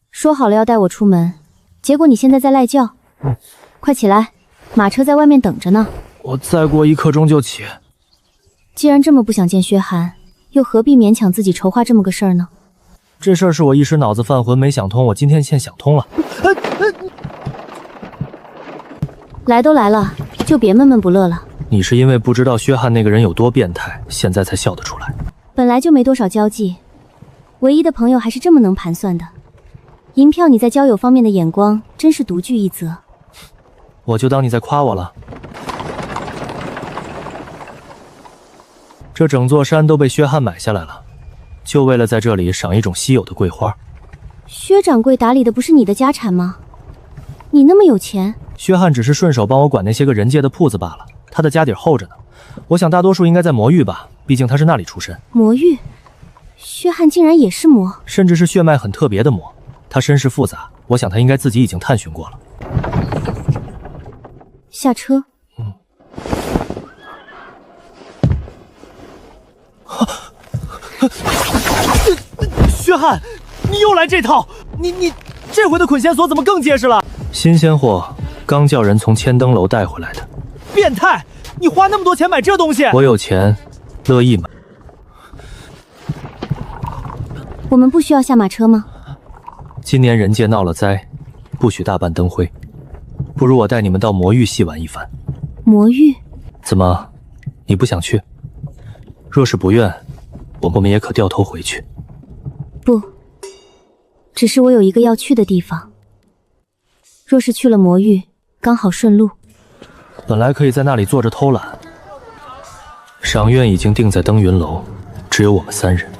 说好了要带我出门，结果你现在在赖觉。快起来，马车在外面等着呢。我再过1刻钟就起。既然这么不想见薛寒，又何必勉强自己筹划这么个事儿呢？这事儿是我一时脑子犯浑没想通，我今天先想通了。来都来了，就别闷闷不乐了。你是因为不知道薛汉那个人有多变态，现在才笑得出来。本来就没多少交际，唯一的朋友还是这么能盘算的。银票，你在交友方面的眼光真是独具一责。我就当你在夸我了。这整座山都被薛汉买下来了，就为了在这里赏一种稀有的桂花。薛掌柜打理的不是你的家产吗？你那么有钱。薛汉只是顺手帮我管那些个人界的铺子罢了，他的家底厚着呢。我想大多数应该在魔域吧，毕竟他是那里出身。魔域？薛汉竟然也是魔，甚至是血脉很特别的魔。他身世复杂，我想他应该自己已经探寻过了。下车。薛汉，你又来这套！你这回的捆仙索怎么更结实了？新鲜货，刚叫人从千灯楼带回来的。变态！你花那么多钱买这东西？我有钱，乐意买。我们不需要下马车吗？今年人界闹了灾，不许大办灯会，不如我带你们到魔域细玩一番。魔域？怎么，你不想去？若是不愿，我们也可掉头回去。不，只是我有一个要去的地方。若是去了魔域，刚好顺路。本来可以在那里坐着偷懒。赏院已经定在登云楼，只有我们3人。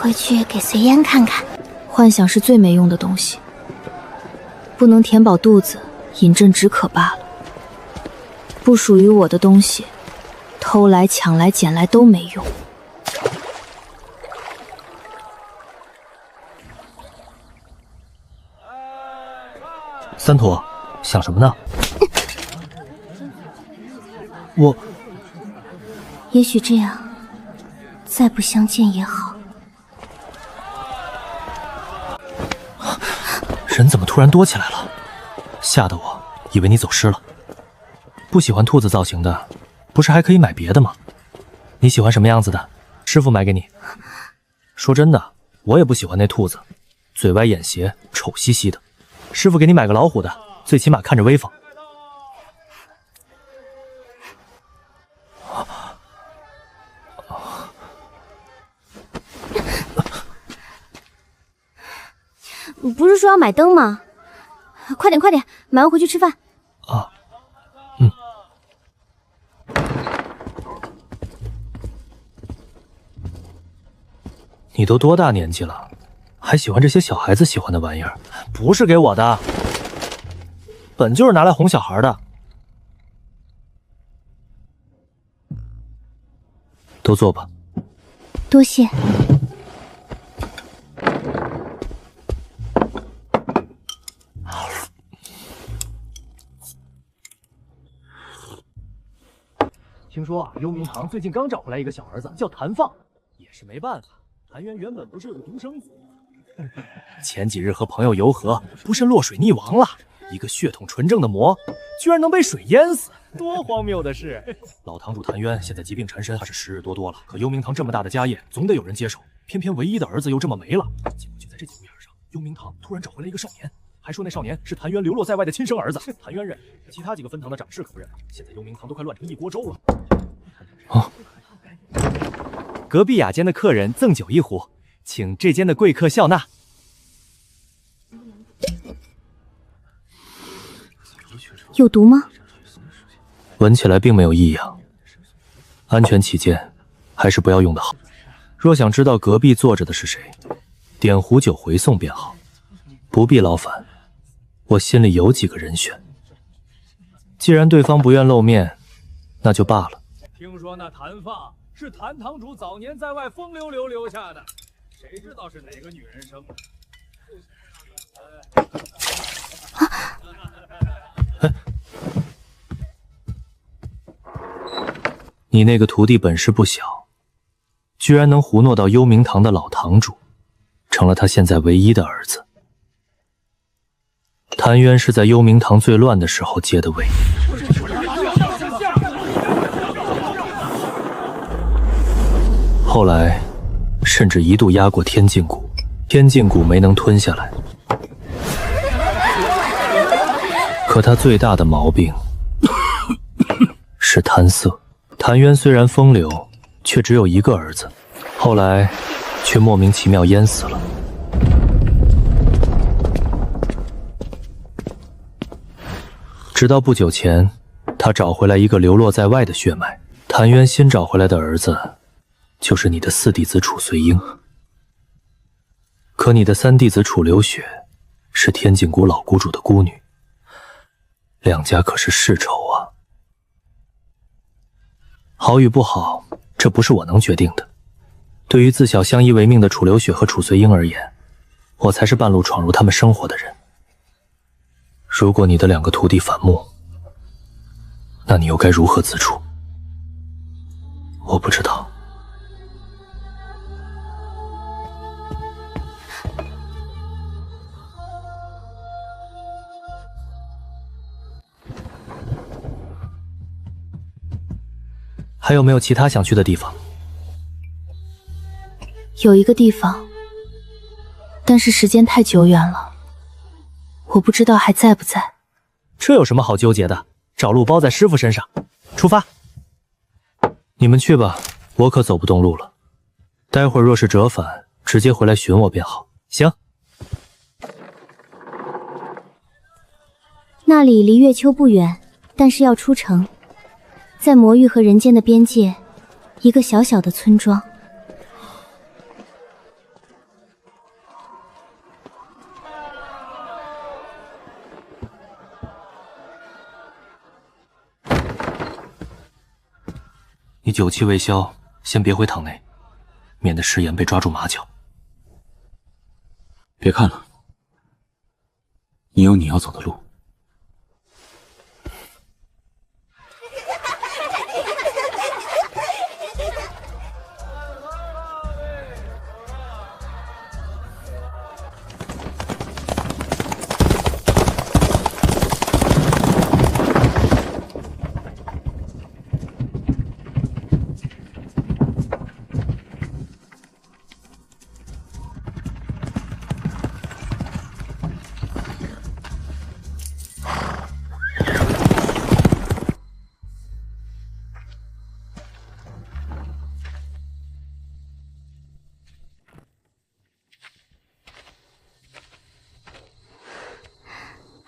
回去给随烟看看。幻想是最没用的东西，不能填饱肚子，饮鸩止渴罢了。不属于我的东西，偷来、抢来、捡来都没用。三坨，想什么呢？也许这样，再不相见也好。人怎么突然多起来了？吓得我以为你走失了。不喜欢兔子造型的，不是还可以买别的吗？你喜欢什么样子的？师傅买给你。说真的，我也不喜欢那兔子，嘴歪眼斜，丑兮兮的。师傅给你买个老虎的，最起码看着威风。不是说要买灯吗？快点快点，买完回去吃饭。啊，你都多大年纪了，还喜欢这些小孩子喜欢的玩意儿？不是给我的，本就是拿来哄小孩的。都坐吧。多谢。听说啊，幽冥堂最近刚找回来一个小儿子，叫谭放，也是没办法。谭渊原本不是有个独生子，前几日和朋友游河，不慎落水溺亡了。一个血统纯正的魔，居然能被水淹死，多荒谬的事！老堂主谭渊现在疾病缠身，怕是时日多多了。可幽冥堂这么大的家业，总得有人接手，偏偏唯一的儿子又这么没了。结果就在这节骨眼上，幽冥堂突然找回了一个少年。还说那少年是谭渊流落在外的亲生儿子，谭渊认，其他几个分堂的掌事可不认。现在幽冥堂都快乱成一锅粥了。哦，隔壁雅间的客人赠酒一壶，请这间的贵客笑纳。有毒吗？闻起来并没有异样，安全起见，还是不要用的好。若想知道隔壁坐着的是谁，点壶酒回送便好，不必劳烦。我心里有几个人选，既然对方不愿露面，那就罢了。听说那谭放是谭堂主早年在外风流流留下的，谁知道是哪个女人生的？你那个徒弟本事不小，居然能胡诺到幽冥堂的老堂主，成了他现在唯一的儿子。谭渊是在幽冥堂最乱的时候接的位，后来甚至一度压过天禁谷，天禁谷没能吞下来。可他最大的毛病是贪色。谭渊虽然风流，却只有一个儿子，后来却莫名其妙淹死了。直到不久前，他找回来一个流落在外的血脉。谭渊新找回来的儿子，就是你的四弟子楚随英。可你的三弟子楚留雪，是天禁谷老谷主的孤女，两家可是世仇啊。好与不好，这不是我能决定的。对于自小相依为命的楚留雪和楚随英而言，我才是半路闯入他们生活的人。如果你的两个徒弟反目，那你又该如何自处？我不知道。还有没有其他想去的地方？有一个地方，但是时间太久远了，我不知道还在不在。这有什么好纠结的？找路包在师傅身上。出发！你们去吧，我可走不动路了。待会儿若是折返，直接回来寻我便好。行。那里离月丘不远，但是要出城。在魔域和人间的边界，一个小小的村庄。酒气未消，先别回堂内，免得食言被抓住马脚。别看了，你有你要走的路。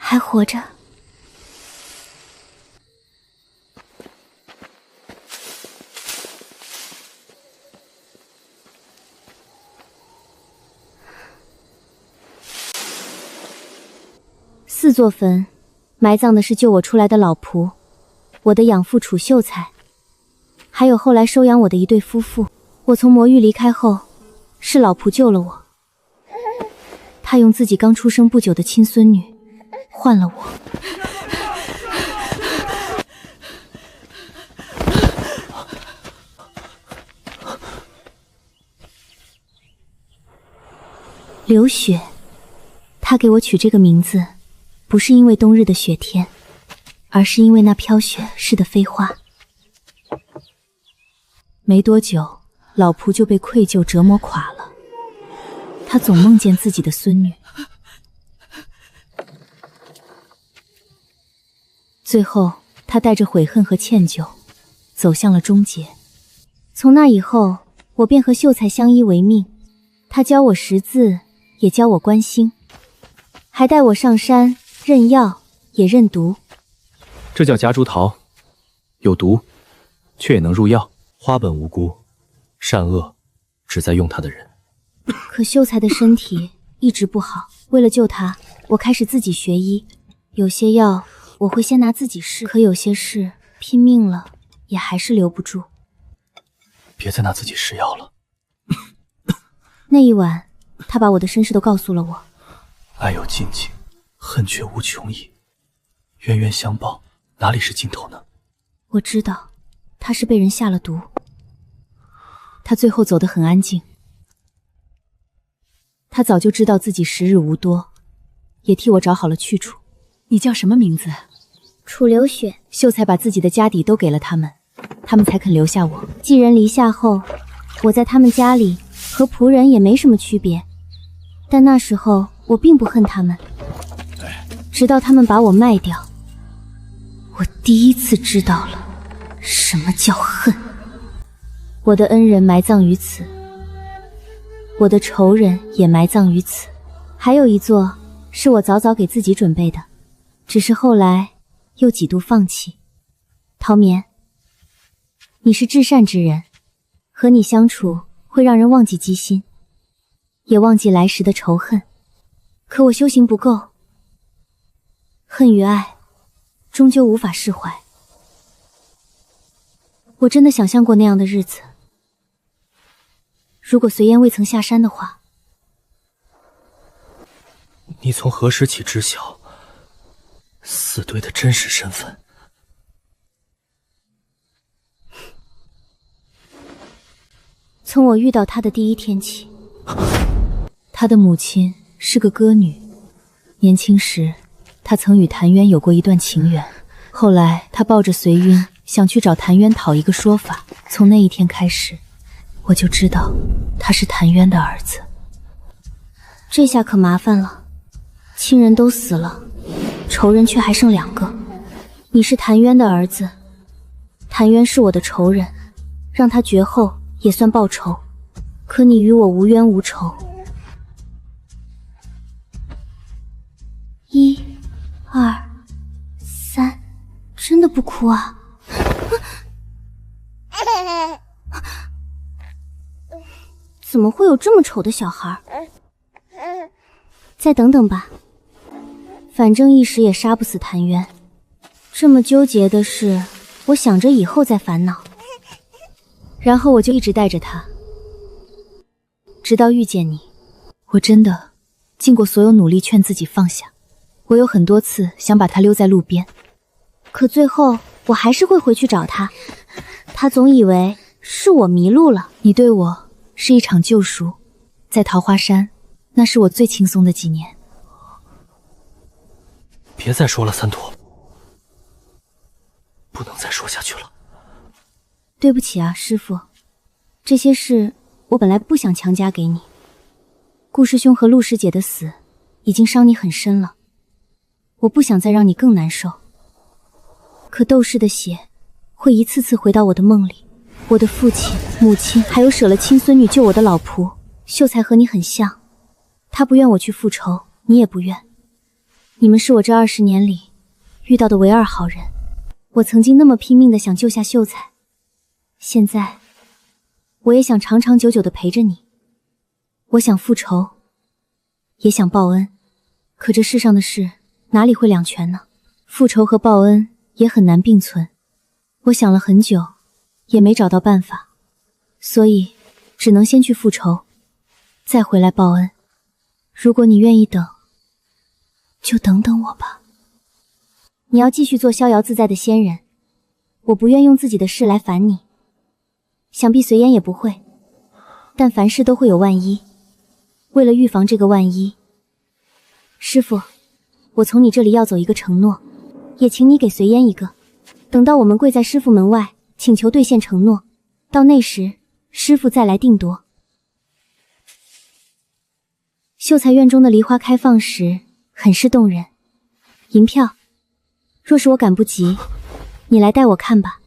还活着。4座坟，埋葬的是救我出来的老仆，我的养父楚秀才，还有后来收养我的一对夫妇。我从魔域离开后，是老仆救了我，他用自己刚出生不久的亲孙女换了我。流雪，他给我取这个名字，不是因为冬日的雪天，而是因为那飘雪似的飞花。没多久，老仆就被愧疚折磨垮了，他总梦见自己的孙女。最后，他带着悔恨和歉疚，走向了终结。从那以后，我便和秀才相依为命。他教我识字，也教我观星，还带我上山认药，也认毒。这叫夹竹桃，有毒，却也能入药。花本无辜，善恶只在用它的人。可秀才的身体一直不好，为了救他，我开始自己学医。有些药我会先拿自己试，可有些事拼命了也还是留不住。别再拿自己试药了。那一晚，他把我的身世都告诉了我。爱有尽境，恨却无穷矣。冤冤相报，哪里是尽头呢？我知道，他是被人下了毒。他最后走得很安静。他早就知道自己时日无多，也替我找好了去处。你叫什么名字？楚流雪。秀才把自己的家底都给了他们，他们才肯留下我。寄人篱下后，我在他们家里和仆人也没什么区别。但那时候我并不恨他们，直到他们把我卖掉，我第一次知道了什么叫恨。我的恩人埋葬于此，我的仇人也埋葬于此，还有一座是我早早给自己准备的，只是后来又几度放弃。陶眠，你是至善之人，和你相处会让人忘记机心，也忘记来时的仇恨。可我修行不够，恨与爱终究无法释怀。我真的想象过那样的日子，如果随烟未曾下山的话。你从何时起知晓死对的真实身份？从我遇到他的第一天起。他的母亲是个歌女，年轻时他曾与谭渊有过一段情缘，后来他抱着随晕想去找谭渊讨一个说法。从那一天开始，我就知道他是谭渊的儿子。这下可麻烦了，亲人都死了，仇人却还剩2个。你是谭渊的儿子，谭渊是我的仇人，让他绝后也算报仇。可你与我无冤无仇。1、2、3，真的不哭啊？怎么会有这么丑的小孩？再等等吧，反正一时也杀不死谭渊。这么纠结的事，我想着以后再烦恼。然后我就一直带着他，直到遇见你。我真的尽过所有努力劝自己放下。我有很多次想把他留在路边，可最后我还是会回去找他。他总以为是我迷路了。你对我是一场救赎，在桃花山，那是我最轻松的几年。别再说了，三坨，不能再说下去了。对不起啊，师父，这些事我本来不想强加给你。顾师兄和陆师姐的死已经伤你很深了，我不想再让你更难受。可斗士的血会一次次回到我的梦里，我的父亲、母亲，还有舍了亲孙女救我的老仆秀才和你很像，他不愿我去复仇，你也不愿。你们是我这20年里遇到的唯二好人。我曾经那么拼命的想救下秀才，现在我也想长长久久的陪着你。我想复仇，也想报恩，可这世上的事哪里会两全呢？复仇和报恩也很难并存。我想了很久，也没找到办法，所以只能先去复仇，再回来报恩。如果你愿意等，就等等我吧。你要继续做逍遥自在的仙人，我不愿用自己的事来烦你，想必随烟也不会，但凡事都会有万一。为了预防这个万一，师父，我从你这里要走一个承诺，也请你给随烟一个。等到我们跪在师父门外，请求兑现承诺，到那时师父再来定夺。秀才院中的梨花开放时很是动人，银票，若是我赶不及，你来带我看吧。